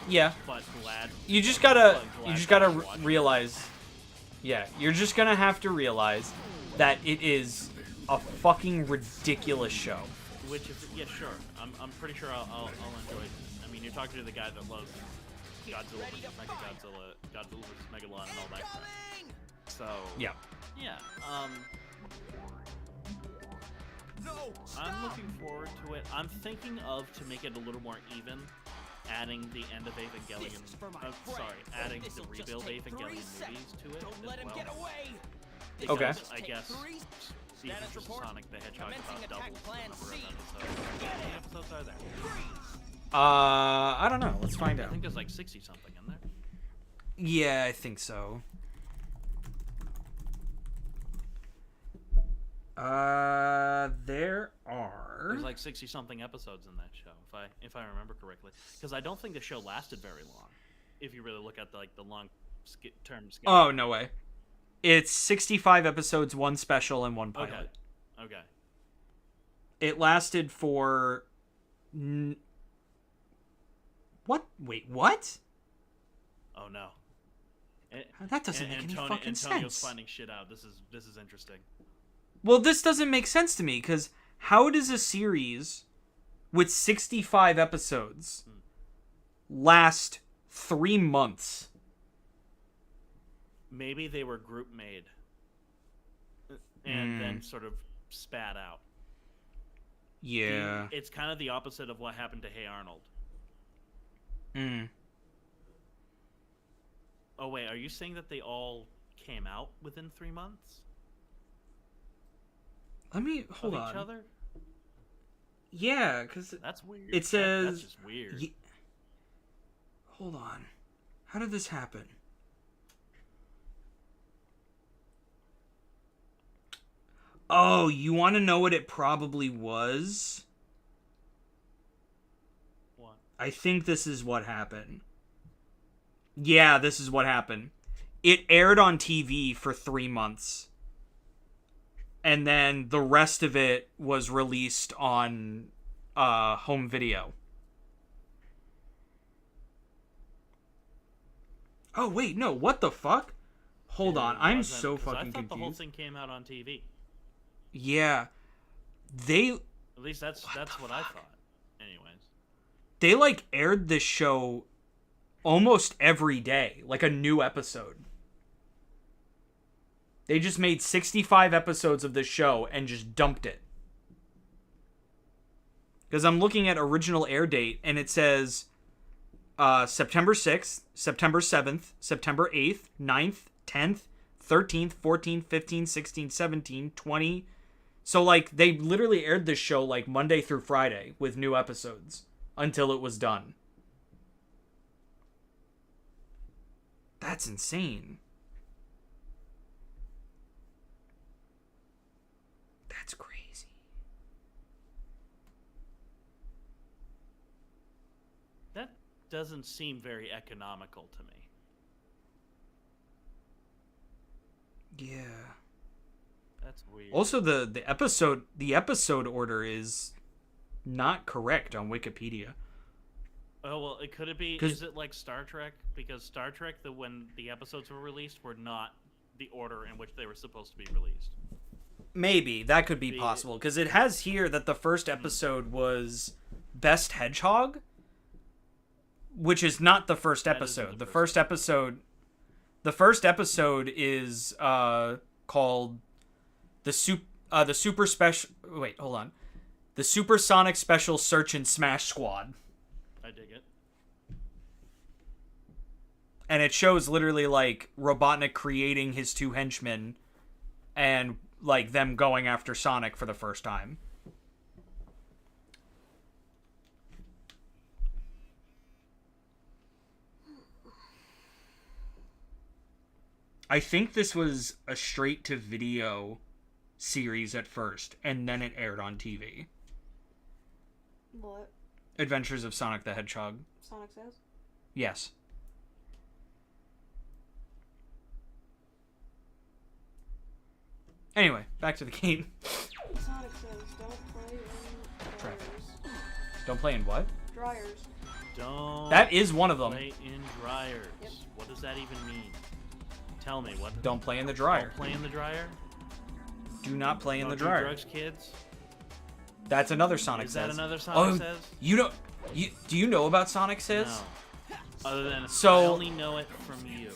Yeah. but glad. You just gotta to watch it. realize. Yeah, you're just gonna have to realize that it is a fucking ridiculous show. Which is, yeah, sure. I'm pretty sure I'll enjoy it. I mean, you're talking to the guy that loves Godzilla vs. Mechagodzilla, Godzilla vs. Megalon, and all that crap. So Yeah. yeah. I'm looking forward to it. I'm thinking of, to make it a little more even, adding the End of Evangelion. Adding the Rebuild Evangelion movies to it Don't let as him well. get away. Because Okay. I guess the Adventures of Sonic the Hedgehog Commencing about attack doubles the plan number of C. episodes. How many episodes are there? I don't know. Let's find I out. think there's like 60 something in there. Yeah, I think so. There are. There's like 60 something episodes in that show, if I remember correctly. Because I don't think the show lasted very long. If you really look at the long term schedule. Oh, no way. It's 65 episodes, one special, and one pilot. Okay. It lasted for. What? Wait, what? Oh no. That doesn't make any fucking Antonio's sense. finding shit out. This is interesting. Well, this doesn't make sense to me, because how does a series with 65 episodes last 3 months? Maybe they were group made and then sort of spat out. Yeah. It's kind of the opposite of what happened to Hey Arnold. Oh wait, are you saying that they all came out within 3 months Let me hold of on. each other? Yeah, because That's weird. it says. that's just weird. Hold on. How did this happen? Oh, you want to know what it probably was? What? I think this is what happened. Yeah, this is what happened. It aired on TV for 3 months. And then the rest of it was released on home video. Oh, wait, no, what the fuck? Hold on, I'm Wasn't- so 'cause fucking I thought the whole confused. thing came out on TV. Yeah. At least that's what I thought. Anyways. They like aired this show almost every day, like a new episode. They just made 65 episodes of this show and just dumped it. Because I'm looking at original air date and it says September 6th, September 7th, September 8th, 9th, 10th, 13th, 14th, 15th, 16th, 17th, 20th. So, like, they literally aired this show, like, Monday through Friday with new episodes until it was done. That's insane. That's crazy. That doesn't seem very economical to me. Yeah. That's weird. Also, the episode order is not correct on Wikipedia. Oh, well, could it be? 'Cause- Is it like Star Trek? Because Star Trek, when the episodes were released, were not the order in which they were supposed to be released. Maybe that could be possible because it has here that the first episode was Best Hedgehog, which is not the first episode. The first episode is called the Super Special. Wait, hold on. The Supersonic Special Search and Smash Squad. I dig it. And it shows literally like Robotnik creating his two henchmen and like them going after Sonic for the first time. I think this was a straight to video series at first and then it aired on TV. What? Adventures of Sonic the Hedgehog. Sonic Says? Yes. Anyway, back to the game. Sonic Says, don't play in dryers. Don't play in what? Dryers. Don't. That is one of them. Play in dryers. Yep. What does that even mean? Tell me what. Don't play in the dryer. Don't play in the dryer. Do not play in Don't the do dryer. drugs, kids. That's another Sonic Is Says. that another Sonic Oh, Says? you know, do you know about Sonic Says? No. Other than So- I only know it from you.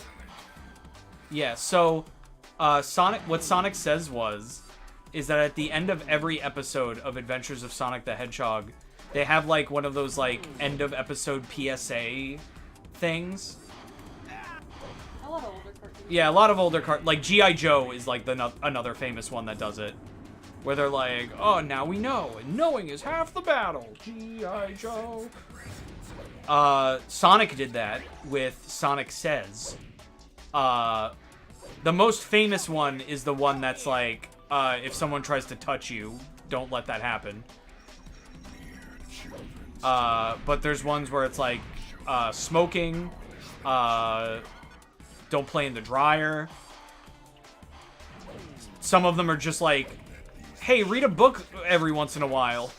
Yeah. So, Sonic. What Sonic Says is that at the end of every episode of Adventures of Sonic the Hedgehog, they have like one of those like end of episode PSA things. A lot of older cartoons. Yeah, a lot of older like G.I. Joe is like another famous one that does it. Where they're like, oh, now we know, and knowing is half the battle. G.I. Joe. Sonic did that with Sonic Says. The most famous one is the one that's like, if someone tries to touch you, don't let that happen. But there's ones where it's like, smoking, don't play in the dryer. Some of them are just like, hey, read a book every once in a while.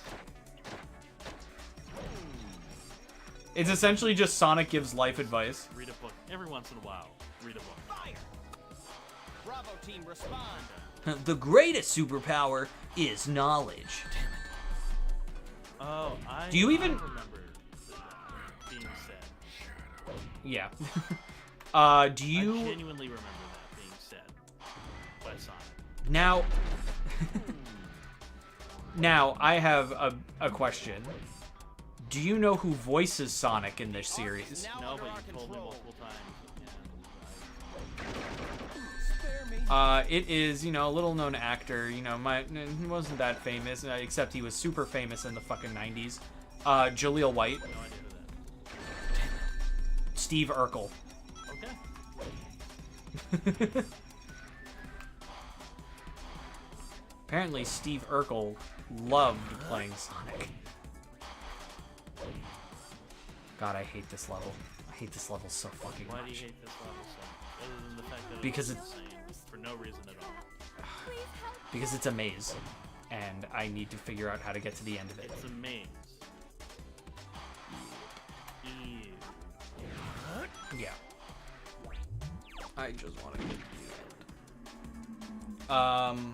It's essentially just Sonic gives life advice. Read a book every once in a while. Read a book. Fire! Bravo team, respond! The greatest superpower is knowledge. Oh, I. Do you even- I remember that being said? Yeah. Do I you genuinely remember that being said by Sonic. now? Now I have a question. Do you know who voices Sonic in this series? Now No, under but our you told me control. multiple times. Spare me. It is, a little known actor. He wasn't that famous, except he was super famous in the fucking 90s. Jaleel White, No idea who that. Steve Urkel. Okay. Apparently, Steve Urkel loved playing Sonic. God, I hate this level. I hate this level so fucking Why do you much. hate this level so much? Other than the fact that Because it's it's- insane for no reason at all. Because it's a maze, and I need to figure out how to get to the end of it. It's a maze. Ew. Yeah. I just want to get to the end.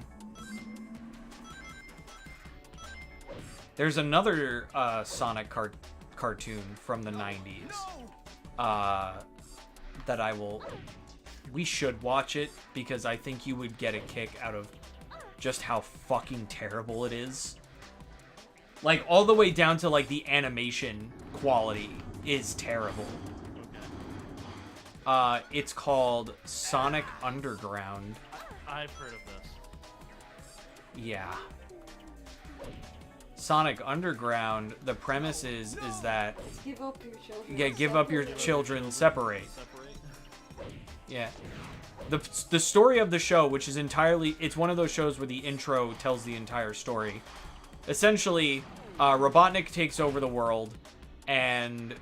There's another Sonic cartoon from the 90s that we should watch it because I think you would get a kick out of just how fucking terrible it is. Like all the way down to like the animation quality is terrible. Okay. It's called Sonic Underground. I've heard of this. Yeah. Sonic Underground, the premise is that Give up your children. yeah, give up your children, separate. Separate. Yeah. The story of the show, which is entirely, it's one of those shows where the intro tells the entire story. Essentially, Robotnik takes over the world, and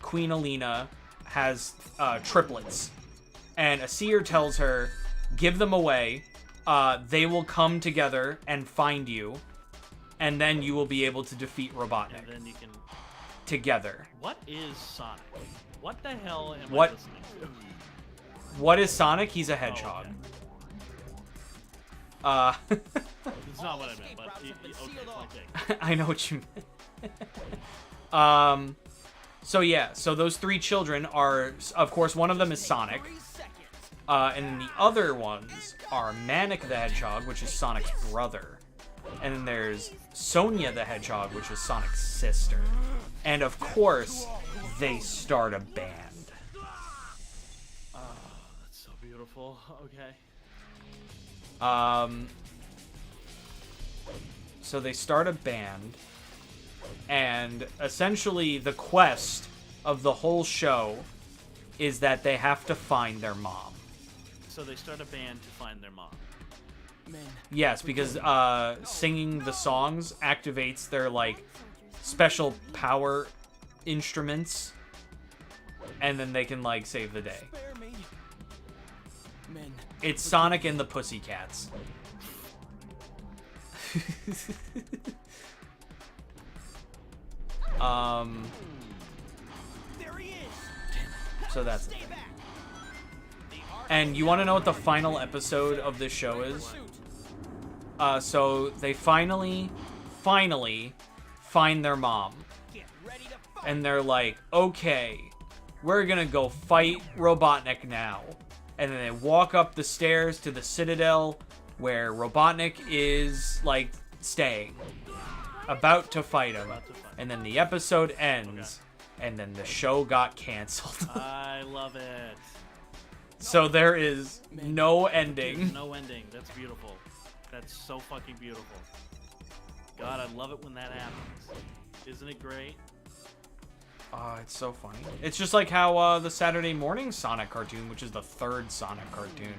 Queen Alina has triplets. And a seer tells her, give them away, they will come together and find you, and then you will be able to defeat Robotnik And then you can. together. What is Sonic? What the hell am What- I listening to? What is Sonic? He's a hedgehog. It's not what I meant, but okay. I know what you meant. So yeah, so those three children are, of course, one of them is Sonic, and then the other ones are Manic the Hedgehog, which is Sonic's brother, and then there's Sonia the Hedgehog, which is Sonic's sister, and of course, they start a band. That's so beautiful. Okay. So they start a band, and essentially the quest of the whole show is that they have to find their mom. So they start a band to find their mom. Yes, because singing the songs activates their like special power instruments, and then they can like save the day. It's Sonic and the Pussycats. So that's it. And you want to know what the final episode of this show is? So they finally find their mom. And they're like, okay, we're gonna go fight Robotnik now. And then they walk up the stairs to the Citadel where Robotnik is, like, staying. About to fight him. And then the episode ends. And then the show got canceled. I love it. So there is no There's ending. no ending. That's beautiful. That's so fucking beautiful. God, I love it when that happens. Isn't it great? Oh, it's so funny. It's just like how the Saturday morning Sonic cartoon, which is the third Sonic cartoon,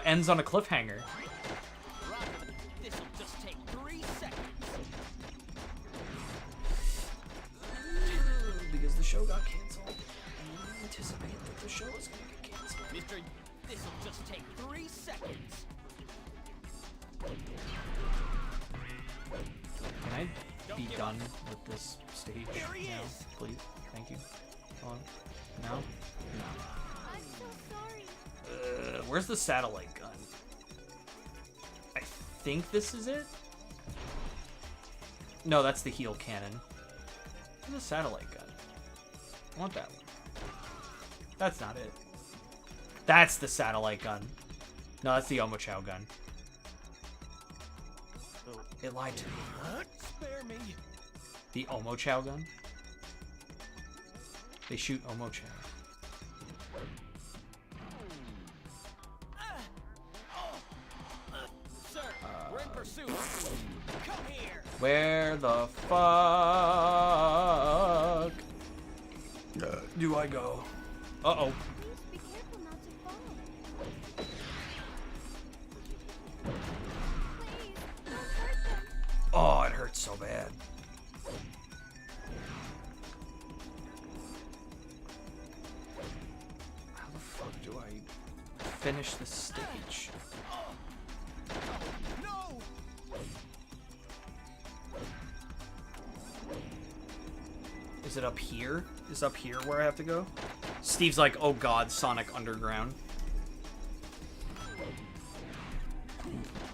ends on a cliffhanger. This'll just take 3 seconds. Because the show got canceled. And you anticipate that the show is going to get canceled. Mister, this'll just take 3 seconds. Can I be done with this stage now, please? Thank you. Hold on. No? I'm so sorry. Where's the satellite gun? I think this is it? No, that's the heel cannon. Where's the satellite gun? I want that one. That's not it. That's the satellite gun. No, that's the Omochao gun. It lied to me. Spare me. The Omochao gun? They shoot Omochao. Sir, we're in pursuit. Come here. Where the fuck do I go? Uh-oh. Please be careful not to fall. Please, don't hurt them. Oh, it hurts so bad. How the fuck do I finish this stage? No! Is it up here? Is up here where I have to go? Steve's like, oh god, Sonic Underground.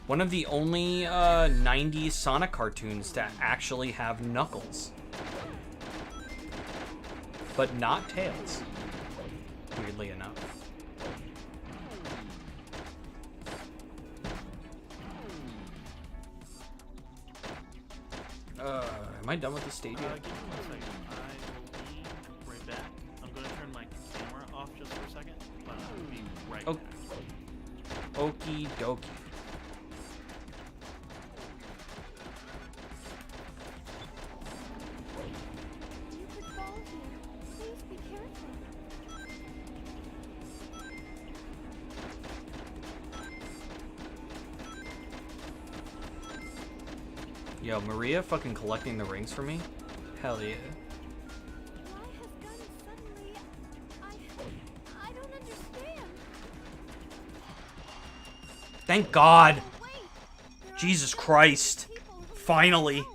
One of the only 90s Sonic cartoons to actually have Knuckles. But not Tails. Weirdly enough. Am I done with the stage yet? Give me 1 second. Okie dokie. You could fall here. Please be careful. Yo, Maria fucking collecting the rings for me? Hell yeah. Why has guns suddenly? I don't understand. Thank God. Oh, wait. There are Jesus so Christ. many people who Finally. don't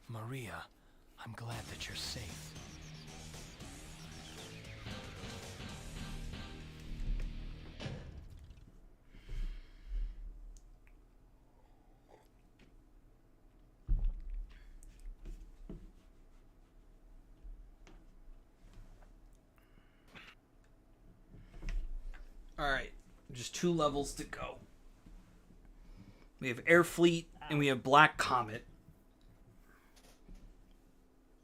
know. Maria, I'm glad that you're safe. Alright. Just 2 levels to go. We have Air Fleet and we have Black Comet.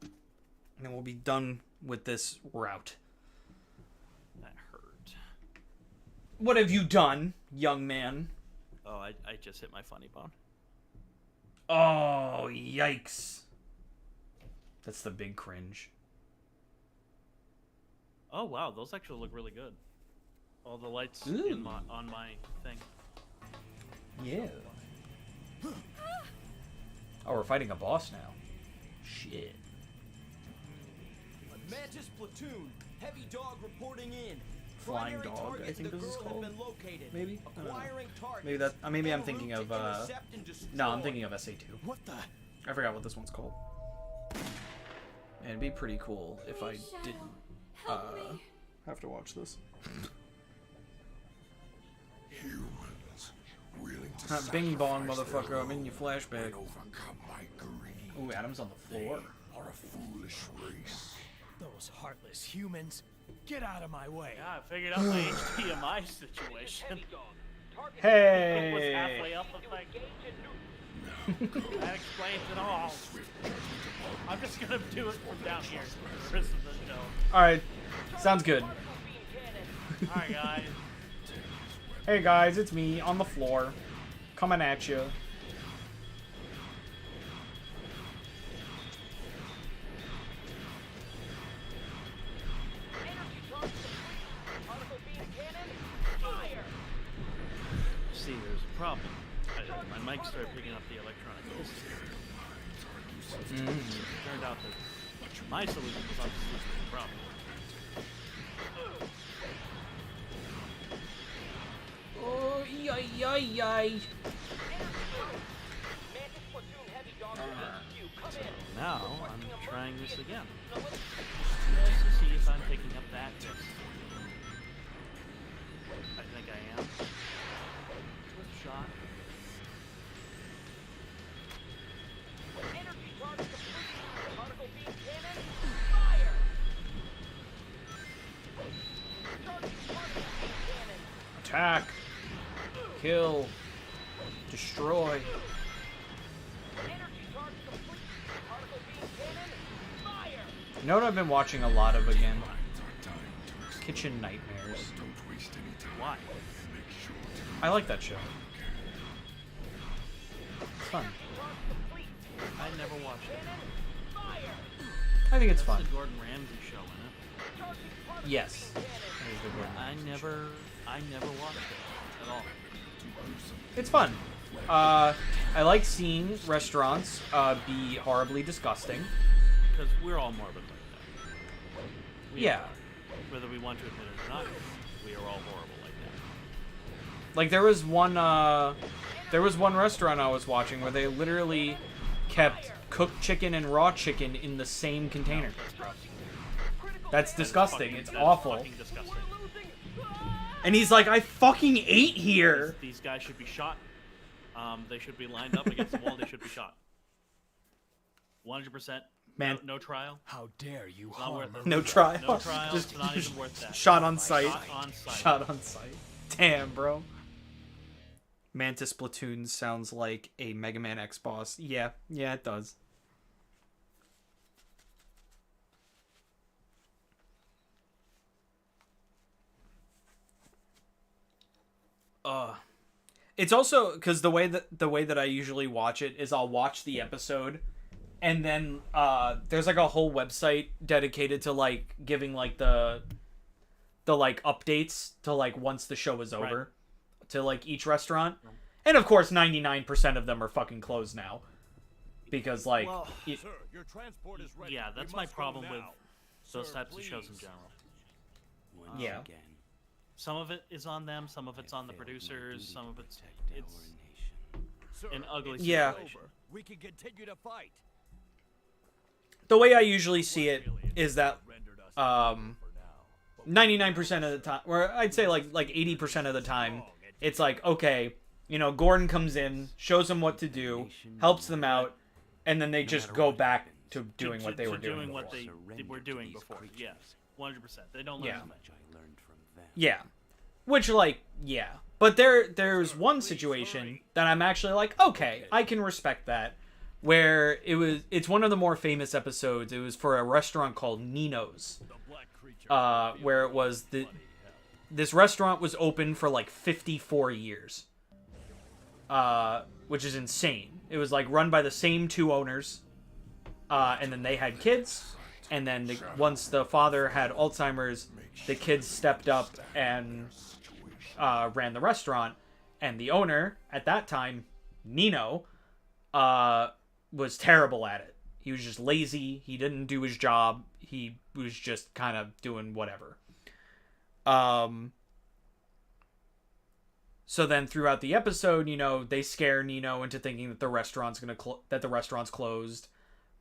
And then we'll be done with this route. That hurt. What have you done, young man? Oh, I just hit my funny bone. Oh, yikes. That's the big cringe. Oh wow, those actually look really good. All the lights Ooh. in on my thing. Yeah. Oh, we're fighting a boss now. Shit. Mantis platoon, heavy dog reporting in. Flying Primary dog, I targets think the this is girl have called. been located. Maybe? I don't know. Acquiring targets. Maybe that. Maybe I'm En thinking route of. to intercept and No, I'm destroy. thinking of SA2. What the? I forgot what this one's called. And it'd be pretty cool if I Shadow, didn't help me. have to watch this. Humans willing to Bing bong, sacrifice their motherfucker! I'm in your own flashback. and overcome my greed. Ooh, Adam's on the floor. Are a foolish race. Those heartless humans. Get out of my way. Yeah, I figured out my HDMI situation. was Hey. halfway up the thing. That explains it all. I'm just gonna do it from down here for the rest of the show. All right, sounds good. Alright, guys. Hey guys, it's me on the floor, coming at you. See, there's a problem. My mic started picking up the electronic history. Turned out that my solution was not the solution to the problem. Oh, yay, yay, yay. Now I'm trying this again. Just to see if I'm picking up that disc. I think I am. With a shot. Attack, kill, destroy. You know what I've been watching a lot of again? Kitchen Nightmares. Why? I like that show. It's fun. I never watched it. I think it's That's fun. the Gordon Ramsay show, isn't it? Yes. That is the good one. I never watched it at all. It's fun. I like seeing restaurants be horribly disgusting. Because we're all morbid like that. We Yeah. are. Whether we want to admit it or not, we are all horrible like that. Like there was one restaurant I was watching where they literally kept cooked chicken and raw chicken in the same container. That's disgusting. It's That's awful. fucking disgusting. And he's like, I fucking ate here. These guys should be shot. They should be lined up against the wall. They should be shot. 100%. Man. No trial. How dare you Not harm worth it. No trial. No trial. Just It's not even worth that. shot on sight. Shot on sight. Shot on sight. Damn, bro. Mantis Platoon sounds like a Mega Man X boss. Yeah, it does. It's also because the way that I usually watch it is I'll watch the episode, and then there's like a whole website dedicated to like giving like the like updates to like once the show is over, to like each restaurant, and of course 99% of them are fucking closed now, because like Sir, your transport is ready. Yeah, that's We my must go problem with now. those Sir, types of shows in please. general. yeah. Some of it is on them, some of it's on the producers, some of it's Sir, an ugly it's Yeah. situation. over. We can continue to fight. The way I usually see it is that Rendered us 99% of the time, or I'd say like 80% of the time, it's like, okay, you know, Gordon comes in, shows them what to do, helps them out, and then they just go back to doing what they were doing what before. they were doing before. Yes, 100%. They don't learn Yeah. from it. Yeah. Which, like, yeah. But there's one situation that I'm actually like, okay, I can respect that. Where it's one of the more famous episodes. It was for a restaurant called Nino's. Where it was this restaurant was open for like 54 years. Which is insane. It was like run by the same two owners. And then they had kids. And then once the father had Alzheimer's, the kids stepped up and ran the restaurant. And the owner, at that time, Nino, was terrible at it. He was just lazy. He didn't do his job. He was just kind of doing whatever. So then throughout the episode, you know, they scare Nino into thinking that the restaurant's closed.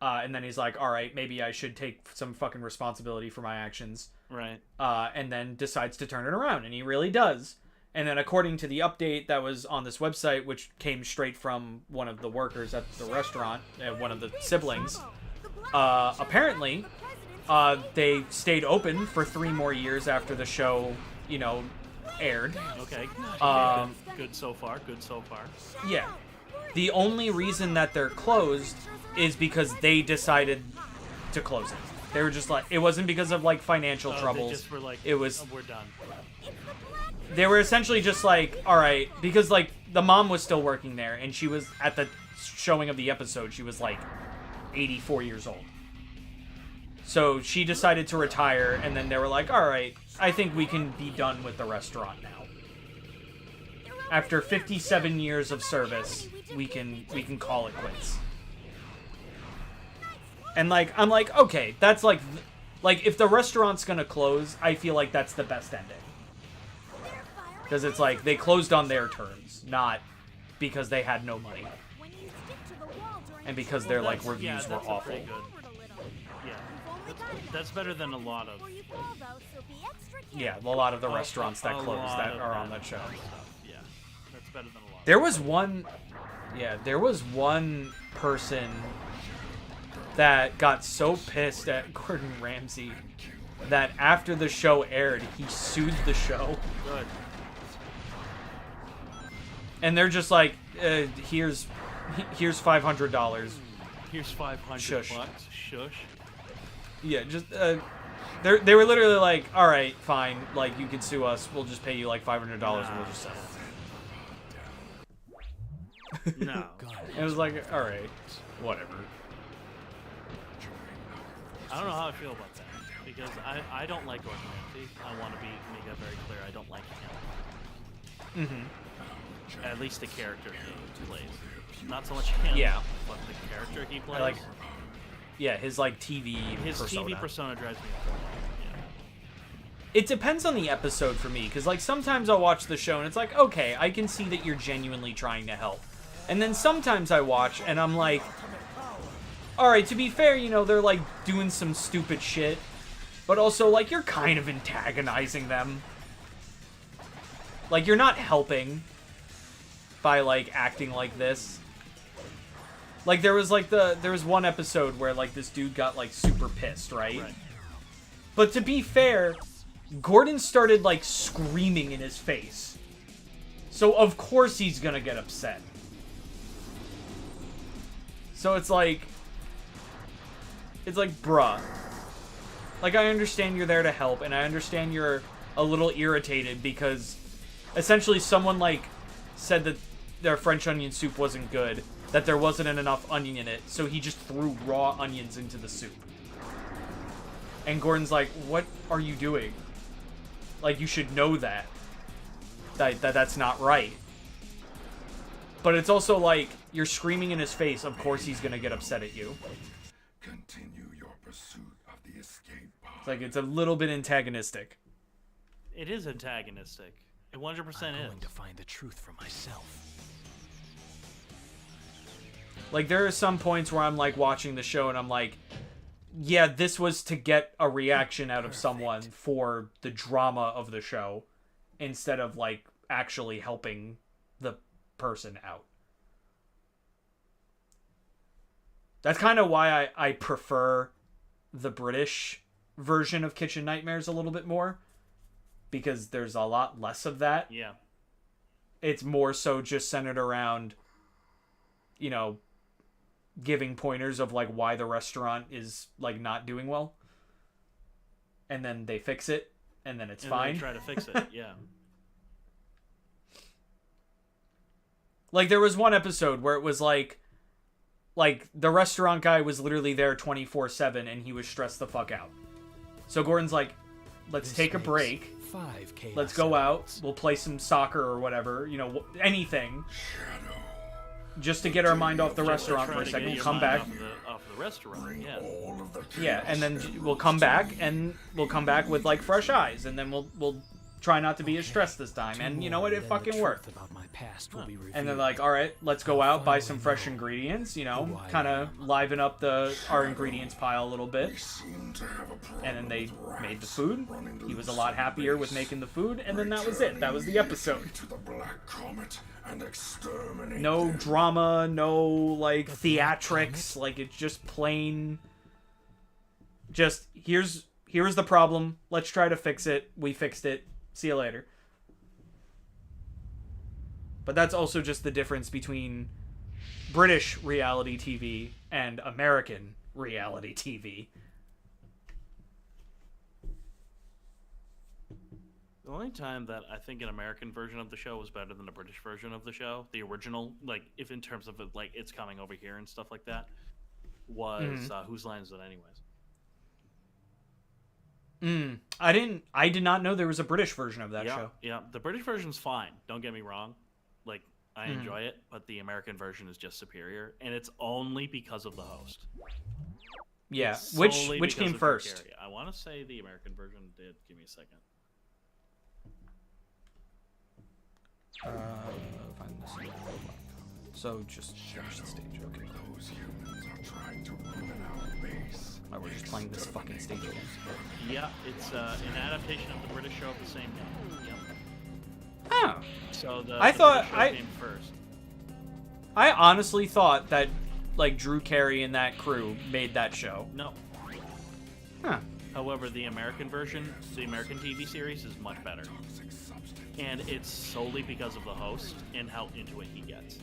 And then he's like, all right, maybe I should take some fucking responsibility for my actions. Right. And then decides to turn it around. And he really does. And then according to the update that was on this website, which came straight from one of the workers at the restaurant, one of the siblings, apparently they stayed open for 3 more years after the show, you know, aired. Okay. Good so far. Good so far. Yeah. The only reason that they're closed is because they decided to close it. They were just like, it wasn't because of like financial troubles. They just were like, it was, "Oh, we're done. they were essentially just like, all right, because like the mom was still working there, and she was at the showing of the episode, she was like 84 years old. So she decided to retire, and then they were like, all right, I think we can be done with the restaurant now. After 57 years of service, we can call it quits. And like, I'm like, okay, that's like if the restaurant's gonna close, I feel like that's the best ending. Because it's like, they closed on their terms, not because they had no money. And because their like reviews were that's a awful. pretty good. Yeah. That's better than a lot of. Yeah, a lot of the restaurants that a closed lot that of are on that show. Yeah. That's better than a lot. There was one person that got so pissed at Gordon Ramsay that after the show aired, he sued the show. Good. And they're just like, here's $500. Here's 500 Shush. bucks. Shush. Yeah, just they were literally like, all right, fine, like you can sue us. We'll just pay you like $500 and we'll just settle. No. It was like, all right, whatever. I don't know how I feel about that because I don't like Gordon Ramsay. I want to make that very clear. I don't like him. Mm-hmm. At least the character he plays. Not so much him, Yeah. but the character he plays. I like, yeah, his like TV his persona. TV persona drives me up. Yeah. It depends on the episode for me, because like sometimes I'll watch the show and it's like, okay, I can see that you're genuinely trying to help. And then sometimes I watch and I'm like, alright, to be fair, you know, they're like doing some stupid shit, but also like you're kind of antagonizing them. Like you're not helping by like acting like this. Like there was one episode where like this dude got like super pissed, right? But to be fair, Gordon started like screaming in his face. So of course he's gonna get upset. So it's like, bruh. Like I understand you're there to help, and I understand you're a little irritated because essentially someone like said that their French onion soup wasn't good, that there wasn't enough onion in it, so he just threw raw onions into the soup. And Gordon's like, what are you doing? Like, you should know that. That's not right. But it's also like, you're screaming in his face, of course he's gonna get upset at you. Continue your pursuit of the escape pod. It's like, it's a little bit antagonistic. It is antagonistic. It 100% I'm is. going to find the truth for myself. Like, there are some points where I'm, like, watching the show and I'm like, yeah, this was to get a reaction out of someone for the drama of the show, instead of, like, actually helping the person out. That's kind of why I prefer the British version of Kitchen Nightmares a little bit more, because there's a lot less of that. Yeah. It's more so just centered around, you know, giving pointers of like why the restaurant is like not doing well, and then they fix it, and then it's fine. They try to fix it. Yeah. Like, there was one episode where it was like the restaurant guy was literally there 24/7 and he was stressed the fuck out. So Gordon's like, let's take a break. 5 chaos Let's go out. elements. We'll play some soccer or whatever, you know, anything, just to get our mind off the restaurant for a second. We'll come back. Off the restaurant. Yeah. All of the Yeah, and then we'll come back, and we'll come back with like fresh eyes, and then we'll try not to be as stressed this time. And you know what? It fucking worked. About my past will be And then revealed. like, all right, let's go out, buy some fresh ingredients, you know, kind of liven up our ingredients pile a little bit. seem to have a problem And then they with rats made the food. running He was loose a lot on the happier with base, making the food, and then that was it. That was the episode. to the Black Comet and exterminate No them. drama, no like theatrics, like it's just plain. Just here's the problem. Let's try to fix it. We fixed it. See you later. But that's also just the difference between British reality TV and American reality TV. The only time that I think an American version of the show was better than the British version of the show, the original, like if in terms of it, like it's coming over here and stuff like that, was Whose Line Is It Anyways? I did not know there was a British version of that show. Yeah, the British version's fine. Don't get me wrong. Like, I enjoy it, but the American version is just superior, and it's only because of the host. Yeah, It's which solely came because of Drew first? Carey. I want to say the American version did. Give me a second. Find this. So just finish the stage, okay? Those humans are trying to ruin our base. Oh, we're just playing this fucking stage again. Yeah, it's an adaptation of the British show of the same name. Yep. Oh. So the I thought- British show came first. I honestly thought that like Drew Carey and that crew made that show. No. Huh. However, the American version, the American TV series, is much better. And it's solely because of the host and how into it he gets.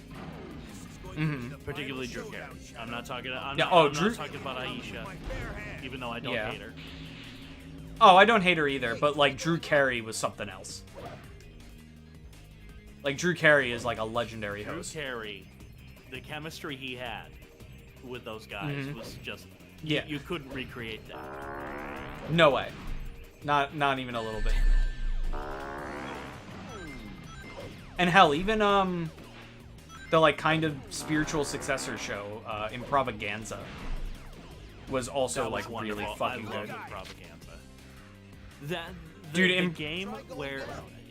Particularly Drew Carey. I'm not talking. I'm not talking about Aisha, even though I don't hate her. Oh, I don't hate her either, but like Drew Carey was something else. Like Drew Carey is like a legendary Drew host. Carey, the chemistry he had with those guys was just you couldn't recreate that. No way. Not even a little bit. And hell, even the like kind of spiritual successor show, Improvaganza, was also That was like wonderful. really fucking I love good. Improvaganza. That Dude, the game where,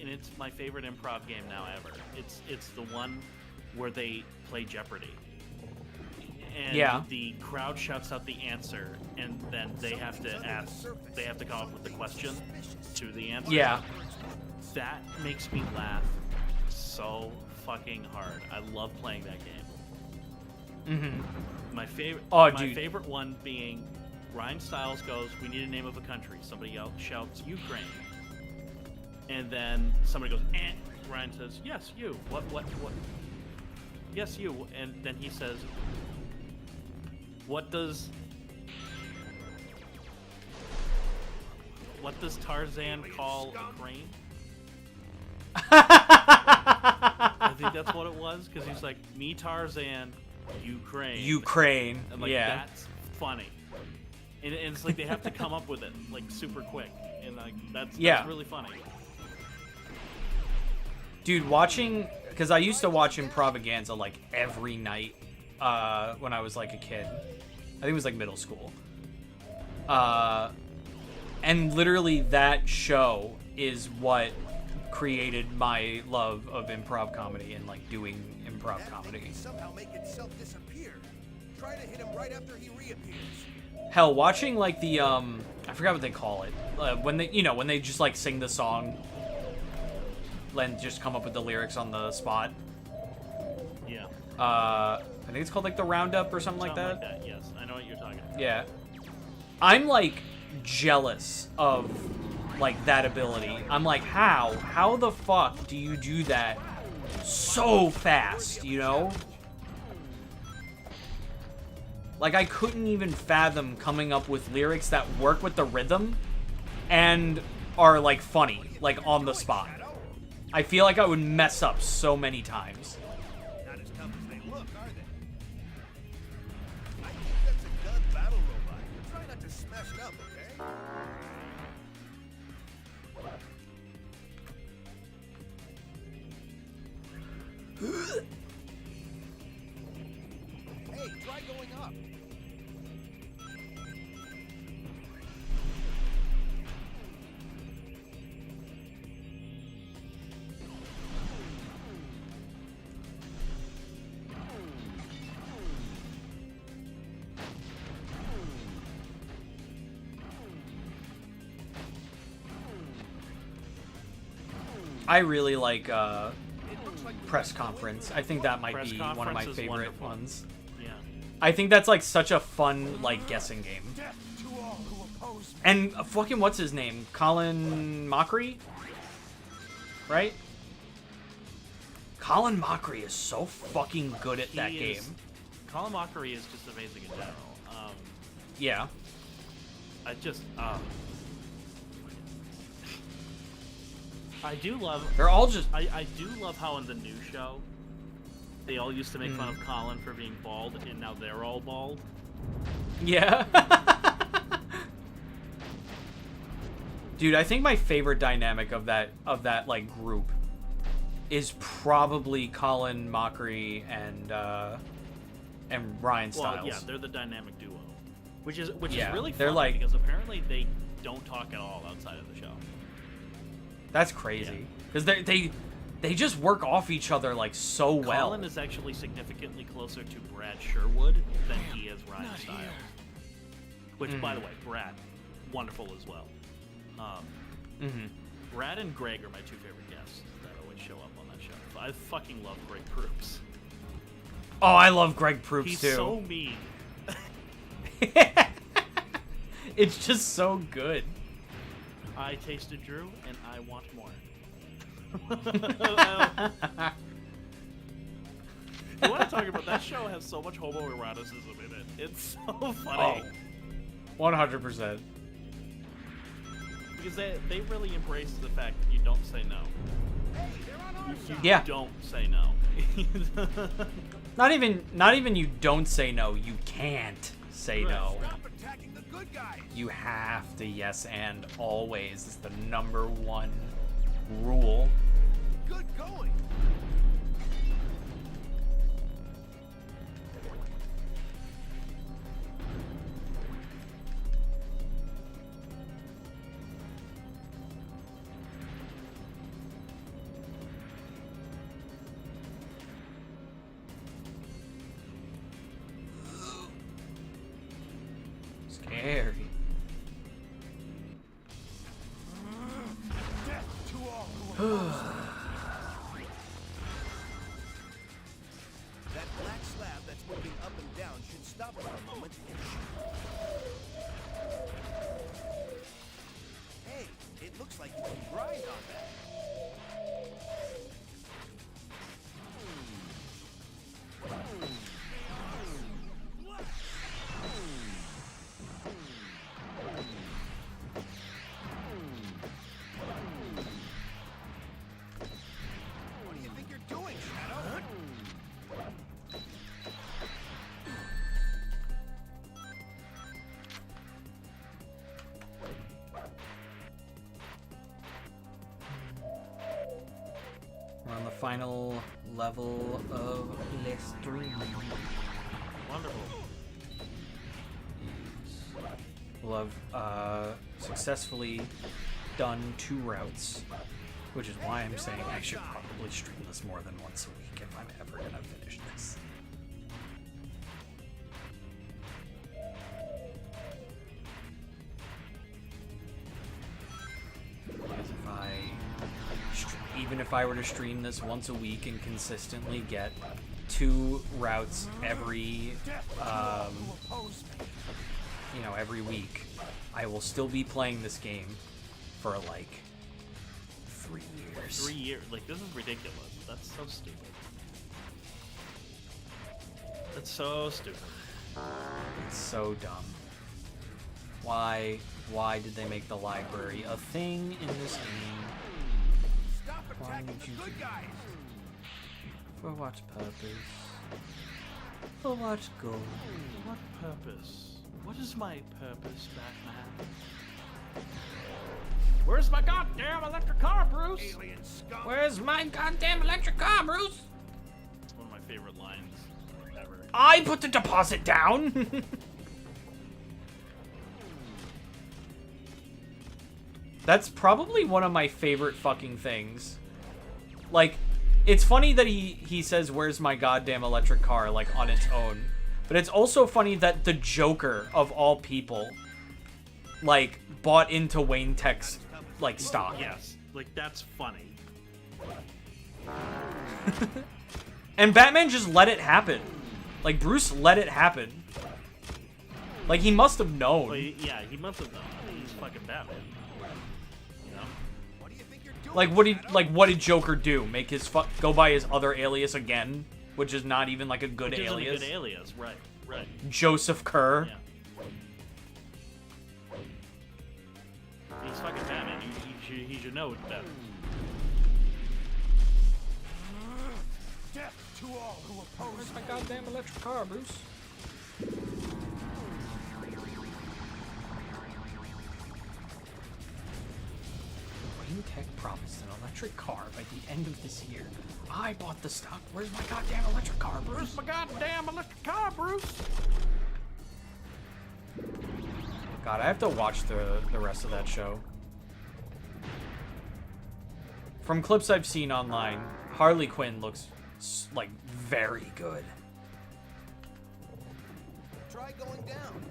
and it's my favorite improv game now ever. It's the one where they play Jeopardy. And the crowd shouts out the answer, and then they have to come up with the question to the answer. Yeah. That makes me laugh so fucking hard. I love playing that game. My favorite dude. favorite one being Ryan Stiles goes, "We need a name of a country." Somebody else shouts Ukraine. And then somebody goes, "Eh." Ryan says, "Yes, you." What? Yes, you. And then he says, What does Tarzan call a crane? that's what it was, because he's like, me Tarzan, Ukraine. Ukraine. And like, Yeah. that's funny. And it's like they have to come up with it like super quick, and like that's really funny. Dude, watching, because I used to watch Improvaganza like every night when I was like a kid. I think it was like middle school. And literally that show is what created my love of improv comedy and like doing improv That comedy. thing can somehow make itself disappear. Try to hit him right after he reappears. Hell, watching like the I forgot what they call it, when they, you know, when they just like sing the song and just come up with the lyrics on the spot. Yeah. I think it's called like the Roundup or something like that. Yes, I know what you're talking about. Yeah. I'm like jealous of like that ability. I'm like, how the fuck do you do that so fast, you know? Like, I couldn't even fathom coming up with lyrics that work with the rhythm and are like funny, like on the spot. I feel like I would mess up so many times. Not as tough as they look, are they? I think that's a gun battle robot. Try not to smash it up, okay? Hey, try going up. I really like press conference. I think that might Press be one of my conference is favorite wonderful. ones. Yeah. I think that's like such a fun like guessing game. And fucking what's his name? Colin Mockery? Right? Colin Mockery is so fucking good at that game. Colin Mockery is just amazing in general. Yeah. I just I do love. They're all just. I do love how in the new show, they all used to make fun of Colin for being bald, and now they're all bald. Yeah. Dude, I think my favorite dynamic of that like group is probably Colin Mockery and Ryan Stiles. Well, yeah, they're the dynamic duo, which is Yeah, really they're funny like- because apparently they don't talk at all outside of the show. That's crazy. Because they just work off each other like so well. Colin is actually significantly closer to Brad Sherwood than he is Ryan Stiles. Which, by the way, Brad, wonderful as well. Brad and Greg are my two favorite guests that always show up on that show. I fucking love Greg Proops. Oh, I love Greg Proops He's too. so mean. It's just so good. I tasted Drew, and I want more. You want to talk about that show? Has so much homoeroticism in it. It's so funny. 100%. Because they really embrace the fact that you don't say no. You don't say no. Not even you don't say no, you can't say no. Stop attacking the good guys. You have to yes and always. It's the #1 rule. Good going. Scary. Death to all who oppose me. That black slab that's moving up and down should stop for a moment. Hey, it looks like you can grind on that. What do you think you're doing, Shadow? We're on the final level of Le Stream. Wonderful. We'll have successfully done 2 routes, which is why I'm saying I should probably stream this more than once a week if I'm ever gonna finish this. Because even if I were to stream this once a week and consistently get 2 routes every every week, I will still be playing this game for like 3 years. 3 years? Like, this is ridiculous. That's so stupid. That's so stupid. It's so dumb. Why did they make the library a thing in this game? Stop Why attacking would the you do good guys. For what purpose? For what goal? What purpose? What is my purpose, Batman? Where's my goddamn electric car, Bruce? Alien scum. Where's my goddamn electric car, Bruce? It's one of my favorite lines ever. I put the deposit down! That's probably one of my favorite fucking things. Like, it's funny that he says, where's my goddamn electric car, like, on its own. But it's also funny that the Joker, of all people, like, bought into Wayne Tech's, like, stock. Yes, like, that's funny. And Batman just let it happen. Like, Bruce let it happen. Like, he must have known. Well, yeah, he must have known. He's fucking Batman. You know? What do you think you're doing? What did Joker do? Make his go by his other alias again? Which is not even like a good Which isn't alias. a good alias, right, right. Joseph Kerr. Yeah. He's fucking Batman. He should know better. Death to all who oppose. Where's my goddamn electric car, Bruce? Wayne Tech promised an electric car by the end of this year. I bought the stock. Where's my goddamn electric car, Bruce? Where's my goddamn electric car, Bruce? God, I have to watch the rest of that show. From clips I've seen online, Harley Quinn looks like very good. Try going down.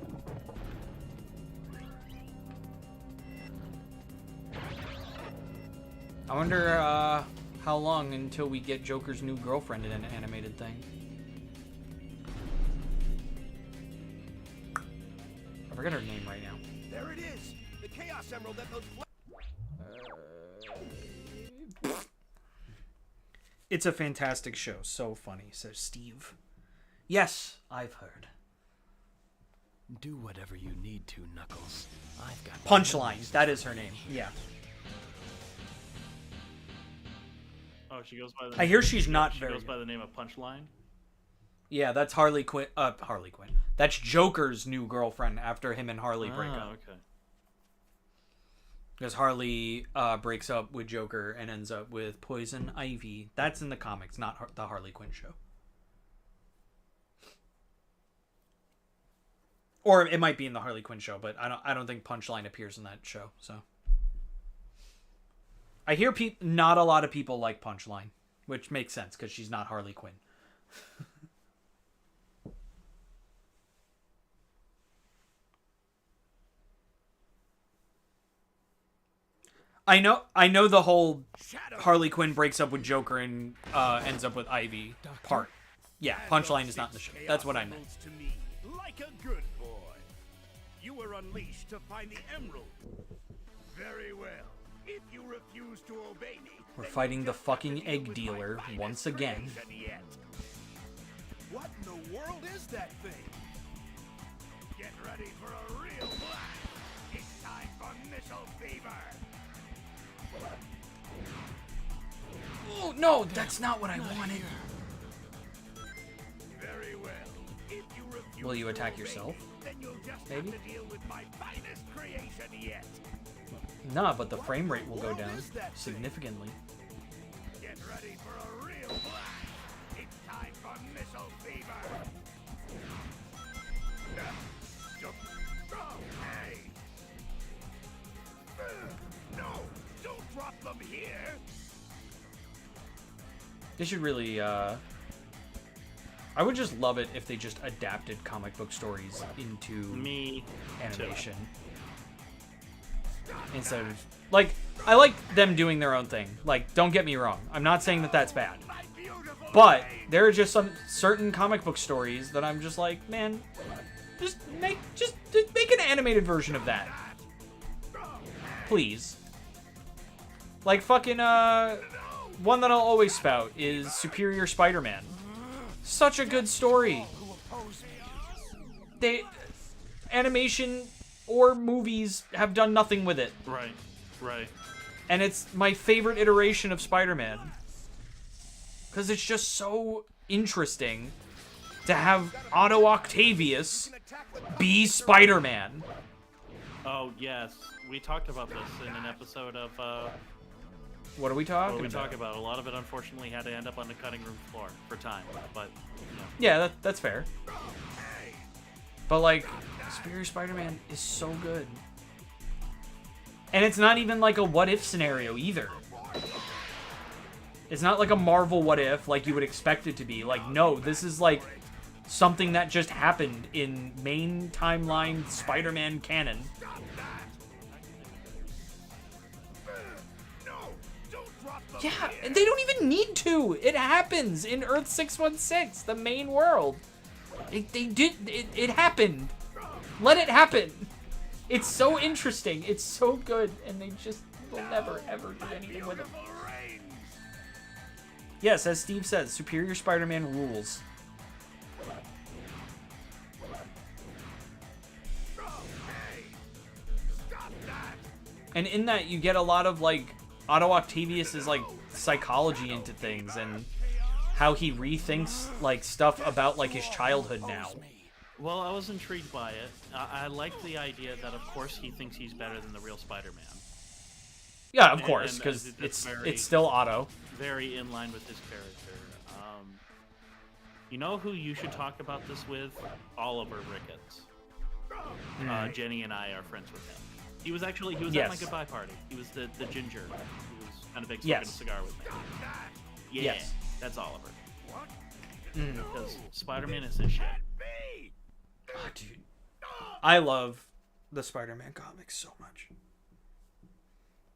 I wonder how long until we get Joker's new girlfriend in an animated thing. I forget her name right now. There it is. The Chaos Emerald that those. It's a fantastic show. So funny, says Steve. Yes, I've heard. Do whatever you need to, Knuckles. I've got Punchline. That is her name. Yeah. Oh, she goes by the. I hear she's not She very goes good. by the name of Punchline. Yeah, that's Harley Quinn. Harley Quinn. That's Joker's new girlfriend after him and Harley break up. Okay. Because Harley breaks up with Joker and ends up with Poison Ivy. That's in the comics, not the Harley Quinn show. Or it might be in the Harley Quinn show, but I don't think Punchline appears in that show. So I hear not a lot of people like Punchline, which makes sense because she's not Harley Quinn. I know the whole Harley Quinn breaks up with Joker and ends up with Ivy part. Yeah, Punchline is not in the show. That's what I meant. To me, like a good boy. You were unleashed to find the emerald. Very well. If you refuse to obey me, We're then fighting you the just have to fucking deal egg with my dealer finest once again. creation yet. What in the world is that thing? Get ready for a real blast. It's time for missile fever. Oh no, that's not what I wanted. Very well. If you refuse Will you to attack obey yourself? me, then you'll just Maybe? have to deal with my finest creation yet. Nah, but the frame rate will go down significantly. Get ready for a real blast. It's time for missile fever. Oh, hey! No! Don't drop them here! They should really, I would just love it if they just adapted comic book stories into Me animation. Instead of, like, I like them doing their own thing. Like, don't get me wrong. I'm not saying that that's bad. But there are just some certain comic book stories that I'm just like, man, just make an animated version of that. Please. Like fucking one that I'll always spout is Superior Spider-Man. Such a good story. Animation or movies have done nothing with it. Right. And it's my favorite iteration of Spider-Man. Because it's just so interesting to have Otto Octavius be Spider-Man. Oh, yes. We talked about this in an episode of, What are we talking about? A lot of it, unfortunately, had to end up on the cutting room floor for time, but, you know. Yeah, that's fair. But, like, Superior Spider-Man is so good. And it's not even, like, a what-if scenario, either. It's not like a Marvel what-if, like you would expect it to be. Like, no, this is, like, something that just happened in main timeline Spider-Man canon. Yeah, and they don't even need to. It happens in Earth 616, the main world. It happened. Let it happen. It's so interesting. It's so good, and they just will never, ever do anything with it. Yes, as Steve says, Superior Spider-Man rules. And in that, you get a lot of, like, Otto Octavius' like psychology into things and how he rethinks like stuff about like his childhood now. Well, I was intrigued by it. I like the idea that of course he thinks he's better than the real Spider-Man. Yeah, of course, because it's still Otto. Very in line with his character. You know who you should talk about this with? Oliver Ricketts. Jenny and I are friends with him. He was at my goodbye party. He was the ginger who was kind of big smoking a cigar with me. Yeah, yes. That's Oliver. Because Spider-Man is his shit. Oh, dude. I love the Spider-Man comics so much.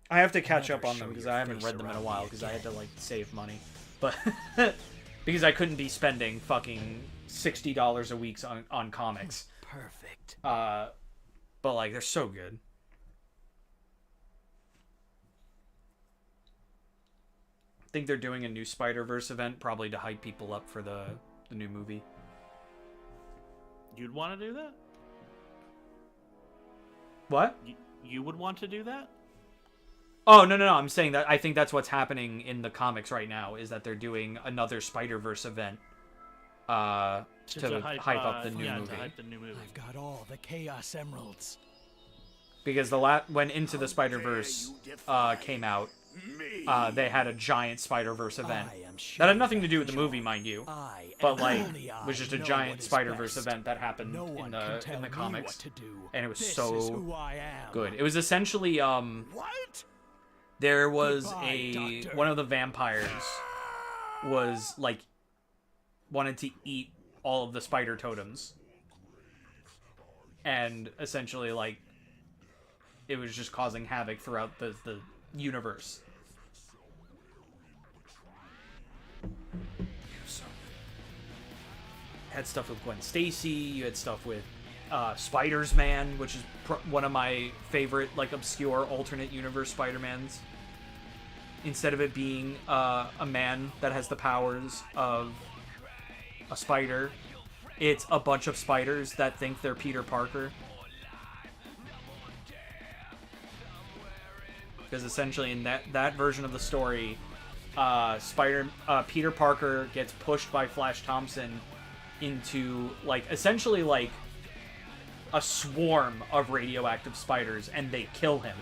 I have to catch up on them because I haven't read them in a while because I had to like save money. But because I couldn't be spending fucking $60 a week on comics. Perfect. But like they're so good. I think they're doing a new Spider-Verse event, probably to hype people up for the new movie. You'd want to do that? What? You would want to do that? Oh, no. I'm saying that I think that's what's happening in the comics right now, is that they're doing another Spider-Verse event to hype up the new movie. To hype the new movie. I've got all the Chaos Emeralds. Because when Into the Spider-Verse came out, they had a giant Spider-Verse event that had nothing to do with the movie, mind you, but like was just a giant Spider-Verse event that happened in the comics, and it was so good. It was essentially there was one of the vampires was like wanted to eat all of the spider totems, and essentially like it was just causing havoc throughout the universe. So, had stuff with Gwen Stacy. You had stuff with Spider-Man, which is one of my favorite like obscure alternate universe Spider-Mans. Instead of it being a man that has the powers of a spider, it's a bunch of spiders that think they're Peter Parker. Because essentially in that version of the story, Peter Parker gets pushed by Flash Thompson into like essentially like a swarm of radioactive spiders, and they kill him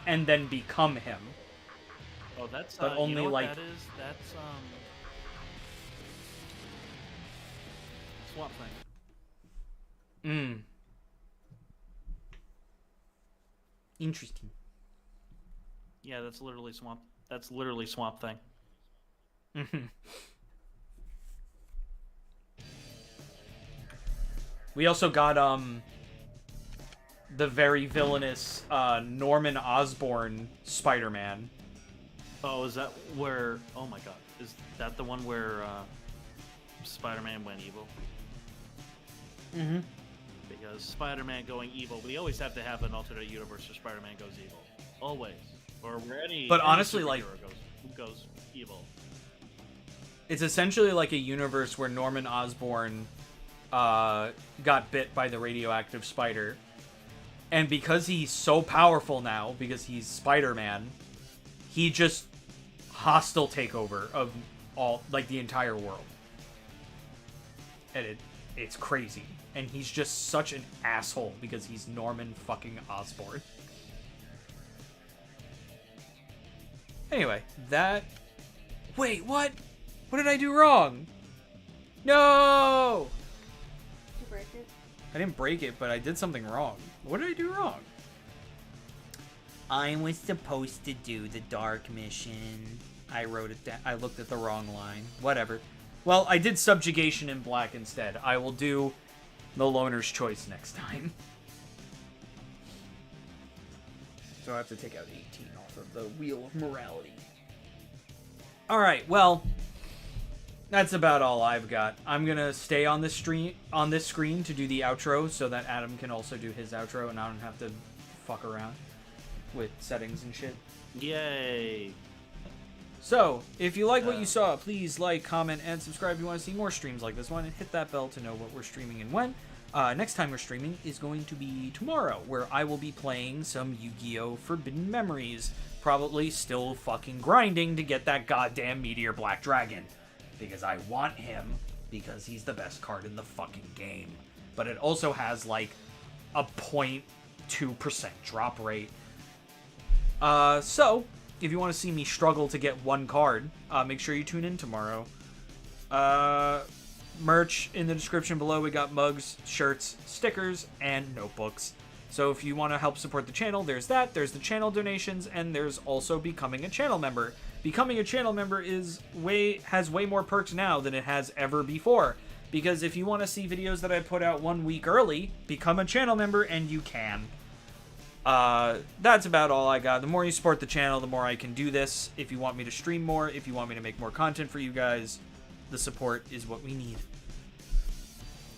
and then become him. Oh, that's But you only, know what like- that is? That's Swamp Thing. Mm. Interesting. Yeah, that's literally Swamp. That's literally Swamp Thing. Mhm. We also got the very villainous Norman Osborn Spider-Man. Oh, is that where? Oh my God, is that the one where Spider-Man went evil? Mm-hmm. Because Spider-Man going evil, we always have to have an alternate universe where Spider-Man goes evil, always, or where any. But any honestly, like- superhero goes evil. It's essentially like a universe where Norman Osborn got bit by the radioactive spider. And because he's so powerful now, because he's Spider-Man, he just hostile takeover of all, like, the entire world. And it's crazy. And he's just such an asshole because he's Norman fucking Osborn. Anyway, that... Wait, what? What did I do wrong? No! Did you break it? I didn't break it, but I did something wrong. What did I do wrong? I was supposed to do the dark mission. I wrote it down. I looked at the wrong line. Whatever. Well, I did subjugation in black instead. I will do the loner's choice next time. So I have to take out 18 off of the wheel of morality. Alright, well, that's about all I've got. I'm gonna stay on this screen to do the outro so that Adam can also do his outro and I don't have to fuck around with settings and shit. Yay! So, if you like what you saw, please like, comment, and subscribe if you want to see more streams like this one, and hit that bell to know what we're streaming and when. Next time we're streaming is going to be tomorrow, where I will be playing some Yu-Gi-Oh! Forbidden Memories. Probably still fucking grinding to get that goddamn Meteor Black Dragon. Because I want him, because he's the best card in the fucking game. But it also has, like, a 0.2% drop rate. So, if you want to see me struggle to get one card, make sure you tune in tomorrow. Merch in the description below. We got mugs, shirts, stickers, and notebooks. So if you want to help support the channel, there's that. There's the channel donations, and there's also becoming a channel member. Becoming a channel member has way more perks now than it has ever before. Because if you want to see videos that I put out 1 week early, become a channel member, and you can. That's about all I got. The more you support the channel, the more I can do this. If you want me to stream more, if you want me to make more content for you guys, the support is what we need.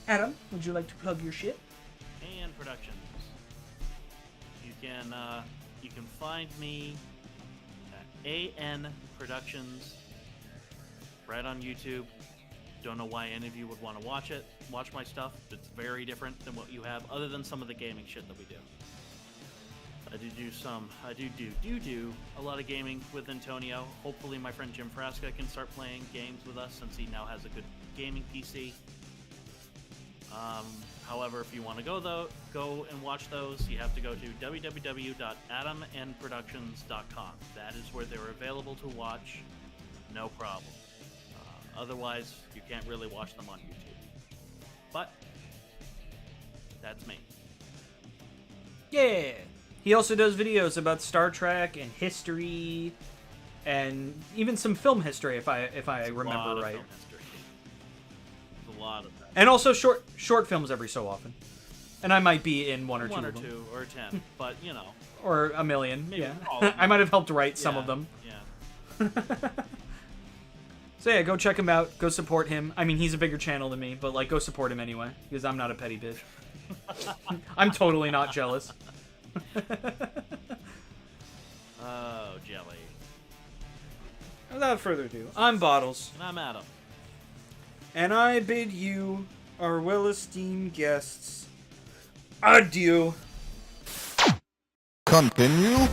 Adam, would you like to plug your shit? And Productions. You can find me at AN Productions right on YouTube. Don't know why any of you would want to watch it. Watch my stuff. It's very different than what you have, other than some of the gaming shit that we do. I do a lot of gaming with Antonio. Hopefully my friend Jim Frasca can start playing games with us since he now has a good gaming PC. However, if you want to go and watch those, you have to go to www.adamandproductions.com. That is where they're available to watch, no problem. Otherwise, you can't really watch them on YouTube. But, that's me. Yeah! He also does videos about Star Trek and history, and even some film history, if I remember right. Film history. There's a lot of that. And also short films every so often. And I might be in one or two of them. 2 or 10, but you know. Or a million, Maybe yeah. all of them. I might have helped write some of them. Yeah. So yeah, go check him out. Go support him. I mean, he's a bigger channel than me, but like, go support him anyway, because I'm not a petty bitch. I'm totally not jealous. Oh, jelly. Without further ado, I'm Bottles. And I'm Adam. And I bid you, our well-esteemed guests, adieu. Continue.